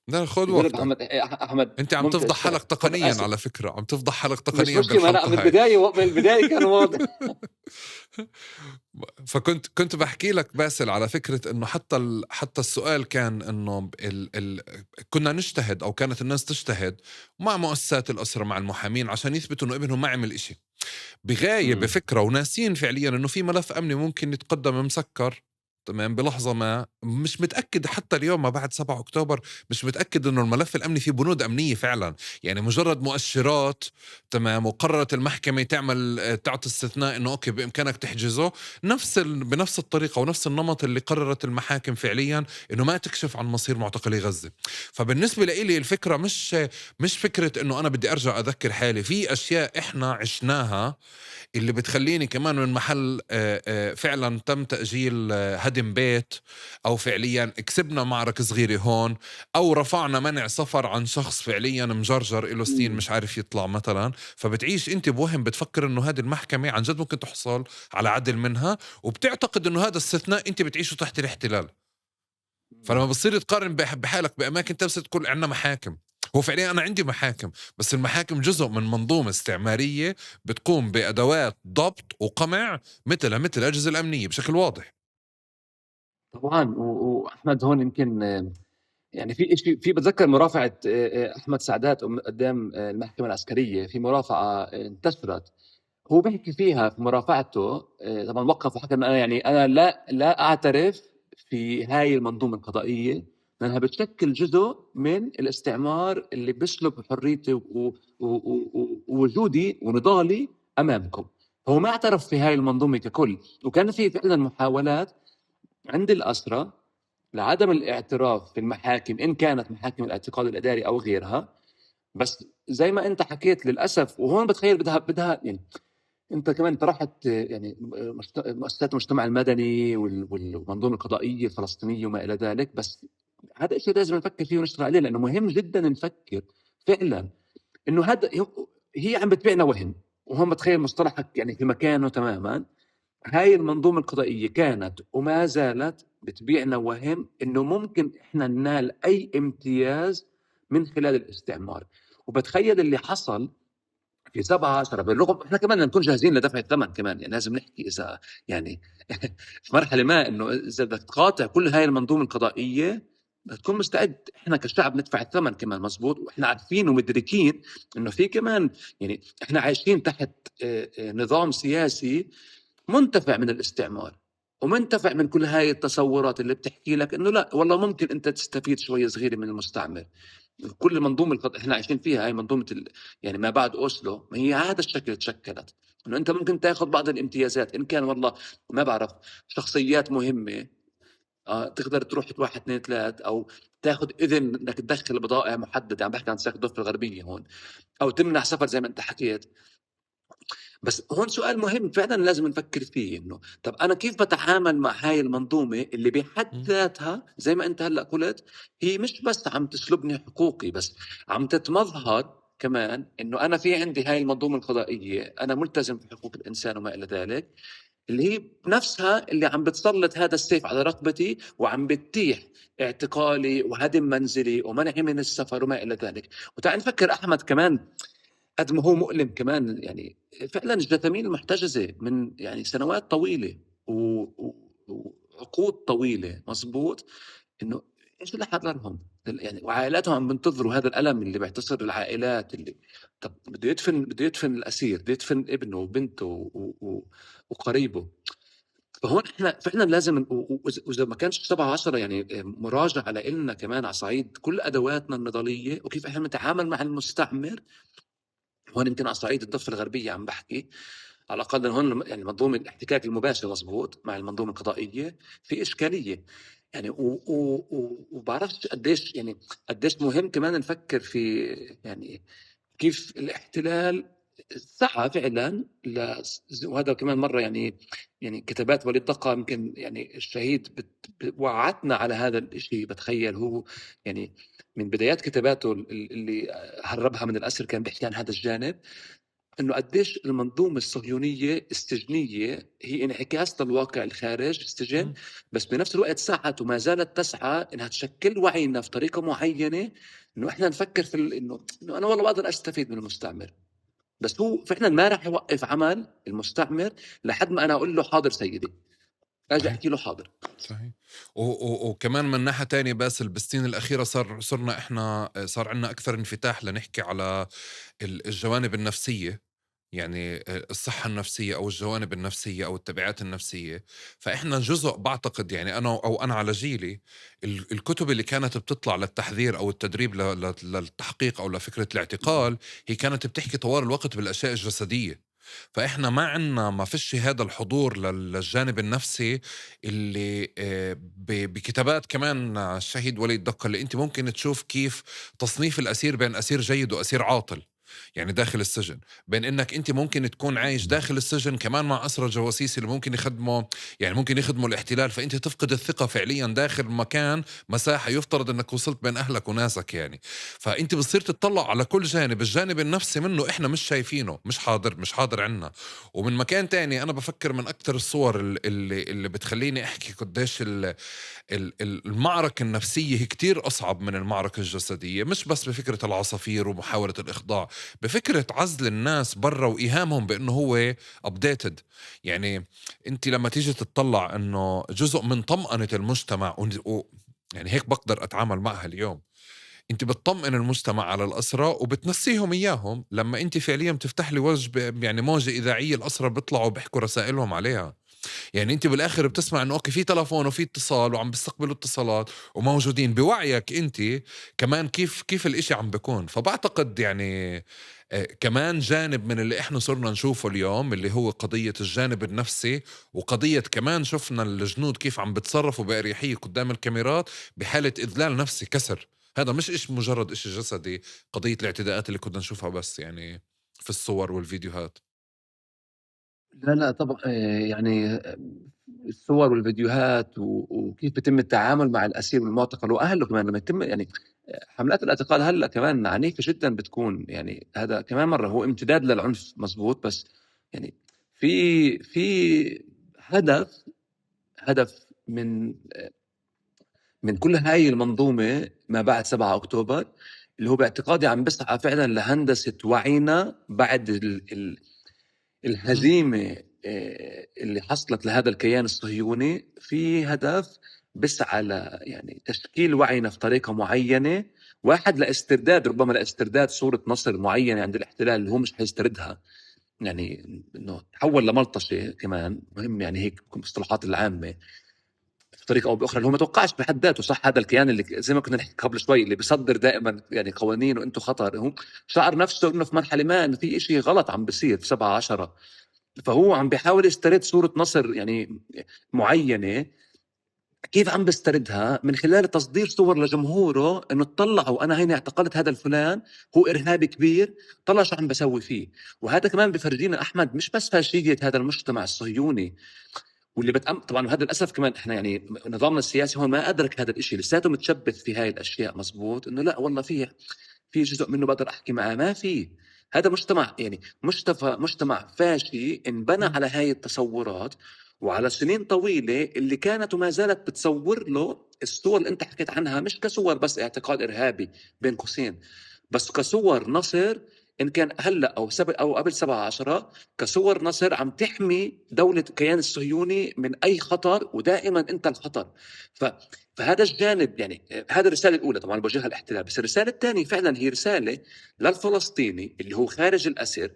لا، خذ جرب وقتك. احمد، احمد انت عم ممتاز تفضح اشتغل، حالك طب تقنيا، اسف. على فكرة عم تفضح حالك مش تقنيا مشكله، ما انا بالحلقة من هاي. البدايه كان واضح. فكنت بحكي لك باسل على فكرة انه حتى السؤال كان انه كنا نجتهد او كانت الناس تجتهد مع مؤسسات الأسرة مع المحامين عشان يثبتوا انه ابنهم ما عمل اشي، بغاية بفكرة وناسين فعليا انه في ملف امني ممكن يتقدم مسكر. تمام. بلحظة ما مش متأكد حتى اليوم ما بعد 7 أكتوبر مش متأكد إنه الملف الأمني فيه بنود أمنية فعلا، يعني مجرد مؤشرات. تمام. وقررت المحكمة تعطي استثناء إنه أوكي بإمكانك تحجزه بنفس الطريقة ونفس النمط اللي قررت المحاكم فعليا إنه ما تكشف عن مصير معتقلي غزة. فبالنسبة لي الفكرة مش فكرة إنه أنا بدي أرجع أذكر حالي في أشياء إحنا عشناها اللي بتخليني كمان من محل فعلا تم تأجيل هدم بيت، أو فعليا كسبنا معركة صغيرة هون، أو رفعنا منع سفر عن شخص فعليا مجرجر إله سنين مش عارف يطلع مثلا. فبتعيش أنت بوهم، بتفكر إنه هذه المحكمة عن جد ممكن تحصل على عدل منها، وبتعتقد إنه هذا استثناء أنت بتعيشه تحت الاحتلال. فلما بتصير تقارن بحالك بأماكن تبصر تقول عندنا محاكم. هو فعليا أنا عندي محاكم، بس المحاكم جزء من منظومة استعمارية بتقوم بأدوات ضبط وقمع مثل الأجهزة الأمنية بشكل واضح. طبعا واحمد هون يمكن يعني في شيء، في بتذكر مرافعه احمد سعدات قدام المحكمه العسكريه، في مرافعه انتشرت، هو بيحكي فيها في مرافعته طبعا وقف وحكى انه انا يعني انا لا اعترف في هاي المنظومه القضائيه لانها بتشكل جزء من الاستعمار اللي بيسلب حريتي ووجودي ونضالي امامكم. هو ما اعترف في هاي المنظومه ككل، وكان في فعلا محاولات عند الاسرى لعدم الاعتراف في المحاكم، ان كانت محاكم الاعتقاد الاداري او غيرها، بس زي ما أنت حكيت للأسف، وهون بتخيل بدها يعني أنت كمان طرحت يعني مؤسسات المجتمع المدني والمنظومة القضائية الفلسطينية وما إلى ذلك، بس هذا الشيء لازم نفكر فيه ونشتغل عليه، لأنه مهم جدا نفكر فعلا إنه هي عم بتبيعنا وهم. وهون بتخيل مصطلحك يعني في مكانه تماما. هاي المنظومة القضائية كانت وما زالت بتبيعنا وهم إنه ممكن إحنا ننال أي امتياز من خلال الاستعمار. وبتخيل اللي حصل في 17 بالرغم احنا كمان نكون جاهزين لدفع الثمن كمان، يعني لازم نحكي اذا يعني في مرحله ما انه اذا بدك تقاطع كل هاي المنظومه القضائيه بدك تكون مستعد احنا كشعب ندفع الثمن كمان. مزبوط. واحنا عارفين ومدركين انه في كمان يعني احنا عايشين تحت نظام سياسي منتفع من الاستعمار ومنتفع من كل هاي التصورات اللي بتحكي لك انه لا والله ممكن انت تستفيد شويه صغيره من المستعمر. كل المنظومه اللي احنا عايشين فيها هاي منظومه يعني ما بعد اوسلو، ما هي هذا الشكل تشكلت انه انت ممكن تاخذ بعض الامتيازات ان كان والله ما بعرف شخصيات مهمه. تقدر تروح واحد اثنين ثلاث او تاخذ اذن انك تدخل بضائع محدده، عم بحكي عن سياق الضفه الغربيه هون، او تمنع سفر زي ما انت حكيت. بس هون سؤال مهم فعلا لازم نفكر فيه، انه طب انا كيف بتعامل مع هاي المنظومه اللي بحد إمم. ذاتها زي ما انت هلا قلت هي مش بس عم تسلبني حقوقي، بس عم تتمظهر كمان انه انا في عندي هاي المنظومه القضائيه، انا ملتزم بحقوق الانسان وما الى ذلك، اللي هي بنفسها اللي عم بتسلط هذا السيف على رقبتي وعم بتتيح اعتقالي وهدم منزلي ومنعي من السفر وما الى ذلك. وتعال نفكر احمد كمان قد ما هو مؤلم كمان، يعني فعلا الجثامين المحتجزة من يعني سنوات طويلة وعقود طويلة. مزبوط. انه ايش اللي حضرهم يعني، وعائلاتهم عم بينتظروا هذا الالم اللي بيعتصر العائلات اللي طب بده يدفن الاسير، بده يدفن ابنه وبنته وقريبه. فهون احنا فعلا لازم واذا ما كانش 17 يعني مراجعه لنا كمان على صعيد كل ادواتنا النضاليه وكيف احنا بنتعامل مع المستعمر. هون يمكن على صعيد الضفة الغربية عم بحكي، على الأقل هون يعني منظومة الاحتكاك المباشر مزبوط مع المنظومة القضائية في إشكالية. يعني وبعرفش قديش يعني قديش مهم كمان نفكر في يعني كيف الاحتلال سعى فعلا وهذا كمان مرة يعني كتابات وليد دقة يمكن يعني الشهيد وعدنا على هذا الشيء. بتخيل هو يعني من بدايات كتاباته اللي هربها من الأسر كان بيحكي عن هذا الجانب، انه قديش المنظومه الصهيونيه السجنيه هي انعكاس للواقع الخارج السجن، إمم. بس بنفس الوقت سعت وما زالت تسعى انها تشكل وعينا في طريقه معينه، انه احنا نفكر في انه انا والله بقدر استفيد من المستعمر، بس هو فعلا ما راح يوقف عمل المستعمر لحد ما انا اقول له حاضر سيدي، اجي صحيح. احكي له حاضر. صحيح. وكمان من ناحية تانية باسل بالسنين الأخيرة صرنا إحنا صار عندنا أكثر انفتاح لنحكي على الجوانب النفسية، يعني الصحة النفسية أو الجوانب النفسية أو التبعات النفسية. فإحنا جزء بعتقد يعني أنا على جيلي الكتب اللي كانت بتطلع للتحذير أو التدريب للتحقيق أو لفكرة الاعتقال هي كانت بتحكي طوال الوقت بالأشياء الجسدية. فإحنا ما فيش هذا الحضور للجانب النفسي اللي بكتابات كمان الشهيد وليد دقة اللي أنت ممكن تشوف كيف تصنيف الأسير بين أسير جيد وأسير عاطل يعني داخل السجن، بين انك انت ممكن تكون عايش داخل السجن كمان مع اسرى جواسيس اللي ممكن يخدموا يعني ممكن يخدموا الاحتلال، فانت تفقد الثقه فعليا داخل مكان مساحه يفترض انك وصلت بين اهلك وناسك يعني. فانت بتصير تطلع على كل جانب، الجانب النفسي منه احنا مش شايفينه، مش حاضر عنا. ومن مكان تاني انا بفكر من اكثر الصور اللي بتخليني احكي قديش المعركة النفسية هي كتير أصعب من المعركة الجسدية، مش بس بفكرة العصافير ومحاولة الإخضاع، بفكرة عزل الناس برا وإيهامهم بأنه هو updated. يعني أنت لما تيجي تتطلع أنه جزء من طمأنة المجتمع يعني هيك بقدر أتعامل معها اليوم، انت بتطمئن المجتمع على الأسرى وبتنسيهم إياهم لما انت فعليا بتفتح لي يعني موجة إذاعية الأسرى بيطلعوا بيحكوا رسائلهم عليها. يعني انت بالاخر بتسمع انه اوكي في تلفون وفي اتصال وعم بيستقبلوا اتصالات وموجودين بوعيك انت كمان كيف الاشي عم بيكون. فبعتقد يعني كمان جانب من اللي احنا صرنا نشوفه اليوم اللي هو قضية الجانب النفسي، وقضية كمان شفنا الجنود كيف عم بتصرفوا بأريحية قدام الكاميرات بحالة إذلال نفسي كسر. هذا مش مجرد إشي جسدي، قضية الاعتداءات اللي كنا نشوفها بس يعني في الصور والفيديوهات. لا، لا طبعًا يعني الصور والفيديوهات وكيف بيتم التعامل مع الأسير والمعتقل وأهله كمان لمّا يتم يعني حملات الاعتقال هلّأ كمان عنيفة جدًا بتكون، يعني هذا كمان مرّة هو امتداد للعنف مضبوط، بس يعني في هدف من كل هاي المنظومة ما بعد 7 أكتوبر، اللي هو باعتقادي عم بيسعى فعلًا لهندسة وعينا بعد اهم. الهزيمة اللي حصلت لهذا الكيان الصهيوني. في هدف بيسعى يعني تشكيل وعينا في طريقة معينة، واحد لاسترداد، ربما لاسترداد صورة نصر معينة عند الاحتلال اللي هو مش حيستردها، يعني إنه تحول لملطشة كمان مهم، يعني هيك المصطلحات العامة بطريقة أو بأخرى، اللي هو ما توقعش بحد ذاته صح هذا الكيان اللي زي ما كنا نحكي قبل شوي اللي بيصدر دائما يعني قوانين وأنتم خطر، هو شعر نفسه إنه في مرحلة ما إنه في إشي غلط عم بيصير في 7/10، فهو عم بيحاول يسترد صورة نصر يعني معينة. كيف عم بيستردها؟ من خلال تصدير صور لجمهوره انه اطلعوا انا هيني اعتقلت هذا الفلان، هو ارهابي كبير، طلع شو عم بسوي فيه. وهذا كمان بفرجينا احمد مش بس فاشية هذا المجتمع الصهيوني واللي طبعا هذا للاسف كمان احنا يعني نظامنا السياسي هون ما ادرك هذا الاشي، لساته متشبث في هاي الاشياء مزبوط، انه لا والله في جزء منه بقدر احكي معاه، ما في. هذا مجتمع يعني مجتمع فاشي انبنى إمم. على هاي التصورات وعلى سنين طويلة اللي كانت وما زالت بتصور له الصور اللي انت حكيت عنها، مش كصور بس اعتقال ارهابي بين قوسين، بس كصور نصر، ان كان هلا او او قبل 7/10، كصور نصر عم تحمي دولة الكيان الصهيوني من اي خطر، ودائما انت الخطر. ف فهذا الجانب يعني هذا الرسالة الأولى طبعا بوجهها الاحتلال، بس الرسالة الثانية فعلا هي رسالة للفلسطيني اللي هو خارج الأسر،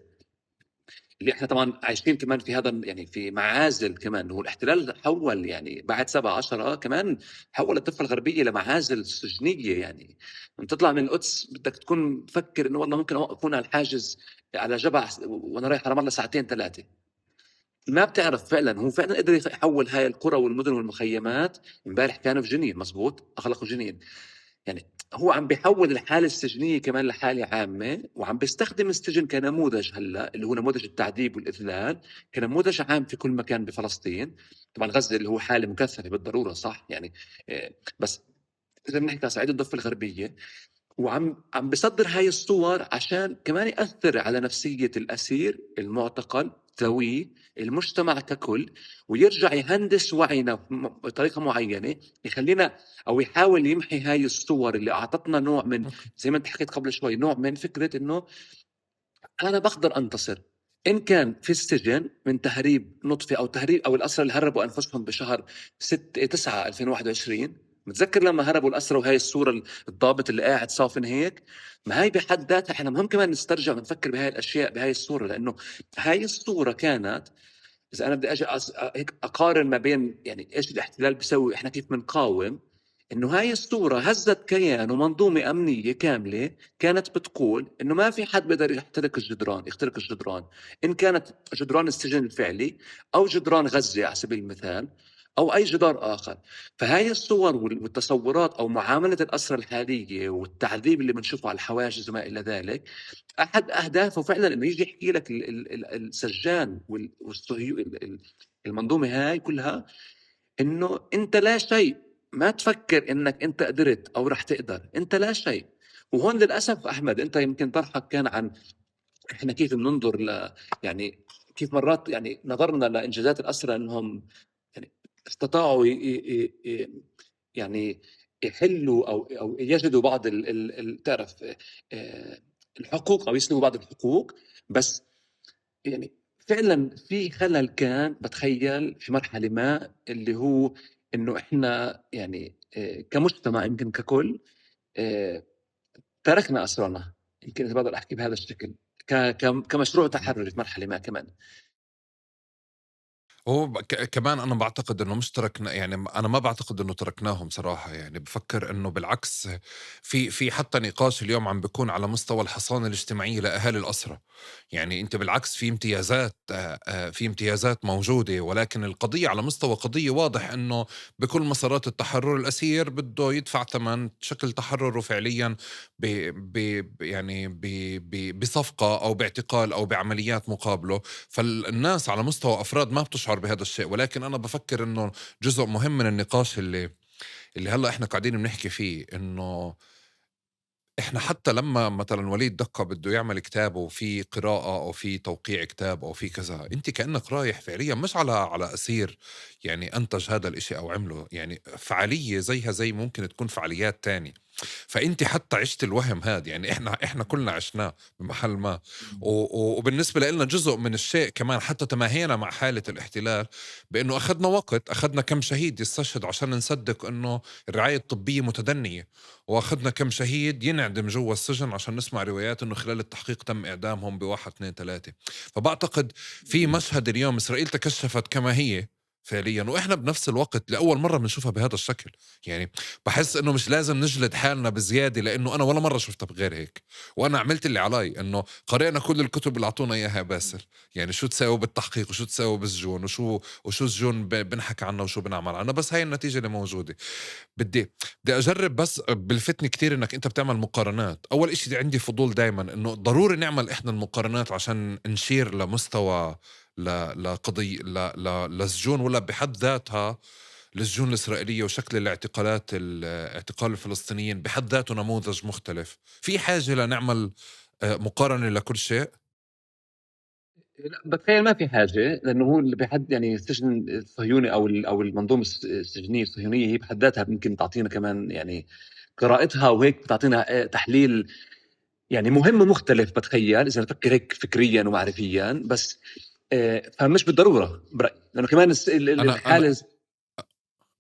اللي احنا طبعا عايشين كمان في هذا يعني في معازل كمان. هو الاحتلال حول يعني بعد 7/10 كمان حول الضفة الغربية لمعازل سجنية، يعني من تطلع من القدس بدك تكون تفكر انه والله ممكن اوقف هنا على الحاجز على جبع وانا رايح رام الله ساعتين ثلاثة. ما بتعرف فعلا هو فعلا قدر يحول هاي القرى والمدن والمخيمات. امبارح كانوا في جنين مزبوط، اغلقوا جنين، يعني هو عم بيحول الحالة السجنية كمان لحالة عامة، وعم بيستخدم السجن كنموذج هلا اللي هو نموذج التعذيب والإذلال كنموذج عام في كل مكان بفلسطين. طبعا غزة اللي هو حالة مكثفة بالضرورة صح يعني، بس إذا بنحكي على صعيد الضفة الغربية، وعم بيصدر هاي الصور عشان كمان يأثر على نفسية الأسير المعتقل، ذويه، المجتمع ككل، ويرجع يهندس وعينا بطريقة معينة يخلينا أو يحاول يمحي هاي الصور اللي أعطتنا نوع من، أوكي. زي ما أنت حكيت قبل شوي، نوع من فكرة إنه أنا بقدر أنتصر، إن كان في السجن من تهريب نطفي أو تهريب أو الأسرى اللي هربوا أنفسهم بشهر 9 2021. متذكر لما هربوا الأسرى وهي الصورة الضابط اللي قاعد صافن هيك؟ ما هي بحد ذاتها احنا مهم كمان نسترجع ونفكر بهاي الأشياء بهاي الصورة، لأنه هاي الصورة كانت، إذا أنا بدي أجي هيك أقارن ما بين يعني إيش الاحتلال بيسوي إحنا كيف بنقاوم، إنه هاي الصورة هزت كيان ومنظومة أمنية كاملة كانت بتقول إنه ما في حد بيقدر يخترق الجدران، إن كانت جدران السجن الفعلي أو جدران غزة على سبيل المثال أو أي جدار آخر. فهاي الصور والتصورات أو معاملة الأسرى الحالية والتعذيب اللي بنشوفه على الحواجز وما إلى ذلك، احد اهدافه فعلا انه يجي يحكي لك السجان المنظومه هاي كلها انه انت لا شيء، ما تفكر انك انت قدرت او رح تقدر، انت لا شيء. وهون للاسف احمد انت يمكن طرحك كان عن احنا كيف بننظر يعني كيف مرات يعني نظرنا لانجازات الاسرى انهم يعني استطاعوا يعني يحلوا او يجدوا بعض تعرف آه، الحقوق او يسلبوا بعض الحقوق، بس يعني فعلا في خلل كان بتخيل في مرحله ما اللي هو انه احنا يعني كمجتمع يمكن ككل آه، تركنا اسرنا، يمكن اذا بقدر احكي بهذا الشكل كمشروع تحرري في مرحله ما كمان. هو كمان أنا باعتقد إنه مش تركنا، يعني أنا ما باعتقد إنه تركناهم صراحة، يعني بفكر إنه بالعكس في حتى نقاش اليوم عم بيكون على مستوى الحصانة الاجتماعية لأهالي الأسرة. يعني أنت بالعكس في امتيازات، في امتيازات موجودة، ولكن القضية على مستوى قضية واضح إنه بكل مسارات التحرر الأسير بده يدفع ثمن شكل تحرره فعليا ب يعني بصفقة أو باعتقال أو بعمليات مقابله. فالناس على مستوى أفراد ما بتشعر بهذا الشيء، ولكن أنا بفكر إنه جزء مهم من النقاش اللي هلا إحنا قاعدين بنحكي فيه، إنه إحنا حتى لما مثلا وليد دقة بده يعمل كتاب وفي قراءة أو في توقيع كتاب أو في كذا، أنت كأنك رايح فعليا مش على أسير يعني أنتج هذا الإشي أو عمله، يعني فعالية زيها زي ممكن تكون فعاليات تانية. فأنتِ حتى عِشتِ الوهم هاد، يعني إحنا كلنا عِشناه بمحل ما. وبالنسبة لإلنا جزء من الشيء كمان حتى تماهينا مع حالة الاحتلال، بإنه أخدنا وقت، أخدنا كم شهيد يستشهد عشان نصدّق إنه الرعاية الطبية متدنية، وأخدنا كم شهيد ينعدم جوا السجن عشان نسمع روايات إنه خلال التحقيق تم إعدامهم ب1، 2، 3. فباعتقد في مشهد اليوم إسرائيل تكشفت كما هي فعليًا، وإحنا بنفس الوقت لأول مرّة بنشوفها بهذا الشكل. يعني باحس إنه مش لازم نجلد حالنا بزيادة، لإنه أنا ولا مرّة شُفتها بغير هيك، وأنا عملت اللي علي، إنه قرأنا كل الكتب اللي أعطونا إياها يا باسل. يعني شو تساوي بالتحقيق وشو تساوي بالسجون وشو السجون بنحكى عنّا وشو بنعمل عنّا، بس هاي النتيجة اللي موجودة. بدي أجرّب، بس بلفتني كتير إنّك أنت بتعمل مقارنات. أول إشي دي عندي فضول دايمًا إنه ضروري نعمل إحنا المقارنات عشان نشير لمستوى لقضية لسجون، والّا بحد ذاتها السجون الإسرائيلية وشكل الاعتقالات اعتقال الفلسطينيين بحد ذاته نموذج مختلف، في حاجة لنعمل مقارنة لكل شيء؟ لأ، باتخيّل ما في حاجة، لإنه هو اللي بحد يعني السجن الصهيوني أو المنظومة السجنية الصهيونية هي بحد ذاتها ممكن تعطينا كمان يعني قراءتها، وهيك بتعطينا تحليل يعني مهم ومختلف باتخيّل إذا نفكّر هيك فكريًا ومعرفيًا، بس فمش بالضرورة برأيي، لإنه كمان أنا أنا الحالة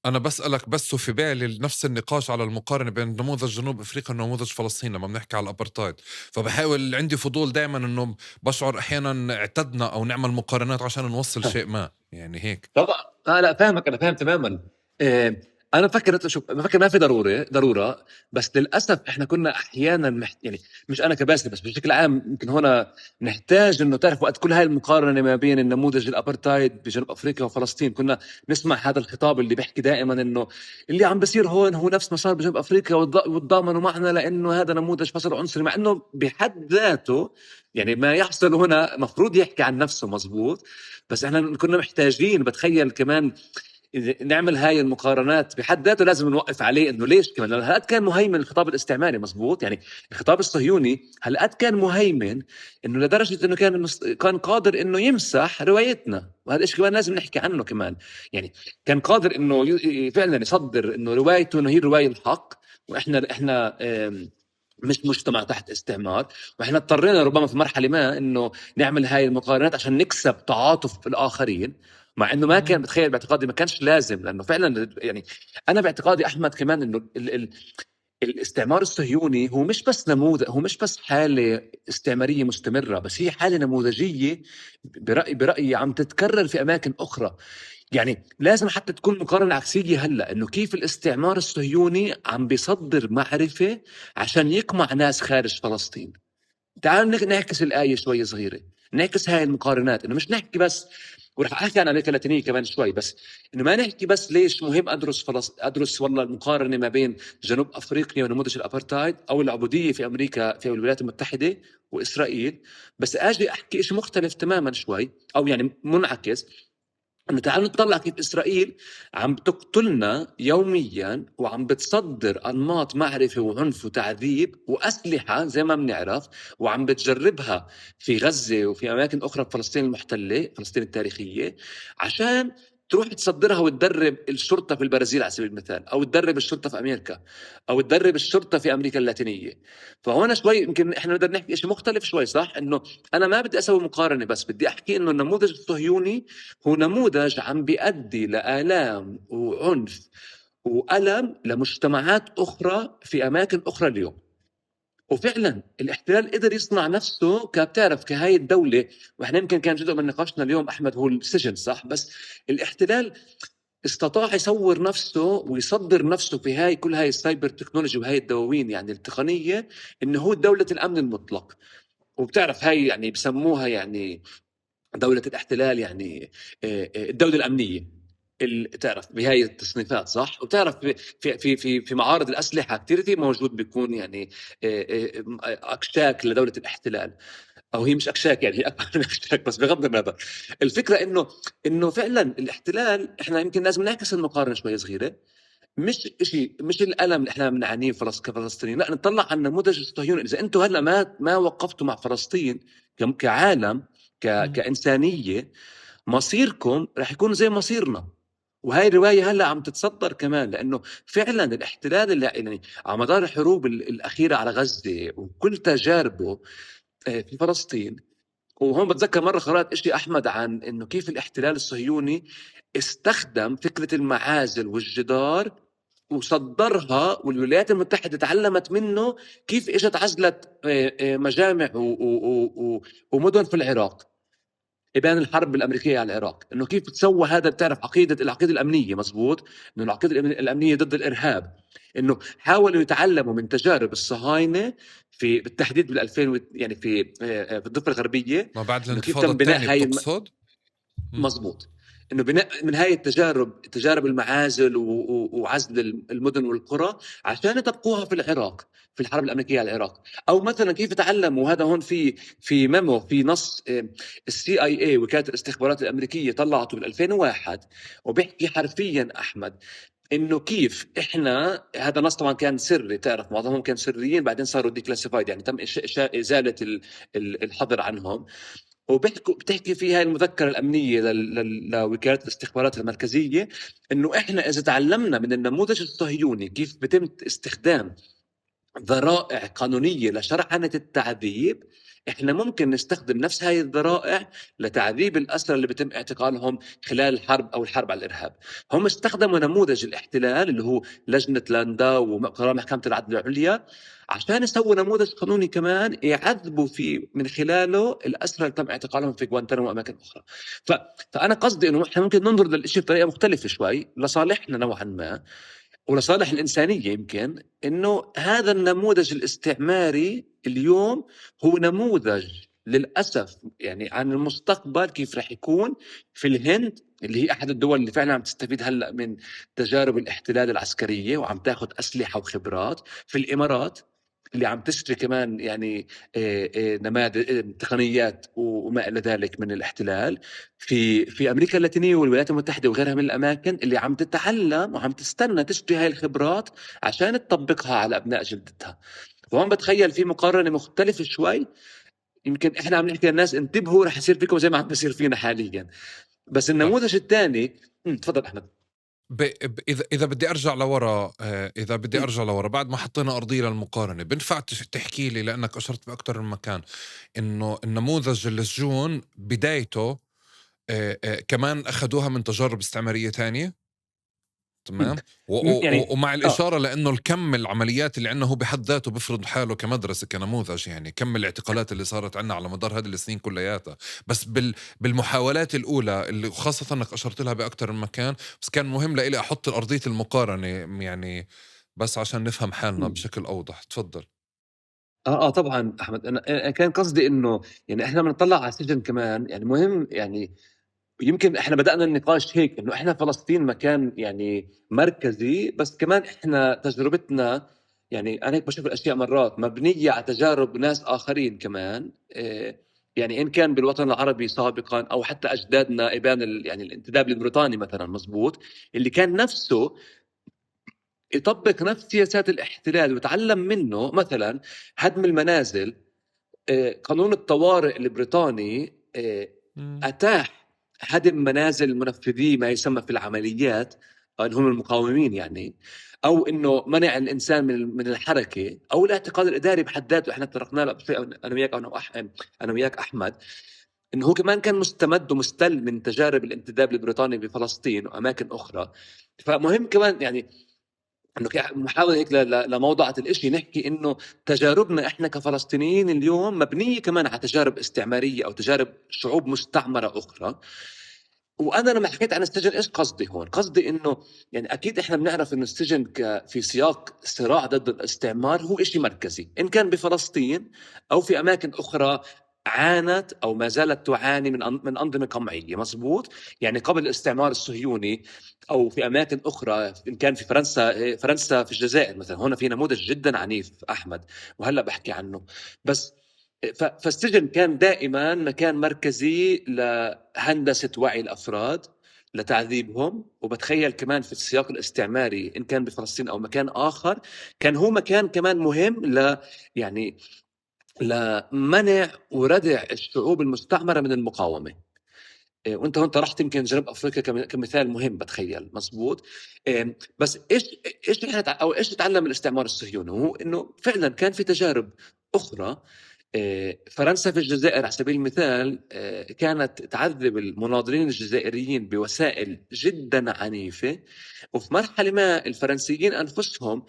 أنا باسألك بس، وفي بالي نفس النقاش على المقارنة بين نموذج جنوب أفريقيا ونموذج فلسطين لمّا بنحكي على الأبرتايد. فباحاول، عندي فضول دايمًا إنه باشعر أحيانًا اعتدنا أو نعمل مقارنات عشان نوصّل شيء ما، يعني هيك. طبعًا. لأ فاهمك، أنا فاهم تمامًا. آآ أنا بافكّر شوف، بافكّر ما في ضرورة، بس للأسف إحنا كُنّا أحيانًا يعني مش أنا كباسل، بس بشكل عام يمكن هنا نحتاج إنه تعرف وقت كل هاي المقارنة ما بين النموذج الأبرتايد بجنوب أفريقيا وفلسطين، كُنّا نسمع هذا الخطاب اللي بيحكي دائمًا إنه اللي عم بيصير هون هو نفس ما صار بجنوب أفريقيا وتضامنوا معنا لإنه هذا نموذج فصل عنصري، مع إنه بحد ذاته يعني ما يحصل هنا مفروض يحكي عن نفسه مزبوط، بس إحنا كنا محتاجين باتخيّل كمان نعمل هاي المقارنات بحد ذاته لازم نوقف عليه إنه ليش كمان، لأنه هالقد كان مهيمن الخطاب الاستعماري مزبوط، يعني الخطاب الصهيوني هالقد كان مهيمن إنه لدرجة إنه كان قادر إنه يمسح روايتنا، وهذا الشيء كمان لازم نحكي عنه كمان. يعني كان قادر إنه فعلًا يصدّر إنه روايته إنه هي الرواية الحق، وإحنا مش مجتمع تحت استعمار، واحنا اضطرينا ربما في مرحله ما انه نعمل هاي المقارنات عشان نكسب تعاطف الاخرين، مع انه ما كان، إمم. بتخيل باعتقادي ما كانش لازم، لانه فعلا يعني انا باعتقادي احمد كمان انه الاستعمار الصهيوني هو مش بس نموذج، هو مش بس حاله استعماريه مستمره، بس هي حاله نموذجيه برأيي عم تتكرر في اماكن اخرى. يعني لازم حتى تكون مقارنة عكسية هلأ، إنه كيف الاستعمار الصهيوني عم بيصدر معرفة عشان يقمع ناس خارج فلسطين. تعال نعكس الآية شوي صغيرة، نعكس هاي المقارنات، إنه مش نحكي بس، ورح أحكي عن أمريكا اللاتينية كمان شوي، بس إنه ما نحكي بس ليش مهم أدرس والله المقارنة ما بين جنوب أفريقيا ونموذج الأبرتايد أو العبودية في أمريكا في الولايات المتحدة وإسرائيل، بس أجي أحكي إشي مختلف تماما شوي، أو يعني منعكس، انه تعالوا نطلع كيف اسرائيل عم بتقتلنا يوميا وعم بتصدر انماط معرفه وعنف وتعذيب واسلحه زي ما بنعرف، وعم بتجربها في غزه وفي اماكن اخرى بفلسطين المحتله، فلسطين التاريخيه، عشان تروح تصدرها وتدرب الشرطه في البرازيل على سبيل المثال، او تدرب الشرطه في امريكا، او تدرب الشرطه في امريكا اللاتينيه. فهون شوي يمكن احنا نقدر نحكي شيء مختلف شوي، صح؟ انه انا ما بدي اسوي مقارنه، بس بدي احكي انه النموذج الصهيوني هو نموذج عم بيؤدي لآلام وعنف وألم لمجتمعات أخرى في أماكن أخرى اليوم. وفعلا الاحتلال قدر يصنع نفسه كبتعرف كهاي الدولة. واحنا يمكن كان جزء من نقاشنا اليوم أحمد هو السجن صح، بس الاحتلال استطاع يصور نفسه ويصدر نفسه في هاي كل هاي السايبر تكنولوجي وهاي الدواوين يعني التقنية، انه هو دولة الامن المطلق. وبتعرف هاي يعني بسموها يعني دولة الاحتلال يعني الدولة الأمنية تعرف بهاي التصنيفات صح. وبتعرف في معارض الأسلحة كثير في موجود بيكون يعني أكشاك لدولة الاحتلال، او هي مش اكشاك يعني هي اكبر من اكشاك، بس بغض النظر الفكره انه فعلا الاحتلال احنا يمكن لازم نعكس المقارنه شوي صغيره. مش الالم اللي احنا بنعانيه كفلسطينيين، لا نطلع على النموذج الصهيوني. اذا انتم هلا ما وقفتوا مع فلسطين كعالم كانسانيه، مصيركم رح يكون زي مصيرنا. وهاي الرواية هلا عم تتصدر كمان، لأنه فعلا الاحتلال اللي يعني على مدار الحروب الأخيرة على غزة وكل تجاربه في فلسطين. وهون بتذكر مرة قرأت إشي أحمد عن إنه كيف الاحتلال الصهيوني استخدم فكرة المعازل والجدار وصدرها، والولايات المتحدة تعلمت منه كيف إجت عزلت مجامع ومدن في العراق إبان الحرب الأمريكية على العراق. إنه كيف تسوى هذا، بتعرف العقيدة الأمنية مزبوط، إنه العقيدة الأمنية ضد الإرهاب. إنه حاولوا يتعلموا من تجارب الصهاينة في بالتحديد يعني في الضفة الغربية. ما بعد إنه كيف الانتفاضة تم بناء الثانية هاي بتقصد؟ مزبوط. انه بناء من هاي تجارب المعازل وعزل المدن والقرى عشان يطبقوها في العراق في الحرب الامريكيه على العراق. او مثلا كيف تعلموا هذا هون في ميمو في نص السي اي اي وكاله الاستخبارات الامريكيه طلعته بال 2001 وبيحكي حرفيا احمد انه كيف احنا هذا نص طبعا كان سري، تعرف معظمهم كان سريين بعدين صاروا ديكلاسيفايد يعني تم ازاله الحظر عنهم. بتحكي فيها المذكرة الأمنية لوكالة الاستخبارات المركزية إنه إحنا إذا تعلمنا من النموذج الصهيوني كيف بتم استخدام ذرائع قانونية لشرعنة التعذيب، إحنا ممكن نستخدم نفس هاي الذرائع لتعذيب الأسرى اللي بتم اعتقالهم خلال الحرب أو الحرب على الإرهاب. هم استخدموا نموذج الاحتلال اللي هو لجنة لاندا وقرار محكمة العدل العليا عشان يسووا نموذج قانوني كمان يعذبوا فيه من خلاله الأسرى اللي تم اعتقالهم في غوانتنامو وأماكن أخرى. فأنا قصدي إنه إحنا ممكن ننظر للإشي بطريقة مختلفة شوي لصالحنا نوعا ما ولصالح الإنسانية. يمكن إنه هذا النموذج الاستعماري اليوم هو نموذج للأسف يعني عن المستقبل كيف رح يكون في الهند اللي هي أحد الدول اللي فعلا عم تستفيد هلأ من تجارب الاحتلال العسكرية وعم تاخد أسلحة وخبرات، في الإمارات اللي عم تشتري كمان يعني نماذج تقنيات وما إلى ذلك من الاحتلال، في أمريكا اللاتينية والولايات المتحدة وغيرها من الأماكن اللي عم تتعلم وعم تستنى تشتري هاي الخبرات عشان تطبقها على أبناء جلدتها. وهون بتخيل في مقارنة مختلفة شوي. يمكن إحنا عم نحكي للناس انتبهوا رح يصير فيكم زي ما عم بيصير فينا حاليا، بس طيب النموذج الثاني تفضل أحمد. اذا بدي ارجع لورا، اذا بدي ارجع لورا بعد ما حطينا ارضيه للمقارنه، بنفع تحكي لي لانك اشرت باكثر من مكان انه النموذج السجون بدايته كمان اخذوها من تجارب استعماريه تانية، تمام؟ يعني ومع الإشارة لأنه الكم العمليات اللي عنا هو بحد ذاته بفرض حاله كمدرسة كنموذج، يعني كم الاعتقالات اللي صارت عنا على مدار هذه السنين كلياتها. بس بالمحاولات الأولى اللي خاصة أنك أشرت لها بأكتر من مكان، بس كان مهم لإلي أحط الأرضية المقارنة يعني بس عشان نفهم حالنا بشكل أوضح. تفضل. طبعا احمد أنا كان قصدي انه يعني احنا بنطلع على السجن كمان يعني مهم يعني. يمكن احنا بدأنا النقاش هيك انه احنا فلسطين مكان يعني مركزي، بس كمان احنا تجربتنا يعني انا هيك بشوف الاشياء مرات مبنية على تجارب ناس اخرين كمان يعني ان كان بالوطن العربي سابقا او حتى اجدادنا ابان يعني الانتداب البريطاني مثلا مزبوط اللي كان نفسه يطبق نفس سياسات الاحتلال وتعلم منه. مثلا هدم المنازل، قانون الطوارئ البريطاني أتاح هدم منازل المنفذي ما يسمى في العمليات اللي هم المقاومين يعني، أو إنه منع الإنسان من الحركة أو الاعتقال الإداري بحد ذاته. إحنا تطرقنا له أنا وياك أنا وياك أحمد إنه هو كمان كان مستمد ومستل من تجارب الانتداب البريطاني بفلسطين وأماكن أخرى. فمهم كمان يعني انه محاوله هيك لموضوعه الاشي نحكي انه تجاربنا احنا كفلسطينيين اليوم مبنيه كمان على تجارب استعماريه او تجارب شعوب مستعمره اخرى. وانا لما حكيت عن السجن ايش قصدي هون؟ قصدي انه يعني اكيد احنا بنعرف انه السجن في سياق صراع ضد الاستعمار هو إشي مركزي، ان كان بفلسطين او في اماكن اخرى عانت او ما زالت تعاني من انظمه قمعيه. مزبوط. يعني قبل الاستعمار الصهيوني او في اماكن اخرى، ان كان في فرنسا في الجزائر مثلا، هنا في نموذج جدا عنيف احمد وهلا بحكي عنه. بس فالسجن كان دائما مكان مركزي لهندسة وعي الأفراد، لتعذيبهم. وبتخيل كمان في السياق الاستعماري إن كان بفلسطين أو مكان آخر، كان هو مكان كمان مهم يعني لمنع وردع الشعوب المستعمرة من المقاومة. وانت هون طرحت يمكن جنوب افريقيا كمثال مهم بتخيل. مزبوط. بس ايش او ايش تعلم الاستعمار الصهيوني؟ هو انه فعلا كان في تجارب اخرى. فرنسا في الجزائر على سبيل المثال كانت تعذب المناضلين الجزائريين بوسائل جدا عنيفة. وفي مرحلة ما الفرنسيين أنفسهم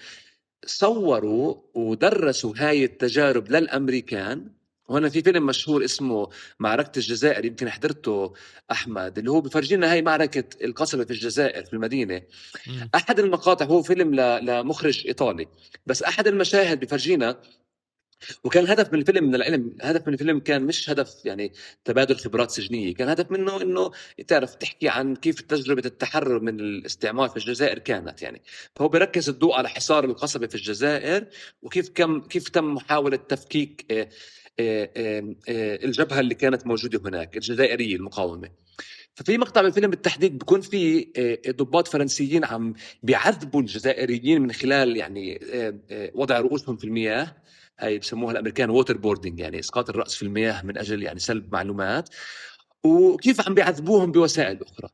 صوروا ودرسوا هاي التجارب للأمريكان. وهنا في فيلم مشهور اسمه معركة الجزائر، يمكن حضرته أحمد، اللي هو بفرجينا هاي معركة القصبة في الجزائر في المدينة. أحد المقاطع، هو فيلم لمخرج إيطالي، بس أحد المشاهد بفرجينا. وكان الهدف من الفيلم، من العلم، الهدف من الفيلم كان مش هدف يعني تبادل خبرات سجنية، كان هدف منه انه تعرف تحكي عن كيف تجربة التحرر من الاستعمار في الجزائر كانت يعني. فهو بيركز الضوء على حصار القصبة في الجزائر، وكيف كيف تم محاولة تفكيك الجبهة اللي كانت موجودة هناك الجزائرية المقاومة. ففي مقطع من الفيلم بالتحديد بيكون في ضباط فرنسيين عم بيعذبوا الجزائريين من خلال يعني وضع رؤوسهم في المياه. هاي بسموها الامريكان ووتر بوردنج، يعني اسقاط الراس في المياه من اجل يعني سلب معلومات. وكيف عم بيعذبوهم بوسائل اخرى.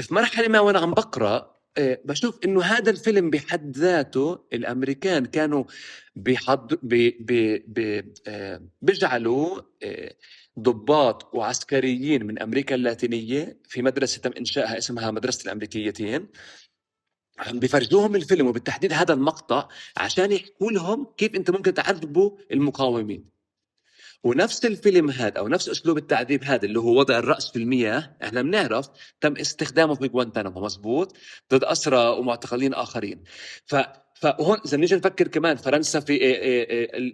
في مرحله ما وانا عم بقرا بشوف انه هذا الفيلم بحد ذاته الامريكان كانوا بيجعلوا ضباط وعسكريين من امريكا اللاتينيه في مدرسه تم انشائها اسمها مدرسه الامريكيتين، عم بيفرجوهم الفيلم وبالتحديد هذا المقطع عشان يحكوا لهم كيف انت ممكن تعذبوا المقاومين. ونفس الفيلم هذا او نفس اسلوب التعذيب هذا اللي هو وضع الراس في المياه، احنا بنعرف تم استخدامه في غوانتنامو. مزبوط. ضد اسرى ومعتقلين اخرين. فهون اذا نيجي نفكر كمان فرنسا في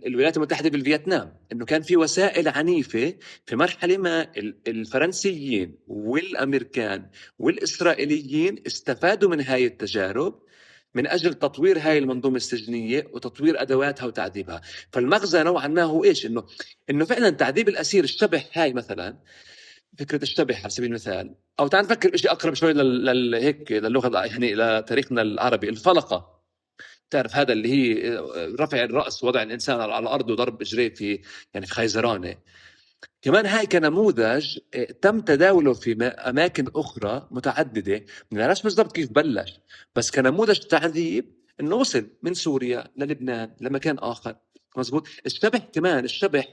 الولايات المتحده بالفيتنام، انه كان في وسائل عنيفه في مرحله ما. الفرنسيين والامريكان والاسرائيليين استفادوا من هاي التجارب من اجل تطوير هاي المنظومه السجنيه وتطوير ادواتها وتعذيبها. فالمغزى نوعا ما هو ايش؟ انه فعلا تعذيب الاسير، الشبح هاي مثلا، فكره الشبح على سبيل المثال، او تعال نفكر بشيء اقرب شوي هيك للغه يعني لتاريخنا العربي، الفلقه. تعرف هذا اللي هي رفع الراس، وضع الانسان على الارض وضرب اجريه في يعني في خيزرانه. كمان هاي كنموذج تم تداوله في أماكن أخرى متعددة. ما نعرفش بالضبط كيف بلش، بس كنموذج تعذيب إنه وصل من سوريا للبنان لمكان آخر. مزبوط. الشبح كمان، الشبح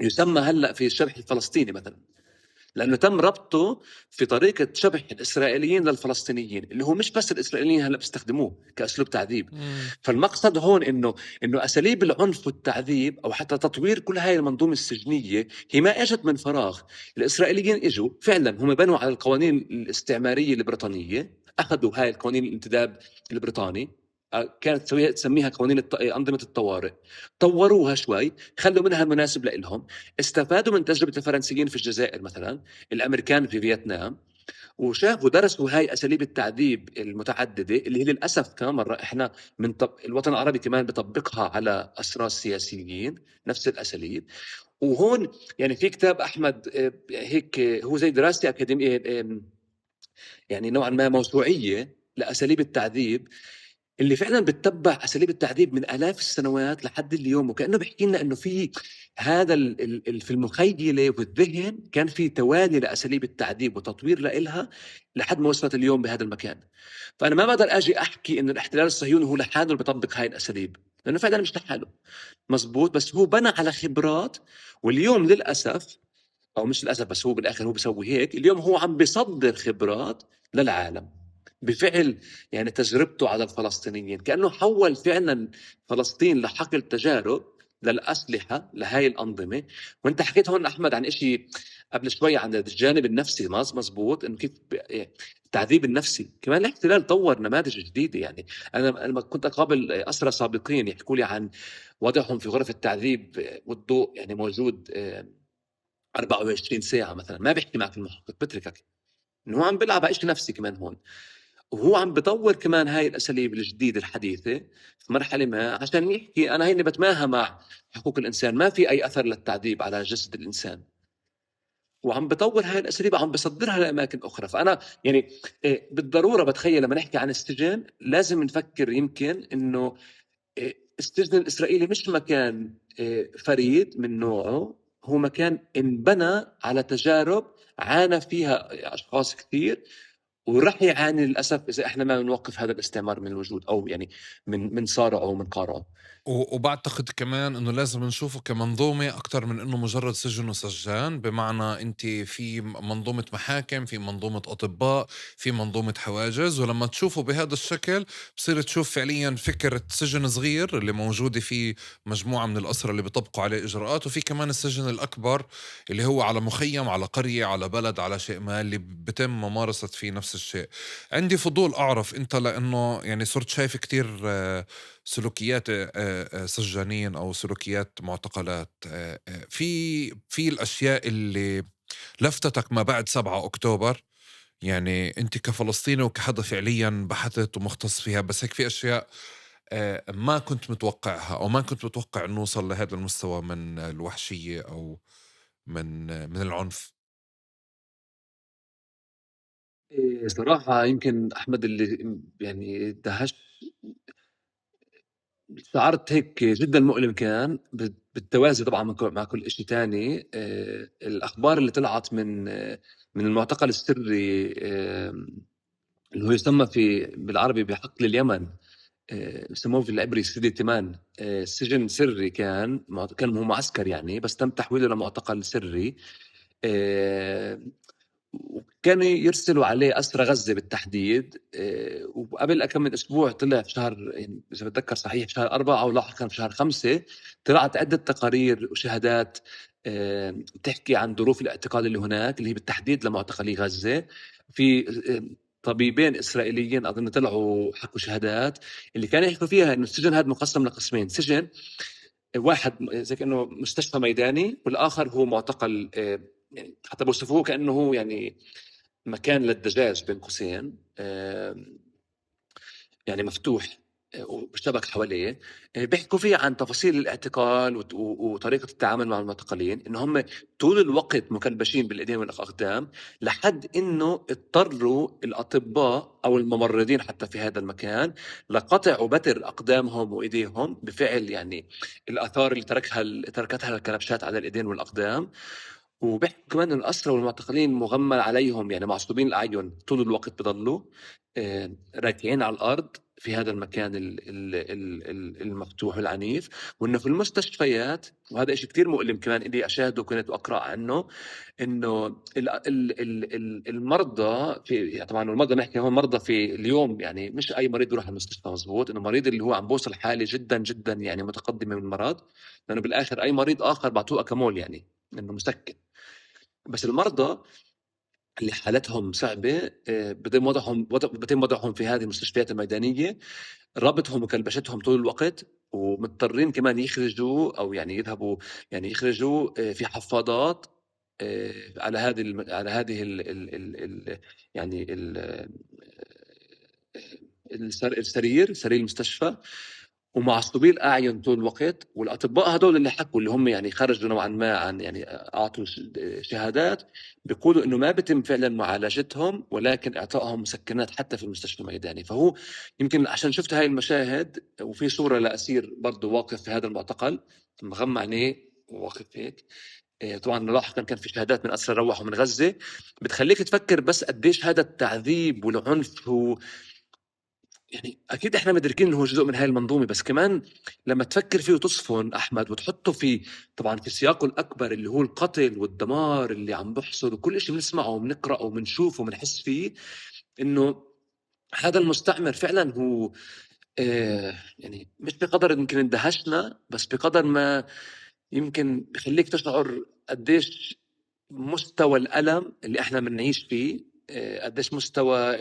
يسمى هلأ في الشبح الفلسطيني مثلا، لأنه تم ربطه في طريقة شبح الإسرائيليين للفلسطينيين، اللي هو مش بس الإسرائيليين هلأ بيستخدموه كأسلوب تعذيب. فالمقصد هون إنه أساليب العنف والتعذيب أو حتى تطوير كل هاي المنظومة السجنية هي ما اجت من فراغ. الإسرائيليين اجوا فعلا، هم بنوا على القوانين الاستعمارية البريطانية، أخذوا هاي القوانين الانتداب البريطاني، كانت تسميها قوانين أنظمة الطوارئ، طوروها شوي، خلوا منها المناسب لإلهم. استفادوا من تجربة الفرنسيين في الجزائر مثلا، الأمريكان في فيتنام، وشافوا درسوا هاي أساليب التعذيب المتعددة اللي هي للأسف كمان مرة إحنا من الوطن العربي كمان بطبقها على أسرى السياسيين، نفس الأساليب. وهون يعني في كتاب أحمد هيك هو زي دراسة أكاديمية يعني نوعا ما موسوعية لأساليب التعذيب، اللي فعلا بتتبع اساليب التعذيب من الاف السنوات لحد اليوم. وكانه بيحكي لنا انه في هذا في المخيله والذهن كان في توالي لاساليب التعذيب وتطوير لإلها لحد ما وصلت اليوم بهذا المكان. فانا ما بقدر اجي احكي انه الاحتلال الصهيوني هو لحاله اللي بيطبق هاي الاساليب، لانه فعلا مش لحاله. مزبوط. بس هو بنى على خبرات، واليوم للاسف، او مش للاسف بس هو بالاخر هو بيسوي هيك، اليوم هو عم بيصدر خبرات للعالم بفعل يعني تجربته على الفلسطينيين، كأنه حول فعلا فلسطين لحقل تجارب للأسلحة لهاي الأنظمة. وانت حكيت هون أحمد عن إشي قبل شوي عن الجانب النفسي، مزبوط، إنه كيف التعذيب النفسي كمان الاحتلال طور نماذج جديدة. يعني أنا لما كنت أقابل أسرى سابقين يحكوا لي عن وضعهم في غرف التعذيب والضوء يعني موجود 24 ساعة مثلا، ما بيحكي معك المحقق، بتركك إنه هو عم بيلعب على شيء نفسي كمان هون. وهو عم بطور كمان هاي الأساليب الجديدة الحديثة في مرحلة ما عشان يحكي أنا هيني بتماهى مع حقوق الإنسان، ما في أي أثر للتعذيب على جسد الإنسان. وعم بطور هاي الأساليب وعم بصدرها لأماكن أخرى. فأنا يعني بالضرورة بتخيل لما نحكي عن السجن لازم نفكر يمكن إنه السجن الإسرائيلي مش مكان فريد من نوعه، هو مكان انبنى على تجارب عانى فيها أشخاص كثير، ورح يعاني للأسف إذا إحنا ما نوقف هذا الاستعمار من الوجود، أو يعني من صارعه ومن قارعه. وبعتقد كمان انه لازم نشوفه كمنظومة اكتر من انه مجرد سجن وسجان، بمعنى انت في منظومة محاكم، في منظومة اطباء، في منظومة حواجز، ولما تشوفه بهذا الشكل بصير تشوف فعليا فكرة سجن صغير اللي موجودة فيه مجموعة من الأسرى اللي بيطبقوا عليه إجراءات، وفي كمان السجن الأكبر اللي هو على مخيم، على قرية، على بلد، على شيء ما اللي بتم ممارسة فيه نفس الشيء. عندي فضول أعرف أنت، لأنه يعني صرت شايف كتير سلوكيات سجانين أو سلوكيات معتقلات، في الأشياء اللي لفتتك ما بعد 7 أكتوبر، يعني أنت كفلسطيني وكحدا فعليا بحثت ومختص فيها، بس هيك في أشياء ما كنت متوقعها أو ما كنت متوقع أن نوصل لهذا المستوى من الوحشية أو من العنف؟ صراحة يمكن أحمد اللي يعني دهش شعرت هيك جدا مؤلم كان بالتوازي طبعا مع كل إشي تاني. الأخبار اللي طلعت من المعتقل السري اللي هو يسمى بالعربي بحقل اليمن، بسموه في العبري سيدي تيمان. سجن سري كان هو معسكر يعني، بس تم تحويله لمعتقل سري. آه، وكانوا يرسلوا عليه أسرى غزة بالتحديد. وقبل كم من أسبوع طلع في شهر، يعني إذا بتذكر صحيح، في شهر 4 أو لاحقا في شهر 5 طلعت عدة تقارير وشهادات بتحكي عن ظروف الاعتقال اللي هناك، اللي هي بالتحديد لمعتقلي غزة. في طبيبين إسرائيليين أظن طلعوا حكوا شهادات اللي كانوا يحكوا فيها إنه السجن هذا مقسم لقسمين: سجن واحد زي كأنه مستشفى ميداني، والآخر هو معتقل يعني حتى بوصفوه كأنه هو يعني مكان للدجاج بين قوسين، يعني مفتوح وشبك حواليه. بيحكوا فيه عن تفاصيل الاعتقال وطريقة التعامل مع المعتقلين، إنه هم طول الوقت مكلبشين بالإيدين والأقدام، لحد إنه اضطروا الأطباء أو الممرضين حتى في هذا المكان لقطع وبتر أقدامهم وإيديهم بفعل يعني الآثار اللي تركتها الكلبشات على الإيدين والأقدام. وبيحكوا كمان إن الأسرى والمعتقلين مغمى عليهم، يعني معصوبين الأعين طول الوقت، بضلوا راكعين على الأرض في هذا المكان المفتوح والعنيف. وإنه في المستشفيات، وهذا إشي كتير مؤلم كمان إلي أشاهده وكنت أقرأ عنه، إنه المرضى في، يعني طبعا المرضى نحكي هون مرضى في اليوم، يعني مش أي مريض بيروح المستشفى، مزبوط، إنه مريض اللي هو عم بوصل حالة جدا جدا يعني متقدمة من المرض، لأنه بالآخر أي مريض آخر بعطوه أكمول يعني إنه مسكن. بس المرضى اللي حالتهم صعبة بيتم وضعهم في هذه المستشفيات الميدانية، ربطهم وكلبشتهم طول الوقت، ومضطرين كمان يخرجوا أو يعني يذهبوا، يعني يخرجوا في حفاضات على هذه يعني سرير المستشفى، ومعصوبي الأعين طول الوقت. والأطباء هدول اللي حكوا، اللي هم يعني خرجوا نوعا ما عن يعني أعطوا شهادات، بيقولوا إنه ما بيتم فعلا معالجتهم ولكن إعطائهم مسكنات حتى في المستشفى الميداني. فهو يمكن عشان شفت هاي المشاهد، وفي صورة لأسير برضه واقف في هذا المعتقل مغمى عينيه وواقف هيك. طبعا لاحقا كان في شهادات من أسرى روحوا من غزة، بتخليك تفكر بس قديش هذا التعذيب والعنف هو يعني اكيد احنا مدركين انه هو جزء من هاي المنظومه، بس كمان لما تفكر فيه وتصفن احمد وتحطه في، طبعا في سياقه الاكبر اللي هو القتل والدمار اللي عم بحصل وكل شيء بنسمعه وبنقراه وبنشوفه وبنحس فيه، انه هذا المستعمر فعلا هو يعني مش بقدر يمكن اندهشنا، بس بقدر ما يمكن بخليك تشعر قديش مستوى الألم اللي احنا بنعيش فيه، قديش مستوى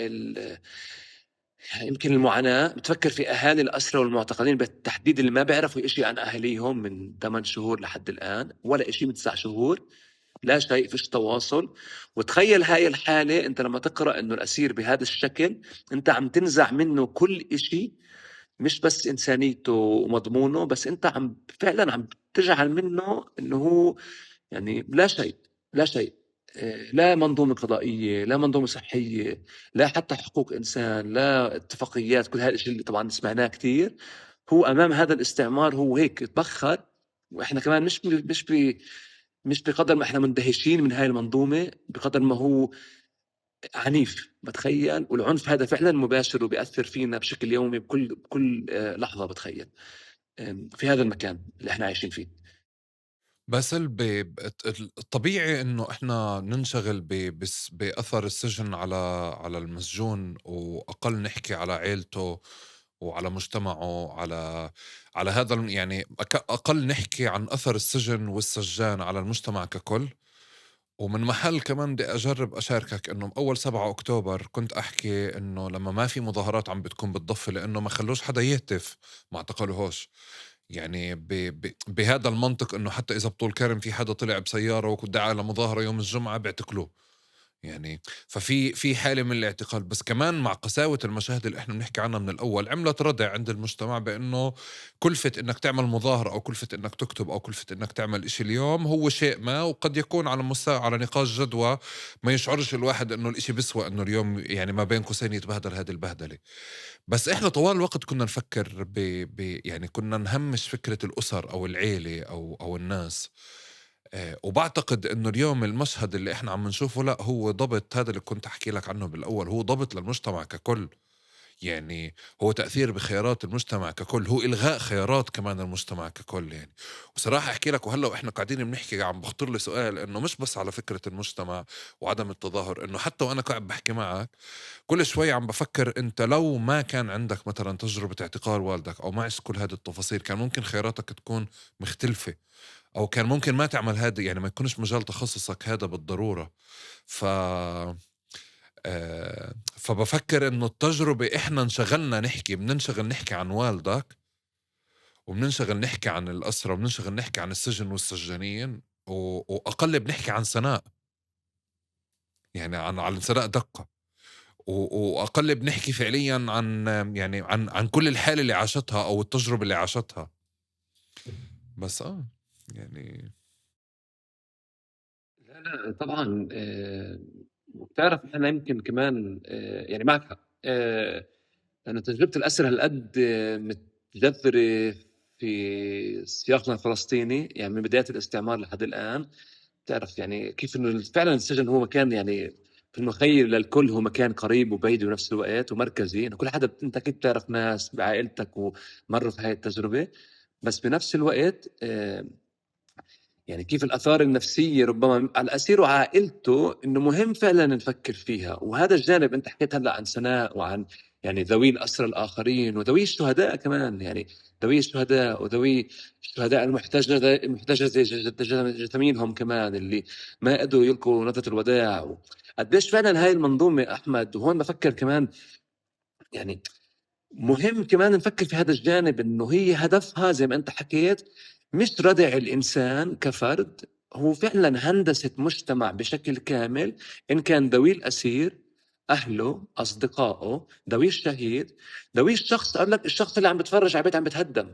يمكن المعاناة. بتفكر في أهالي الأسرى والمعتقلين بالتحديد اللي ما بيعرفوا إشي عن أهاليهم من 8 شهور لحد الآن، ولا إشي من 9 شهور، لا شيء، فيش تواصل. وتخيل هاي الحالة أنت لما تقرأ أنه الأسير بهذا الشكل، أنت عم تنزع منه كل إشي، مش بس إنسانيته ومضمونه، بس أنت عم فعلا عم تجعل منه أنه هو يعني لا شيء، لا شيء. لا منظومة قضائية، لا منظومة صحية، لا حتى حقوق إنسان، لا اتفاقيات. كل هذا الشيء اللي طبعا سمعناه كتير، هو أمام هذا الاستعمار هو هيك تبخر. وإحنا كمان مش بقدر ما إحنا مندهشين من هاي المنظومة، بقدر ما هو عنيف. بتخيل، والعنف هذا فعلا مباشر وبيأثر فينا بشكل يومي بكل لحظة. بتخيل في هذا المكان اللي إحنا عايشين فيه. بس الطبيعي إنه إحنا ننشغل بأثر السجن على المسجون، وأقل نحكي على عيلته وعلى مجتمعه، على هذا يعني أقل نحكي عن أثر السجن والسجان على المجتمع ككل. ومن محل كمان بدي أجرب أشاركك إنه بأول 7 أكتوبر كنت أحكي إنه لما ما في مظاهرات عم بتكون بالضفة لإنه ما خلوش حدا يهتف، ما اعتقلوهوش. يعني بهذا المنطق إنه حتى إذا بطول كرم في حدا طلع بسيارة ودعا على مظاهرة يوم الجمعة بيعتقلوه. يعني ففي حالة من الاعتقال. بس كمان مع قساوة المشاهد اللي احنا بنحكي عنها من الأول، عملت ردع عند المجتمع بأنه كلفة إنك تعمل مظاهرة أو كلفة إنك تكتب أو كلفة إنك تعمل إشي اليوم هو شيء ما، وقد يكون على نقاش جدوى ما يشعرش الواحد إنه الإشي بسوى إنه اليوم يعني ما بين قوسين يتبهدل هذه البهدلة. بس إحنا طوال الوقت كنا نفكر يعني كنا نهمش فكرة الأسر أو العيلة أو الناس. وبعتقد انه اليوم المشهد اللي احنا عم نشوفه لا هو ضبط، هذا اللي كنت احكي لك عنه بالاول، هو ضبط للمجتمع ككل. يعني هو تأثير بخيارات المجتمع ككل، هو إلغاء خيارات كمان المجتمع ككل يعني. وصراحة أحكي لك، وهلأ وإحنا قاعدين بنحكي عم بخطر لي سؤال، إنه مش بس على فكرة المجتمع وعدم التظاهر، إنه حتى وأنا قاعد بحكي معك كل شوي عم بفكر، أنت لو ما كان عندك مثلا تجربة اعتقال والدك أو ما عشت كل هذه التفاصيل، كان ممكن خياراتك تكون مختلفة، أو كان ممكن ما تعمل هذا، يعني ما يكونش مجال تخصصك هذا بالضرورة. ف فبفكر إنه التجربة إحنا انشغلنا نحكي، بننشغل نحكي عن والدك، وبننشغل نحكي عن الأسرة، وبننشغل نحكي عن السجن والسجانين، وأقل بنحكي عن سناء، يعني عن سناء دقة، وأقل بنحكي فعليا عن يعني عن كل الحالة اللي عاشتها أو التجربة اللي عاشتها. بس يعني لا لا طبعا. وبتعرف انا يمكن كمان يعني معك حق. لأن تجربة الأسر هالقد متجذرة في سياقنا الفلسطيني، يعني من بداية الاستعمار لحد الآن. تعرف يعني كيف إنه فعلا السجن هو مكان، يعني في المخيل للكل هو مكان قريب وبعيد بنفس الوقت ومركزي. إنه كل حدا أنت أكيد تعرف ناس بعائلتك ومروا في هاي التجربة. بس بنفس الوقت يعني كيف الآثار النفسية ربما على الأسير وعائلته إنه مهم فعلا نفكر فيها. وهذا الجانب أنت حكيت هلا عن سناء وعن يعني ذوي الأسرى الآخرين وذوي الشهداء كمان، يعني ذوي الشهداء وذوي الشهداء المحتجزة جثامينهم كمان، اللي ما قدروا يلقوا نفث الوداع. قديش فعلا هاي المنظومة أحمد. وهون بفكر كمان يعني مهم كمان نفكر في هذا الجانب، انه هي هدفها زي ما انت حكيت مش ردع الانسان كفرد، هو فعلا هندسة مجتمع بشكل كامل. ان كان ذوي الاسير، اهله، اصدقائه، ذوي الشهيد، ذوي الشخص، اقول لك الشخص اللي عم بتفرج على بيت عم بتهدم،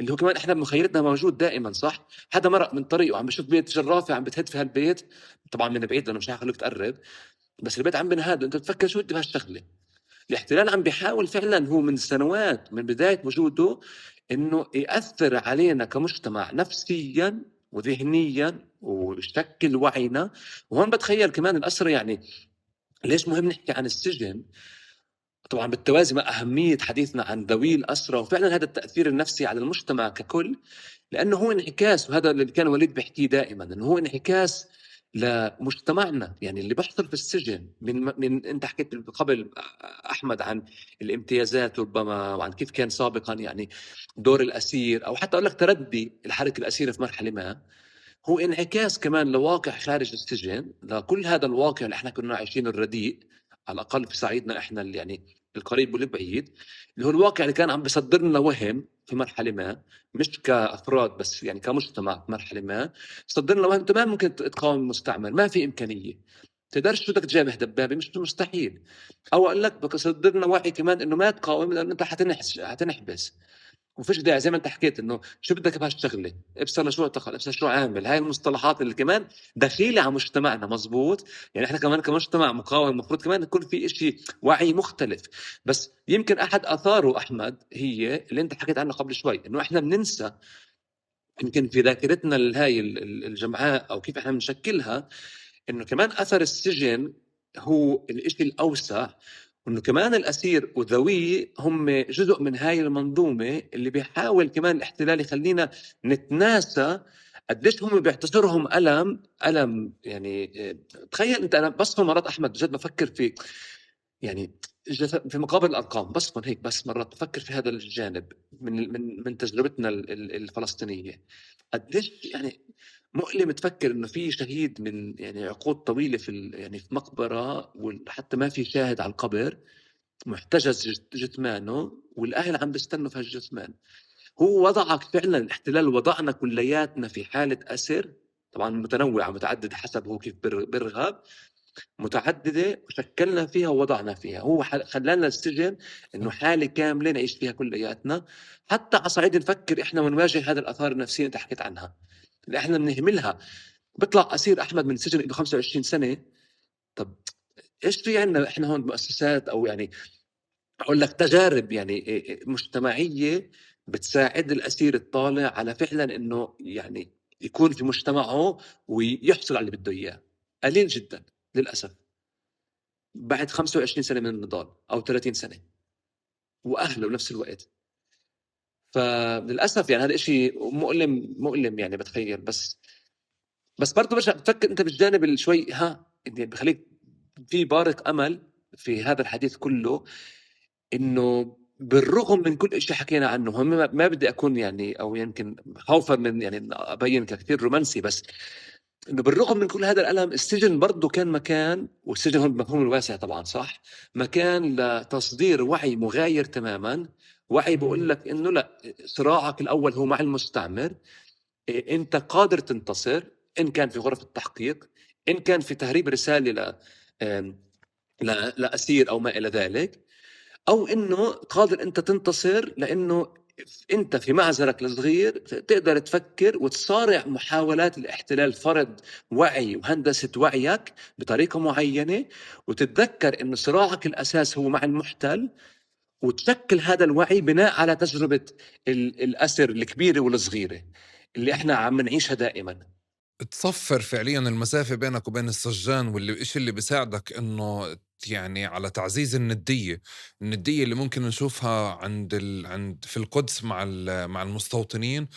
اللي هو كمان احنا بمخيلتنا موجود دائما، صح؟ حدا مرق من طريقه عم بشوف بيت جرافه عم بتهد في هالبيت، طبعا من بعيد لانه مش حيخلوك تقرب، بس البيت عم بنهاد، انت بتفكر شو بدي بهالشغله. الاحتلال عم بيحاول فعلا هو من سنوات من بداية وجوده انه يأثر علينا كمجتمع نفسيا وذهنيا ويشكل وعينا. وهون بتخيل كمان الأسرة، يعني ليش مهم نحكي عن السجن طبعا بالتوازي مع أهمية حديثنا عن ذوي الأسرة وفعلا هذا التأثير النفسي على المجتمع ككل. لأنه هو انعكاس، وهذا اللي كان وليد بيحكيه دائما، أنه هو انعكاس لمجتمعنا. يعني اللي بيحصل في السجن من أنت حكيت قبل أحمد عن الامتيازات ربما، وعن كيف كان سابقا يعني دور الأسير، أو حتى أقول لك تردي الحركة الأسيرة في مرحلة ما، هو انعكاس كمان لواقع خارج السجن، لكل هذا الواقع اللي احنا كنا عايشينه الرديء، على الأقل في صعيدنا احنا اللي يعني القريب والبعيد، اللي هو الواقع اللي كان عم بيصدر لنا وهم في مرحلة ما، مش كأفراد بس، يعني كمجتمع في مرحلة ما صدر لنا وهم. انت ما ممكن تقاوم المستعمر، ما في إمكانية، تقدرش بدك تجابه دبابة، مش مستحيل. أو أقول لك بدك تصدر لنا وعي كمان إنه ما تقاوم لأنه أنت حتنحبس. وفيش داعي زي ما انت حكيت انه شو بدك بهالشغله، ابصر لشو اعتقل، ابصر شو عامل، هاي المصطلحات اللي كمان دخيله على مجتمعنا. مزبوط، يعني احنا كمان كمجتمع مقاوم المفروض كمان يكون في إشي وعي مختلف. بس يمكن احد اثاره احمد هي اللي انت حكيت عنه قبل شوي، انه احنا بننسى، يمكن في ذاكرتنا هاي الجمعاء او كيف احنا بنشكلها، انه كمان اثر السجن هو الإشي الاوسع، وانه كمان الاسير وذويه هم جزء من هاي المنظومه اللي بيحاول كمان الاحتلال يخلينا نتناسى قديش هم بيعتبرهم الم يعني. تخيل انت، انا بصفن مرات احمد بجد بفكر في يعني في مقابل الارقام، بصفن هيك بس مرات بفكر في هذا الجانب من تجربتنا الفلسطينيه. قديش يعني مؤلم تفكر انه في شهيد من يعني عقود طويله يعني في مقبره، وحتى ما في شاهد على القبر، محتجز جثمانه، والاهل عم بيستنوا في هالجثمان. هو وضعك فعلا، الاحتلال وضعنا كلياتنا في حاله اسر، طبعا متنوعه متعدده حسب هو كيف برغب، متعدده وشكلنا فيها ووضعنا فيها. هو خلانا السجن انه حاله كامله نعيش فيها كلياتنا، حتى على صعيد نفكر احنا ونواجه هذه الاثار النفسيه اللي انت حكيت عنها اللي احنا بنهملها. بيطلع اسير احمد من السجن له 25 سنه، طب ايش في عندنا احنا هون مؤسسات، او يعني اقول لك تجارب يعني مجتمعيه بتساعد الاسير الطالع على فعلا انه يعني يكون في مجتمعه ويحصل على اللي بده اياه؟ قليل جدا للاسف بعد 25 سنه من النضال او 30 سنه، واهله بنفس الوقت. فللاسف يعني هذا إشي مؤلم يعني بتخيل. بس برضه برجع بتفكر انت بالجانب اللي شوي اللي بخليك في بارق امل في هذا الحديث كله، انه بالرغم من كل شيء حكينا عنه، هم ما بدي اكون يعني، او يمكن خوفا من يعني ابين كثير رومانسي، بس انه بالرغم من كل هذا الالم السجن برضه كان مكان، والسجن هون بمفهوم الواسع طبعا صح، مكان لتصدير وعي مغاير تماما. وعي بقول لك انه لا، صراعك الاول هو مع المستعمر، انت قادر تنتصر، ان كان في غرف التحقيق، ان كان في تهريب رساله آم، لاسير او ما الى ذلك، او انه قادر انت تنتصر لانه انت في معزلك الصغير تقدر تفكر وتصارع محاولات الاحتلال، فرض وعي وهندسه وعيك بطريقه معينه، وتتذكر انه صراعك الاساس هو مع المحتل، وتشكل هذا الوعي بناء على تجربه الاسر الكبيره والصغيره اللي احنا عم نعيشها دائما. تصفّر فعليًا المسافة بينك وبين السجّان، الإشي اللي بيساعدك إنه يعني على تعزيز النديّة اللي ممكن نشوفها عند في القدس مع المستوطنين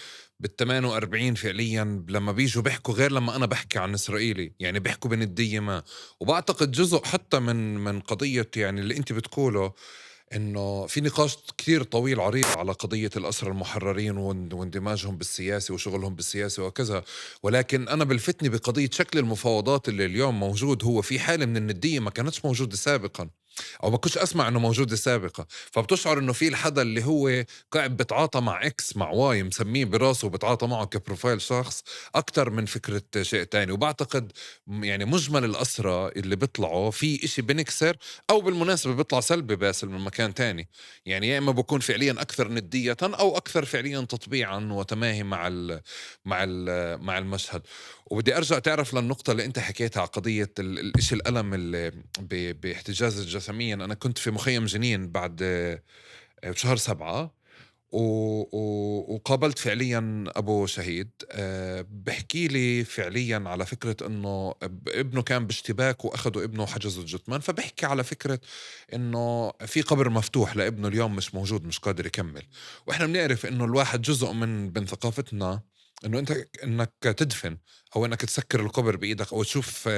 بال48 فعليًا لمّا بييجوا بيحكوا، غير لمّا أنا باحكي عن إسرائيلي، يعني بيحكوا بنديّة ما. وباعتقد جزء حتى من قضية يعني اللي أنت بتقوله، إنه في نقاش كتير طويل عريض على قضية الأسرى المحررين واندماجهم بالسياسة وشغلهم بالسياسة وكذا، ولكن أنا بلفتني بقضية شكل المفاوضات اللي اليوم موجود، هو في حالة من الندية ما كانتش موجودة سابقا، او ما كنتش اسمع انه موجوده سابقه. فبتشعر انه في الحدا اللي هو قاعد بتعاطى مع اكس مع واي مسميه براسه وبتعاطى معه كبروفايل شخص اكتر من فكره شيء تاني. وبعتقد يعني مجمل الاسرى اللي بيطلعوا في اشي بنكسر، او بالمناسبه بيطلع سلبي باسل من مكان تاني. يعني يا اما بكون فعليا اكثر نديه او اكثر فعليا تطبيعا وتماهي مع المشهد. وبدي ارجع تعرف للنقطة اللي انت حكيتها على قضية الاشي الألم اللي باحتجاز الجساميا. انا كنت في مخيم جنين بعد بشهر 7، وقابلت فعليا ابو شهيد بحكي لي فعليا على فكرة انه ابنه كان باشتباك واخذوا ابنه وحجزوا الجثمان. فبحكي على فكرة انه في قبر مفتوح لابنه اليوم مش موجود، مش قادر يكمل. واحنا بنعرف انه الواحد جزء من ثقافتنا إنه أنت إنك تدفن أو إنك تسكّر القبر بإيدك أو تشوف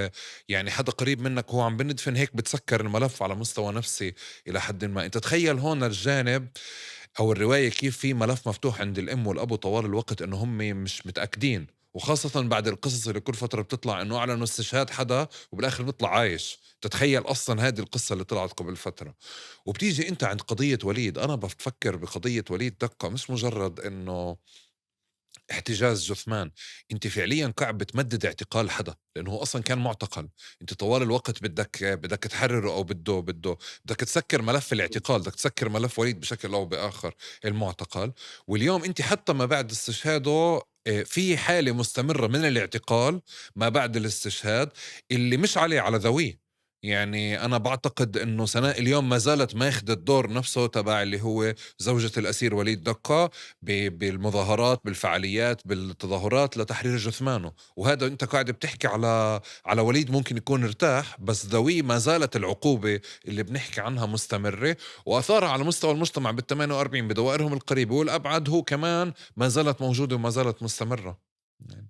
يعني حدا قريب منّك وهو عم بندفن هيك بتسكّر الملف على مستوى نفسي إلى حدٍ ما. أنت تخيّل هون الجانب أو الرواية كيف في ملف مفتوح عند الأم والأبو طوال الوقت إنه هم مش متأكدين، وخاصة بعد القصص اللي كل فترة بتطلع إنه أعلنوا استشهاد حدا وبالآخر بيطلع عايش. تتخيل أصلا هذه القصة اللي طلعت قبل فترة. وبتيجي أنت عند قضية وليد، أنا بفكر بقضية وليد دقة مش مجرد إنه احتجاز جثمان. انت فعليا قاعد بتمدد اعتقال حدا لانه هو اصلا كان معتقل. انت طوال الوقت بدك تحرره او بدك تسكر ملف الاعتقال، بدك تسكر ملف وليد بشكل او باخر المعتقل. واليوم انت حتى ما بعد استشهاده في حالة مستمرة من الاعتقال ما بعد الاستشهاد اللي مش عليه على ذويه. يعني أنا بعتقد إنه سناء اليوم ما زالت ماخذة الدور نفسه تبع اللي هو زوجة الأسير وليد دقة بالمظاهرات، بالفعاليات، بالتظاهرات لتحرير جثمانه. وهذا انت قاعد بتحكي على وليد ممكن يكون ارتاح، بس ذوي ما زالت العقوبة اللي بنحكي عنها مستمرة، واثارها على مستوى المجتمع بال 48 بدوائرهم القريبة والابعد هو كمان ما زالت موجودة وما زالت مستمرة يعني.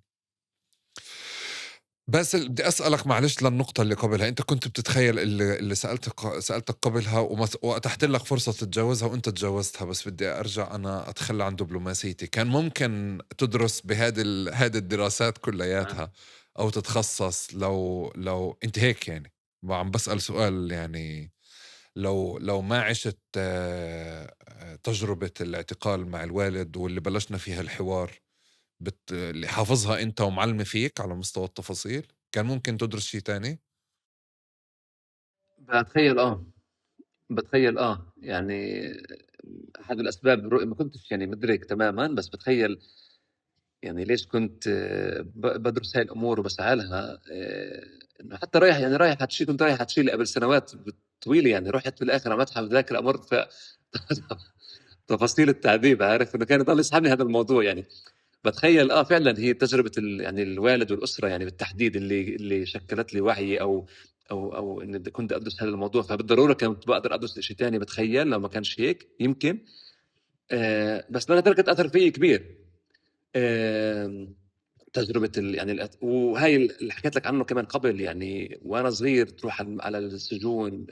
بس بدي أسألك معلش للنقطة اللي قبلها، أنت كنت بتتخيل اللي سألتك قبلها وأتحت لك فرصة تتجاوزها وأنت تجاوزتها، بس بدي أرجع أنا أتخلى عن دبلوماسيتي. كان ممكن تدرس هذه الدراسات كلياتها أو تتخصص لو أنت هيك يعني. وعم بسأل سؤال يعني لو ما عشت تجربة الاعتقال مع الوالد واللي بلشنا فيها الحوار اللي حافظها انت ومعلمة فيك على مستوى التفاصيل، كان ممكن تدرس شيء تاني؟ بتخيل بتخيل يعني أحد الأسباب ما كنتش يعني مدرك تماما، بس بتخيل يعني ليش كنت بدرس هاي الأمور وبسعى لها. إنه حتى رايح هاتشي، كنت رايح هاتشيلي قبل سنوات طويلة، يعني رحت بالآخر على متحف ذاك الأمر تفاصيل التعذيب، عارف إنه كان يضل يسحبني هذا الموضوع يعني. بتخيل فعلا هي تجربة يعني الوالد والأسرة يعني بالتحديد اللي شكلت لي وعي أو إن كنت أدرس هذا الموضوع، فبالضرورة كنت بقدر أدرس شيء تاني. بتخيل لو ما كانش هيك يمكن بس أنا تركت أثر فيي كبير. تجربة يعني وهاي اللي حكيت لك عنه كمان قبل، يعني وأنا صغير تروح على السجون،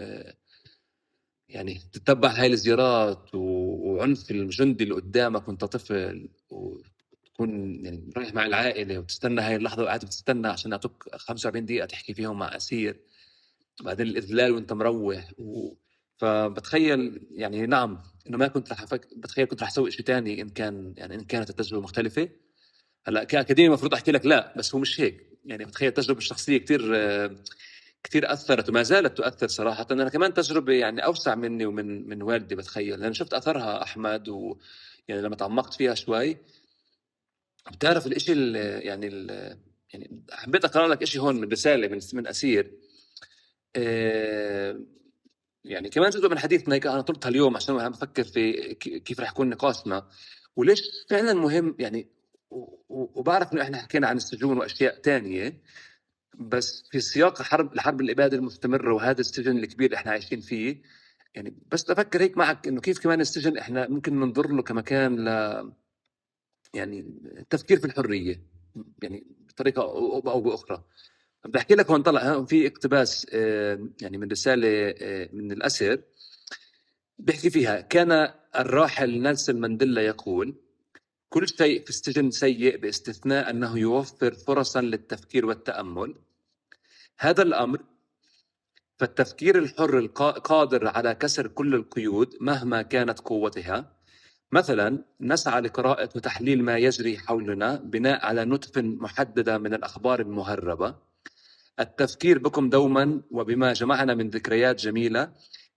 يعني تتبع هاي الزيارات وعنف الجندي اللي قدامك وأنت طفل، وتكون يعني رايح مع العائلة وتستنى هاي اللحظة وقاعد بتستنى عشان يعطوك 45 دقيقة تحكي فيهم مع أسير، بعدين الإذلال وأنت مروح فبتخيل يعني نعم إنه ما كنت بتخيل كنت رح أسوي شيء تاني إن كانت التجربة مختلفة. هلا كأكاديمي المفروض أحكي لك لا، بس هو مش هيك يعني. بتخيل التجربة الشخصية كتير أثرت وما زالت تؤثر صراحة. أنا كمان تجربة يعني أوسع مني ومن والدي، بتخيل لأن شفت أثرها أحمد، يعني لما تعمقت فيها شوي بتعرف الإشي يعني حبيت أقرأ لك إشي هون من رسالة من أسير. يعني كمان جزء من حديثنا هيك أنا طلبتها اليوم عشان عم بفكر في كيف رح يكون نقاشنا وليش فعلا مهم يعني. وبعرف إنه إحنا حكينا عن السجون وأشياء تانية، بس في سياق الحرب الإبادة المستمرة وهذا السجن الكبير اللي إحنا عايشين فيه، يعني بس أفكر هيك معك إنه كيف كمان السجن إحنا ممكن ننظر له كمكان يعني التفكير في الحرية، يعني بطريقة أو بأخرى. بدي أحكي لك هون طلع في اقتباس يعني من رسالة من الأسر بيحكي فيها: كان الراحل نيلسون مانديلا يقول: كل شيء في السجن سيء باستثناء أنه يوفر فرصا للتفكير والتأمل. هذا الأمر، فالتفكير الحر قادر على كسر كل القيود مهما كانت قوتها. مثلا نسعى لقراءة وتحليل ما يجري حولنا بناء على نتف محددة من الأخبار المهربة. التفكير بكم دوما وبما جمعنا من ذكريات جميلة،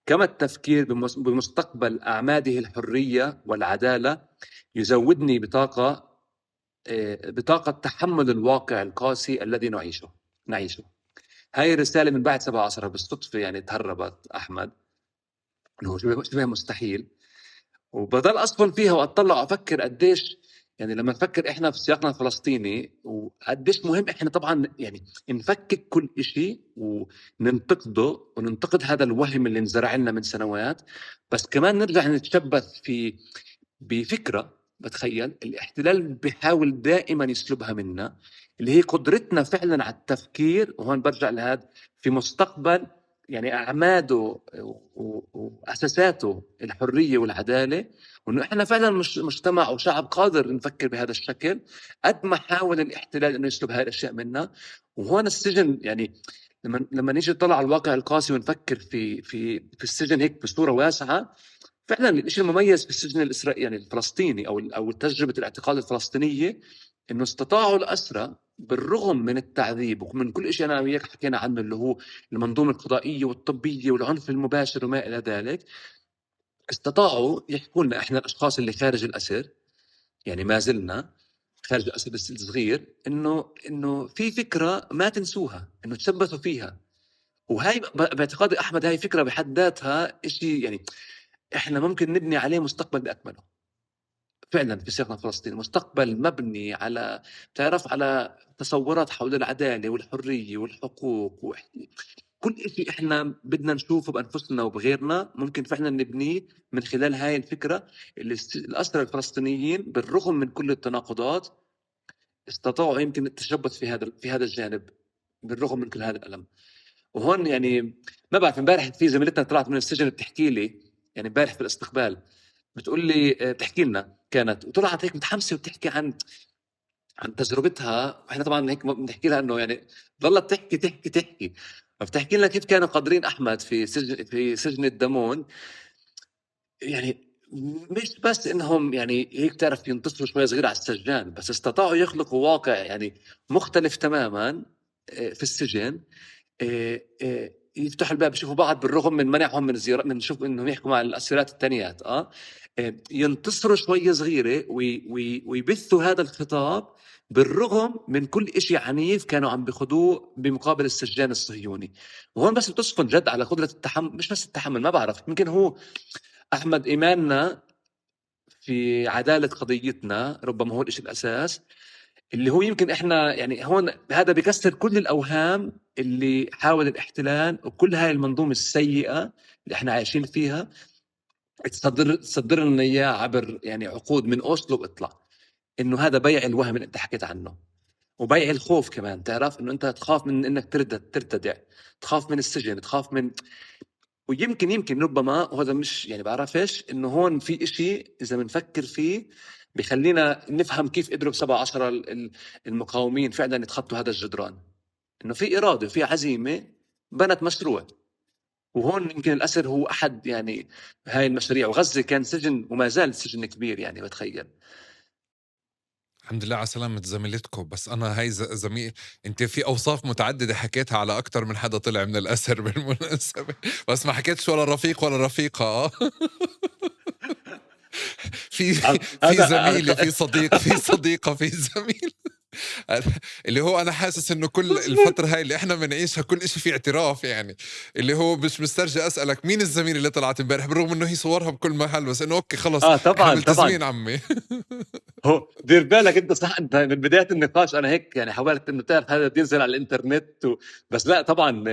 كما التفكير بمستقبل أعماده الحرية والعدالة، يزودني بطاقة تحمل الواقع القاسي الذي نعيشه. هاي الرسالة من بعد 17 بالصدفة يعني تهربت أحمد، إنه هو شبه مستحيل. وبضل أصفن فيها وأطلع وأفكر قديش يعني لما نفكر إحنا في سياقنا الفلسطيني وقديش مهم إحنا طبعا يعني نفكك كل إشي وننتقده وننتقد هذا الوهم اللي انزرع لنا من سنوات، بس كمان نرجع نتشبث بفكرة بتخيل الاحتلال بيحاول دائما يسلبها منا، اللي هي قدرتنا فعلا على التفكير. وهون برجع لهذا في مستقبل يعني أعماده وأساساته الحرية والعدالة، وإنه إحنا فعلا مش مجتمع وشعب قادر نفكر بهذا الشكل. قد ما حاول الاحتلال إنه يسلب هاي الأشياء منا. وهون السجن يعني لما نيجي نطلع على الواقع القاسي ونفكر في السجن هيك بصورة واسعة، فعلا الشيء المميز في السجن الإسرائيلي يعني الفلسطيني أو تجربة الاعتقال الفلسطينية، إنه استطاعوا الأسرى بالرغم من التعذيب ومن كل شيء أنا وياك حكينا عنه، اللي هو المنظومة القضائية والطبية والعنف المباشر وما إلى ذلك، استطاعوا يحكوا لنا إحنا الأشخاص اللي خارج الأسر، يعني ما زلنا خارج الأسر الصغير، إنه في فكرة ما تنسوها، إنه تثبتوا فيها. وهي باعتقادي أحمد هاي فكرة بحد ذاتها شيء يعني إحنا ممكن نبني عليه مستقبل بأكمله. فعلا في سياقنا فلسطين مستقبل مبني على، تعرف، على تصورات حول العدالة والحرية والحقوق كل شيء احنا بدنا نشوفه بأنفسنا وبغيرنا ممكن فعلا نبنيه من خلال هاي الفكرة. اللي الأسرى الفلسطينيين بالرغم من كل التناقضات استطاعوا يمكن التشبث في هذا الجانب بالرغم من كل هذا الألم. وهون يعني ما بعرف، امبارح في زميلتنا طلعت من السجن بتحكي لي، يعني امبارح في الاستقبال بتقول لي بتحكي لنا كانت، وطلعت هيك متحمسه وبتحكي عن تجربتها. واحنا طبعا هيك بنحكي لها انه يعني ضلت تحكي. فبتحكي لنا كيف كانوا قادرين احمد في سجن الدمون، يعني مش بس انهم يعني هيك تعرف ينتصروا شوي صغير على السجان، بس استطاعوا يخلقوا واقع يعني مختلف تماما في السجن. يفتحوا الباب يشوفوا بعض بالرغم من منعهم من الزيارات، من شوف انهم يحكوا مع الاسيرات التانيات. ينتصروا شويه صغيره ويبثوا هذا الخطاب بالرغم من كل إشي عنيف كانوا عم بيخدوه بمقابل السجان الصهيوني. وهون بس بتصفن جد على قدرة التحمل، مش بس التحمل، ما بعرف، يمكن هو أحمد إيماننا في عدالة قضيتنا ربما هو الإشي الأساس، اللي هو يمكن إحنا يعني هون هذا بيكسر كل الأوهام اللي حاول الاحتلال وكل هاي المنظومة السيئة اللي إحنا عايشين فيها تصدر لنا إياه عبر يعني عقود من أوسلو واطلع. إنه هذا بيع الوهم اللي أنت حكيت عنه، وبيع الخوف كمان. تعرف إنه أنت تخاف من إنك ترتدع، تخاف من السجن، تخاف من، ويمكن ربما، وهذا مش يعني بعرفش، انه هون في اشي اذا بنفكر فيه بخلينا نفهم كيف قدروا ب17 المقاومين فعلا يتخطوا هذا الجدران. انه في اراده، في عزيمه، بنت مشروع. وهون يمكن الاسر هو احد يعني هاي المشاريع. وغزه كان سجن وما زال سجن كبير يعني بتخيل. الحمد لله على سلامة زميلتكم. بس أنا هاي زميل، أنت في أوصاف متعددة حكيتها على أكتر من حدا طلع من الأسر بالمناسبة، بس ما حكيتش ولا رفيق ولا رفيقة. في زميلة، في صديق، في صديقة، في زميل. اللي هو أنا حاسس إنه كل الفترة هاي اللي إحنا بنعيشها كل إشي فيه اعتراف، يعني اللي هو مش مسترجي أسألك مين الزميلة اللي طلعت امبارح، بالرغم إنه هي صورها بكل محل، بس إنه أوكي خلص إحنا طبعا ملتزمين عمي. هو دير بالك انت، صح، انت من بدايه النقاش انا هيك يعني حاولت انه تعرف هذا بينزل على الانترنت بس لا طبعا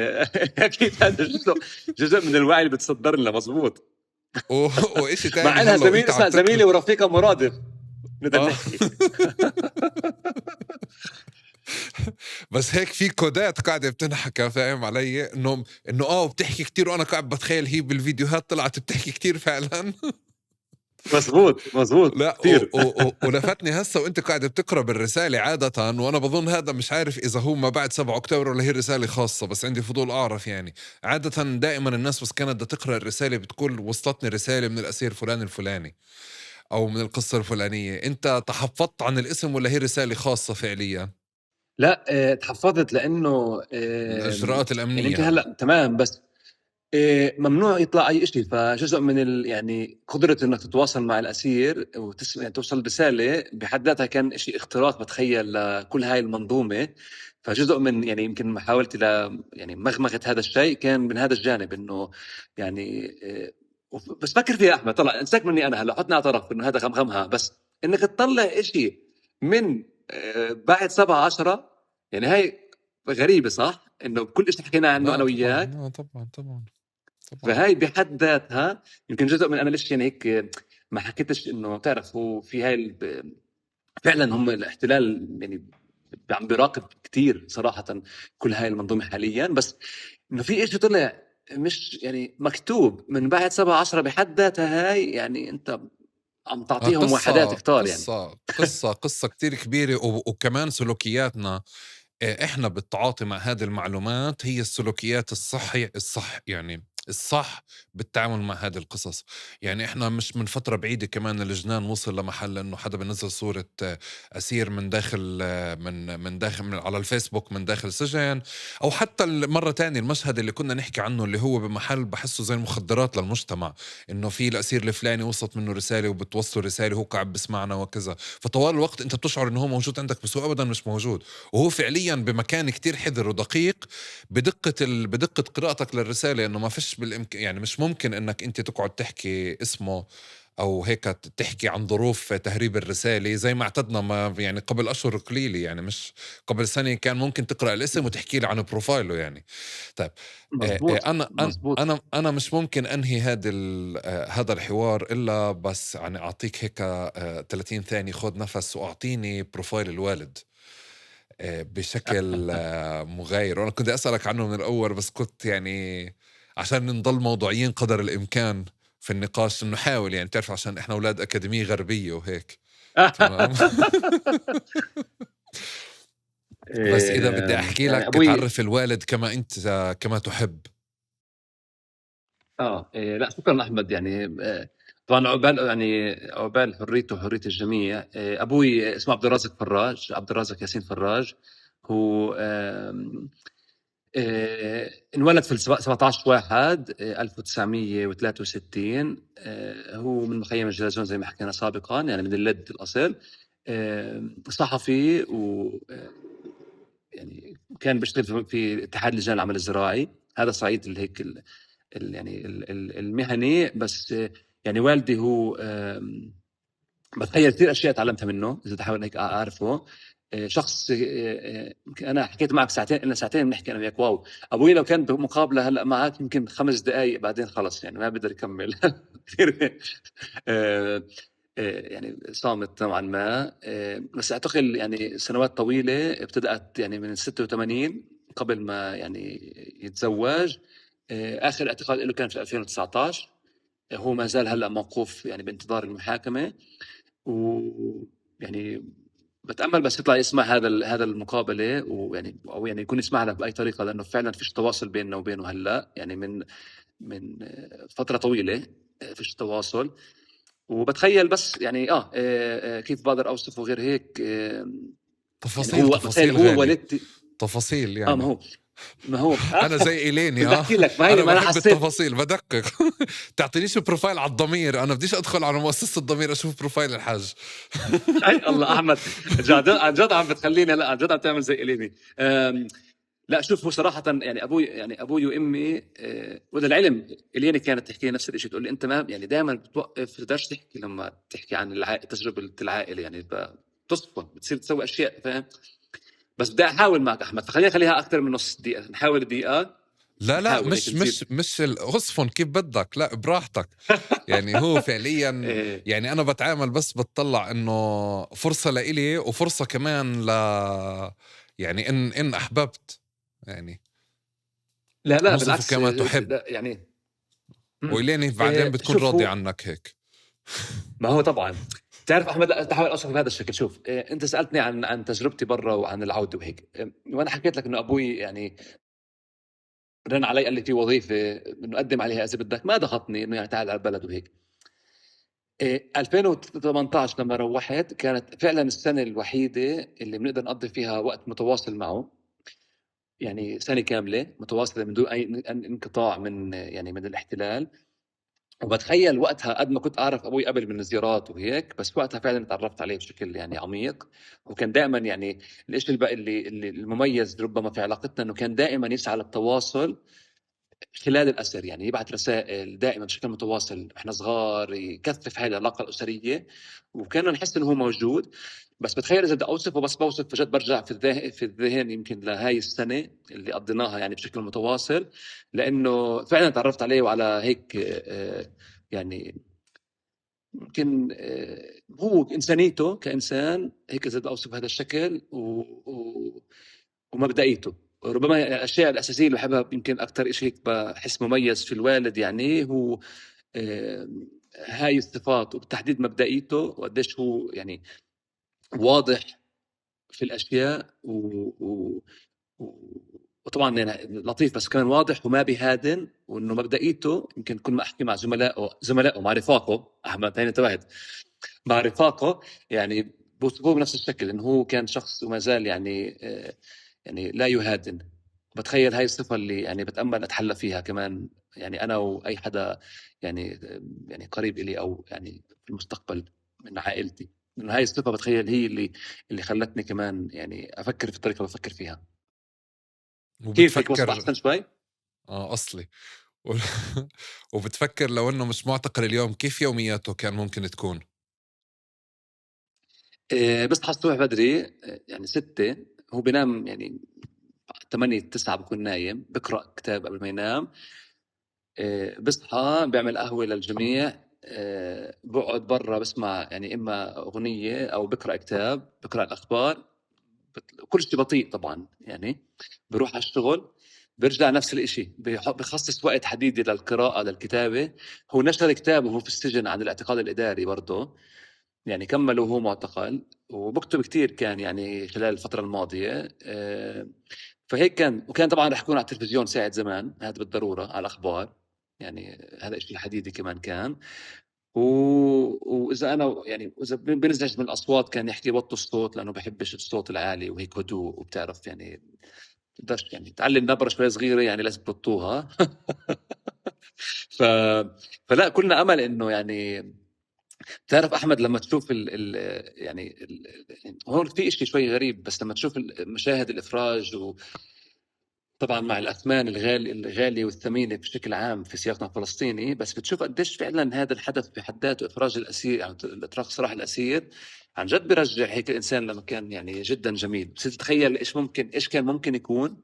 اكيد هذا جزء من الوعي اللي بتصدر لنا، مزبوط. وإشي تاني مع انها هلا وأنت عم اسمها تقرأ. زميلي ورفيقه مرادف نقدر آه. نحكي. بس هيك في كودات قاعدة بتنحكى، فاهم علي؟ إنه بتحكي كتير، وأنا قاعد بتخيل هي بالفيديوهات طلعت بتحكي كتير فعلا. مزبوط لا كثير. ولفتني هسه وانت قاعد بتقرا بالرساله عاده، وانا بظن هذا مش عارف اذا هو ما بعد 7 اكتوبر ولا هي رساله خاصه، بس عندي فضول اعرف. يعني عاده دائما الناس بس كانت بدها تقرا الرساله بتقول وصلتني رساله من الاسير فلان الفلاني او من القصه الفلانيه. انت تحفظت عن الاسم ولا هي رساله خاصه فعليا؟ لا تحفظت لانه الاجراءات يعني الامنيه يمكن هلا. هلا تمام، بس ممنوع يطلع اي شيء. فجزء من يعني قدره انك تتواصل مع الاسير يعني توصل رساله بحد ذاتها كان شيء اختراق بتخيل لكل هاي المنظومه. فجزء من يعني يمكن محاولتي يعني مغمغه هذا الشيء كان من هذا الجانب، انه يعني بس فكر فيها احمد، طلع انساك مني انا هلا، حطني على طرف انه هذا غمغمها، بس انك تطلع شيء من بعد 7/10، يعني هاي غريبه صح؟ انه كل شيء حكينا عنه لا انا طبعا، وياك. لا طبعا طبعا طبعا. فهاي بحد ذاتها يمكن جزء من انا ليش يعني هيك ما حكيتش انه تعرف هو في هاي فعلا هم الاحتلال يعني عم بيراقب كتير صراحة كل هاي المنظومة حاليا، بس انه في اشي طلع مش يعني مكتوب من بعد 7/10 بحد ذاتها، هاي يعني انت عم تعطيهم وحدات قصة كتار يعني. قصة كتير كبيرة، وكمان سلوكياتنا إحنا بالتعاطي مع هذه المعلومات هي السلوكيات يعني الصح بالتعامل مع هذه القصص. يعني إحنا مش من فترة بعيدة كمان لجنان وصل لمحل إنه حدا بنزل صورة أسير من داخل من على الفيسبوك من داخل سجن، أو حتى مرة تانية المشهد اللي كنا نحكي عنه اللي هو بمحل بحسه زي المخدرات للمجتمع، إنه في الأسير الفلاني وصلت منه رسالة وبتوصله رسالة هو قاعد بسمعنا وكذا، فطوال الوقت أنت بتشعر إنه هو موجود عندك بس هو أبدا مش موجود، وهو فعليا بمكان كتير حذر ودقيق بدقة قراءتك للرسالة، انه ما فيش يعني مش ممكن انك انت تقعد تحكي اسمه او هيك تحكي عن ظروف تهريب الرسالة زي ما اعتدنا ما يعني قبل اشهر قليلة، يعني مش قبل سنة كان ممكن تقرأ الاسم وتحكي لي عن بروفايله يعني. طيب مزبوط مزبوط. انا مش ممكن انهي هذا الحوار الا بس يعني اعطيك هيك 30 ثانية خذ نفس واعطيني بروفايل الوالد بشكل مغاير، وانا كنت اسالك عنه من الاول بس كنت يعني عشان نضل موضوعيين قدر الامكان في النقاش، انه حاول يعني تعرف عشان احنا اولاد اكاديميه غربيه وهيك. تمام. بس اذا بدي احكي يعني لك ابوي تعرف الوالد كما انت كما تحب. لا شكرا احمد، يعني طبعا عقبال يعني عقبال حريته وحريه الجميع. ابوي اسمه عبد الرازق فراج، عبد الرازق ياسين فراج. هو انولد في 17/1/1963. هو من مخيم الجلازون زي ما حكينا سابقا، يعني من اللد الأصل. صحفي، و يعني كان بيشتغل في اتحاد لجان العمل الزراعي. هذا صعيد اللي هيك يعني المهني. بس يعني والدي هو بتخيل كثير اشياء تعلمتها منه اذا تحاول هيك اعرفه. شخص انا حكيت معك ساعتين، لنا ساعتين بنحكي انا وياك. واو، ابوي لو كان بمقابله هلا معك يمكن 5 دقائق بعدين خلص يعني ما بقدر يكمل. كثير يعني صامت نوعا ما. بس اعتقد يعني سنوات طويله ابتدات يعني من 86 قبل ما يعني يتزوج. اخر اعتقاد له كان في 2019. هو ما زال هلا موقوف يعني بانتظار المحاكمه. ويعني بتامل بس يطلع يسمع هذا المقابله، ويعني او يعني يكون يسمعها باي طريقه، لانه فعلا فيش تواصل بيننا وبينه هلا، يعني من فتره طويله فيش تواصل. وبتخيل بس يعني كيف بقدر اوصفه غير هيك. يعني تفاصيل هو بتخيل تفاصيل هو غالي، والدتي. تفاصيل ما يعني. هو ما هو انا زي إليني بدي احكي لك، ما هيني انا ما انا بحب حسيت. التفاصيل بدقق. تعطينيش بروفايل على الضمير، انا بديش ادخل على مؤسسة الضمير اشوف بروفايل الحاج. اي الله احمد، عن جد عم بتخليني، لا عن جد عم تعمل زي اليني. لا شوف، هو صراحة يعني أبوي وأمي وللعلم اليني كانت تحكي نفس الشيء، تقول لي أنت ما يعني دائما بتوقف تقدرش تحكي لما تحكي عن تجربة العائلة، يعني بتصفى بتصير تسوي أشياء، فاهم؟ بس بدي أحاول معك أحمد، فخلينا نخليها أكثر من نص دقيقة، نحاول دقيقة. لا نحاول هيك مش نزيد. مش مش اصفن كيف بدك، لا براحتك. يعني هو فعليا إيه. يعني انا بتعامل بس بتطلع انه فرصة لإلي وفرصة كمان يعني ان احببت يعني لا لا نوصفه بالعكس. كما تحب، لا يعني وإليني بعدين بتكون شوف راضي هو، عنك هيك. ما هو طبعا تعرف احمد، لا تحاول اوصف بهذا الشكل. شوف انت سالتني عن تجربتي برا وعن العوده وهيك. وانا حكيت لك انه ابوي يعني رن علي قال لي في وظيفه انه اقدم عليها اذا بدك، ما ضغطني انه يعني تعال على البلد وهيك. 2018 لما روحت كانت فعلا السنه الوحيده اللي بنقدر نقضي فيها وقت متواصل معه، يعني سنه كامله متواصله من دون اي انقطاع من يعني من الاحتلال. وبتخيل وقتها قد ما كنت اعرف ابوي قبل من الزيارات وهيك، بس وقتها فعلا تعرفت عليه بشكل يعني عميق. وكان دائما يعني الشيء اللي المميز ربما في علاقتنا انه كان دائما يسعى للتواصل خلال الاسر، يعني يبعث رسائل دائما بشكل متواصل احنا صغار، يكثف هاي العلاقه الاسريه، وكنا نحس انه هو موجود. بس بتخيل اذا بدي اوصفه، بس بوصف فجاه برجع في الذهن يمكن لهاي السنه اللي قضيناها يعني بشكل متواصل، لانه فعلا تعرفت عليه وعلى هيك يعني يمكن هو إنسانيته كإنسان هيك إذا بدي أوصف بهذا الشكل ومبدئيته. ربما الأشياء الأساسية اللي بحبها يمكن أكتر إشي هيك بحس مميز في الوالد يعني هو هاي الصفات، وبالتحديد مبدئيته وقديش هو يعني واضح في الأشياء وطبعا يعني لطيف بس كمان واضح وما بيهادن، وإنه مبدئيته يمكن كل ما أحكي مع زملائه مع رفاقه أحمد هين انتبهت مع رفاقه يعني بوصفوه بنفس الشكل، إنه هو كان شخص وما زال يعني يعني لا يهادن. بتخيل هاي الصفة اللي يعني بتأمل أتحلى فيها كمان يعني أنا وأي حدا يعني يعني قريب إلي أو يعني في المستقبل من عائلتي، إنه هاي الصفة بتخيل هي اللي خلتني كمان يعني أفكر في الطريقة اللي بفكر فيها. كيف هيك وصف وبتفكر أحسن شوي؟ أصلي و وبتفكر لو إنه مش معتقل اليوم كيف يومياته كان ممكن تكون؟ بصحى الصبح بدري يعني 6، هو بينام يعني 8 9 بكون نايم، بقرأ كتاب قبل ما ينام. بصحى بعمل قهوة للجميع. بقعد برا بسمع يعني إما أغنية أو بقرأ كتاب، بقرأ الأخبار. كل شيء بطيء طبعا يعني. بروح على الشغل، برجع نفس الإشي، بخصص وقت حديدي للقراءة للكتابة. هو نشر كتاب وهو في السجن عن الاعتقال الإداري برضه، يعني كمل وهو معتقل، وبكتب كتير كان يعني خلال الفترة الماضية. فهيك كان. وكان طبعا رح يكون على التلفزيون ساعة زمان، هذا بالضرورة على الأخبار يعني. هذا إشي حديدي كمان كان. و... وإذا أنا يعني إذا بنزعج من الأصوات كان يحكي وطوا الصوت، لأنه بحبش الصوت العالي وهيك هدوء، وبتعرف يعني تقدرش يعني تعلم نبرة شوي صغيرة يعني لازم تبطوها. ف... فلا كلنا أمل إنه يعني تعرف أحمد لما تشوف يعني هون في إشي شوي غريب، بس لما تشوف مشاهد الإفراج طبعا مع الأثمان الغالية والثمينة بشكل عام في سياقنا الفلسطيني، بس بتشوف قديش فعلا هذا الحدث بحد ذاته إفراج الأسير يعني إطلاق سراح الأسير عن جد برجع هيك الإنسان لما كان يعني جدا جميل. بس تتخيل إيش كان ممكن يكون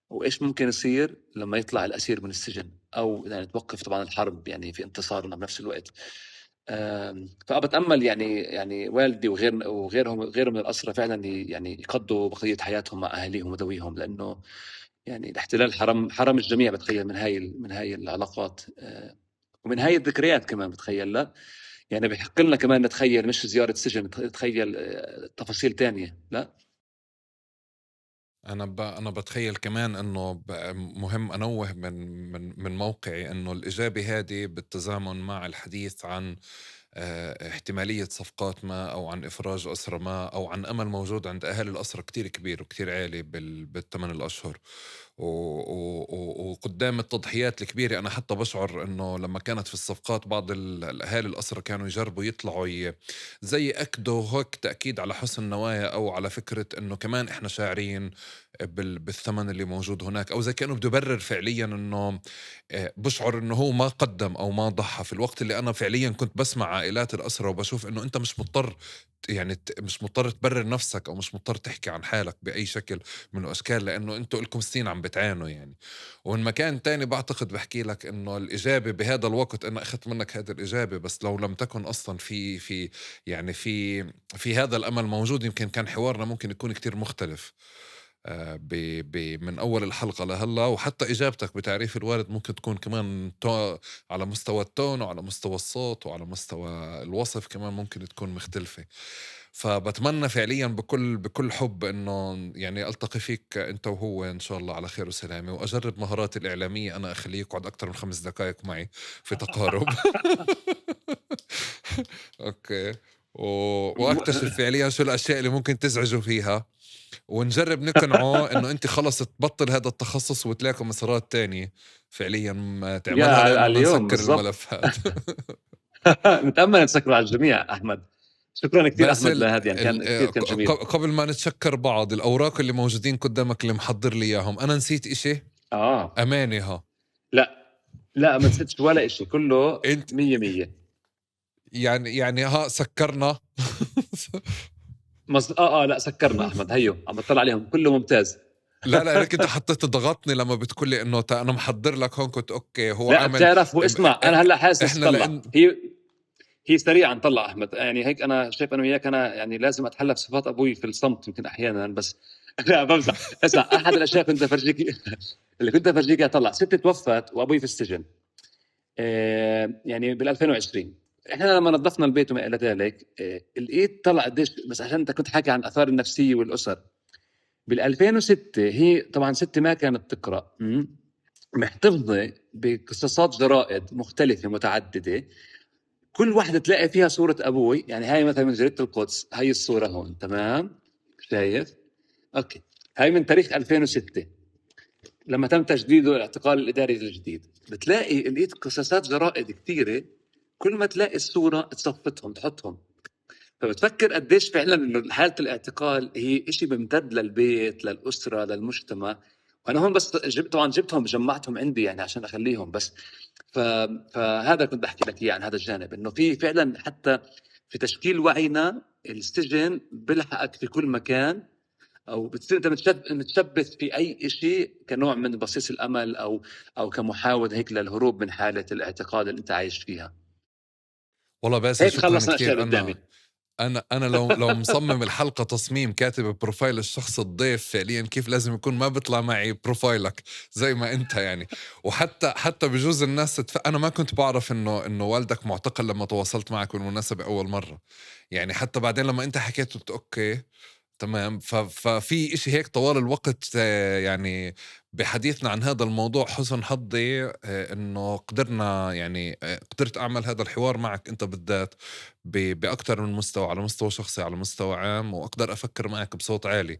وإيش ممكن يصير لما يطلع الأسير من السجن، أو يعني توقف طبعا الحرب يعني في انتصارنا بنفس الوقت. فبتأمل يعني والدي وغيرهم من الأسرى فعلا يعني يقضوا بقية حياتهم مع أهاليهم وذويهم، لأنه يعني الاحتلال حرم الجميع بتخيل من هاي العلاقات. ومن هاي الذكريات كمان بتخيل. لا يعني بيحق لنا كمان نتخيل مش زيارة سجن، نتخيل تفاصيل تانية. لا أنا بتخيل كمان إنه مهم أنوه من موقعي إنه الإجابة هذه بالتزامن مع الحديث عن احتمالية صفقات ما أو عن إفراج أسرى ما أو عن أمل موجود عند أهالي الأسرى كتير كبير وكتير عالي بالثمان الأشهر. وقدام التضحيات الكبيرة أنا حتى بشعر إنه لما كانت في الصفقات بعض الأهالي الأسرى كانوا يجربوا يطلعوا زي أكدوا هيك تأكيد على حسن نوايا أو على فكرة إنه كمان إحنا شاعرين بالثمن اللي موجود هناك، أو زي كأنه بده يبرر فعليا إنه بشعر إنه هو ما قدم أو ما ضحى في الوقت اللي أنا فعليا كنت بسمع عائلات الأسرى وبشوف إنه أنت مش مضطر يعني مش مضطر تبرر نفسك أو مش مضطر تحكي عن حالك بأي شكل من الأشكال، لأنه أنتوا لكم سنين عم بتعانوا يعني. ومن مكان تاني بعتقد بحكي لك إنه الإجابة بهذا الوقت أنا أخذت منك هذه الإجابة، بس لو لم تكن أصلا في يعني في هذا الأمل موجود يمكن كان حوارنا ممكن يكون كتير مختلف. من أول الحلقة لهلا، وحتى إجابتك بتعريف الوالد ممكن تكون كمان على مستوى التون وعلى مستوى الصوت وعلى مستوى الوصف كمان ممكن تكون مختلفة. فبتمنى فعليا بكل حب إنه يعني ألتقي فيك أنت وهو إن شاء الله على خير وسلامة، وأجرب مهاراتي الإعلامية أنا أخليه يقعد أكتر من 5 دقائق معي في تقارب. أوكي. واكتشف فعليا شو الاشياء اللي ممكن تزعجوا فيها، ونجرب نقنعه انه انت خلص تبطل هذا التخصص وتلاقوا مسارات تانية فعليا ما يا تعملها، لانه على بدنا اليوم نسكر بالضبط. الملفات. نتأمل نسكر على الجميع أحمد. شكرا كثير أحمد باسل لهذا يعني كان كثير كان جميل. قبل ما نتشكر بعض، الاوراق اللي موجودين قدامك اللي محضر لي اياهم، انا نسيت اشي امانه. لا لا ما نسيتش ولا إشي، كله انت 100. يعني سكرنا. لا سكرنا أحمد، هيو عم بطلع عليهم كله ممتاز. لا انك انت حطيت ضغطني لما بتقول لي انه انا محضر لك هون، كنت اوكي هو لا عامل. بتعرف واسمع، أنا هلا حاسس احنا طلع لان هي هي سريعا طلع احمد، يعني هيك انا شايف انا وياك، انا يعني لازم اتحلى بصفات ابوي في الصمت يمكن احيانا بس. لا بمزح. اسمع، احد الاشياء كنت افرجيك اللي كنت افرجيك إياها، طلع ستي توفت وابوي في السجن يعني بال 2020. احنا لما نظفنا البيت وما الى ذلك لقيت طلع قديش، بس عشان انت كنت حاكي عن الاثار النفسيه والاسر. بال 2006 هي طبعا ستي ما كانت تقرا، محتفظه بقصصات جرائد مختلفه متعدده، كل واحدة تلاقي فيها صورة أبوي. يعني هاي مثلا من جريدة القدس، هاي الصورة هون، تمام؟ شايف؟ أوكي. هاي من تاريخ 2006 لما تم تجديده الاعتقال الإداري الجديد. بتلاقي لقيت قصصات جرائد كثيرة، كل ما تلاقي الصورة تصفتهم تحطهم. فبتفكر قديش فعلا إنه حالة الاعتقال هي إشي بيمتد للبيت، للأسرة، للمجتمع. وأنا هون بس طبعا جبتهم جمعتهم عندي يعني عشان أخليهم بس. فهذا كنت بحكي لك اياه عن هذا الجانب، انه في فعلا حتى في تشكيل وعينا السجن بلحقك في كل مكان، او بتصير انت متشبث في اي شيء كنوع من بصيص الامل، او كمحاولة هيك للهروب من حالة الاعتقاد اللي انت عايش فيها. والله باسل هيك شكرا خلصنا الاشياء كتير. اللي قدامي. انا لو مصمم الحلقه تصميم كاتب بروفايل الشخص الضيف فعليا كيف لازم يكون، ما بيطلع معي بروفايلك زي ما انت يعني. وحتى بجوز الناس انا ما كنت بعرف انه والدك معتقل لما تواصلت معك بالمناسبه اول مره، يعني حتى بعدين لما انت حكيت قلت اوكي تمام. ففي إشي هيك طوال الوقت يعني بحديثنا عن هذا الموضوع حسن حظي إنه قدرنا يعني قدرت أعمل هذا الحوار معك أنت بالذات بأكتر من مستوى، على مستوى شخصي على مستوى عام، وأقدر أفكر معك بصوت عالي.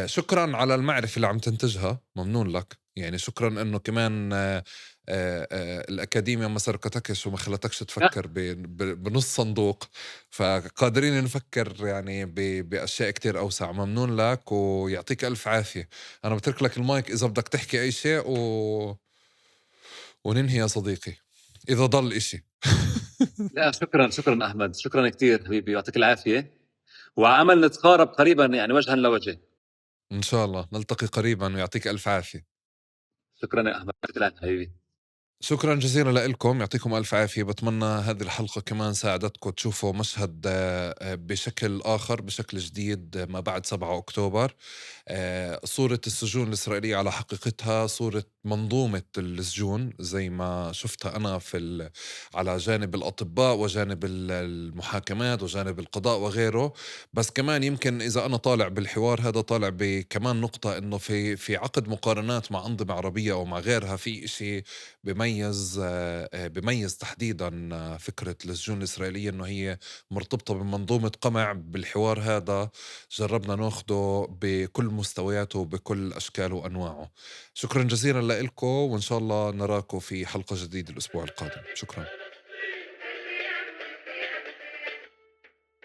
شكرا على المعرفة اللي عم تنتجها، ممنون لك يعني. شكرا انه كمان الأكاديمية ما سرقتكش وما خلتكش تفكر بنص صندوق، فقادرين نفكر يعني بأشياء كتير أوسع. ممنون لك ويعطيك ألف عافية. أنا بترك لك المايك إذا بدك تحكي أي شيء وننهي يا صديقي إذا ضل إشي. لا شكرا، شكرا احمد، شكرا كثير حبيبي، يعطيك العافية، وعمل نتقارب قريبا يعني وجها لوجه. إن شاء الله نلتقي قريبا ويعطيك ألف عافية. شكرا يا احمد، يعطيك العافية حبيبي. شكرا جزيلا لكم، يعطيكم ألف عافية. بتمنى هذه الحلقة كمان ساعدتكم تشوفوا مشهد بشكل آخر، بشكل جديد ما بعد 7 أكتوبر. صورة السجون الإسرائيلية على حقيقتها صورة منظومة السجون زي ما شفتها أنا على جانب الأطباء وجانب المحاكمات وجانب القضاء وغيره. بس كمان يمكن إذا أنا طالع بالحوار هذا طالع بكمان نقطة إنه في عقد مقارنات مع أنظمة عربية أو مع غيرها في إشي بميز تحديدا فكرة السجون الإسرائيلية إنه هي مرتبطة بمنظومة قمع. بالحوار هذا جربنا ناخده بكل مستوياته وبكل أشكاله وأنواعه. شكرا جزيلا لكم، وإن شاء الله نراكم في حلقة جديدة الأسبوع القادم. شكرا.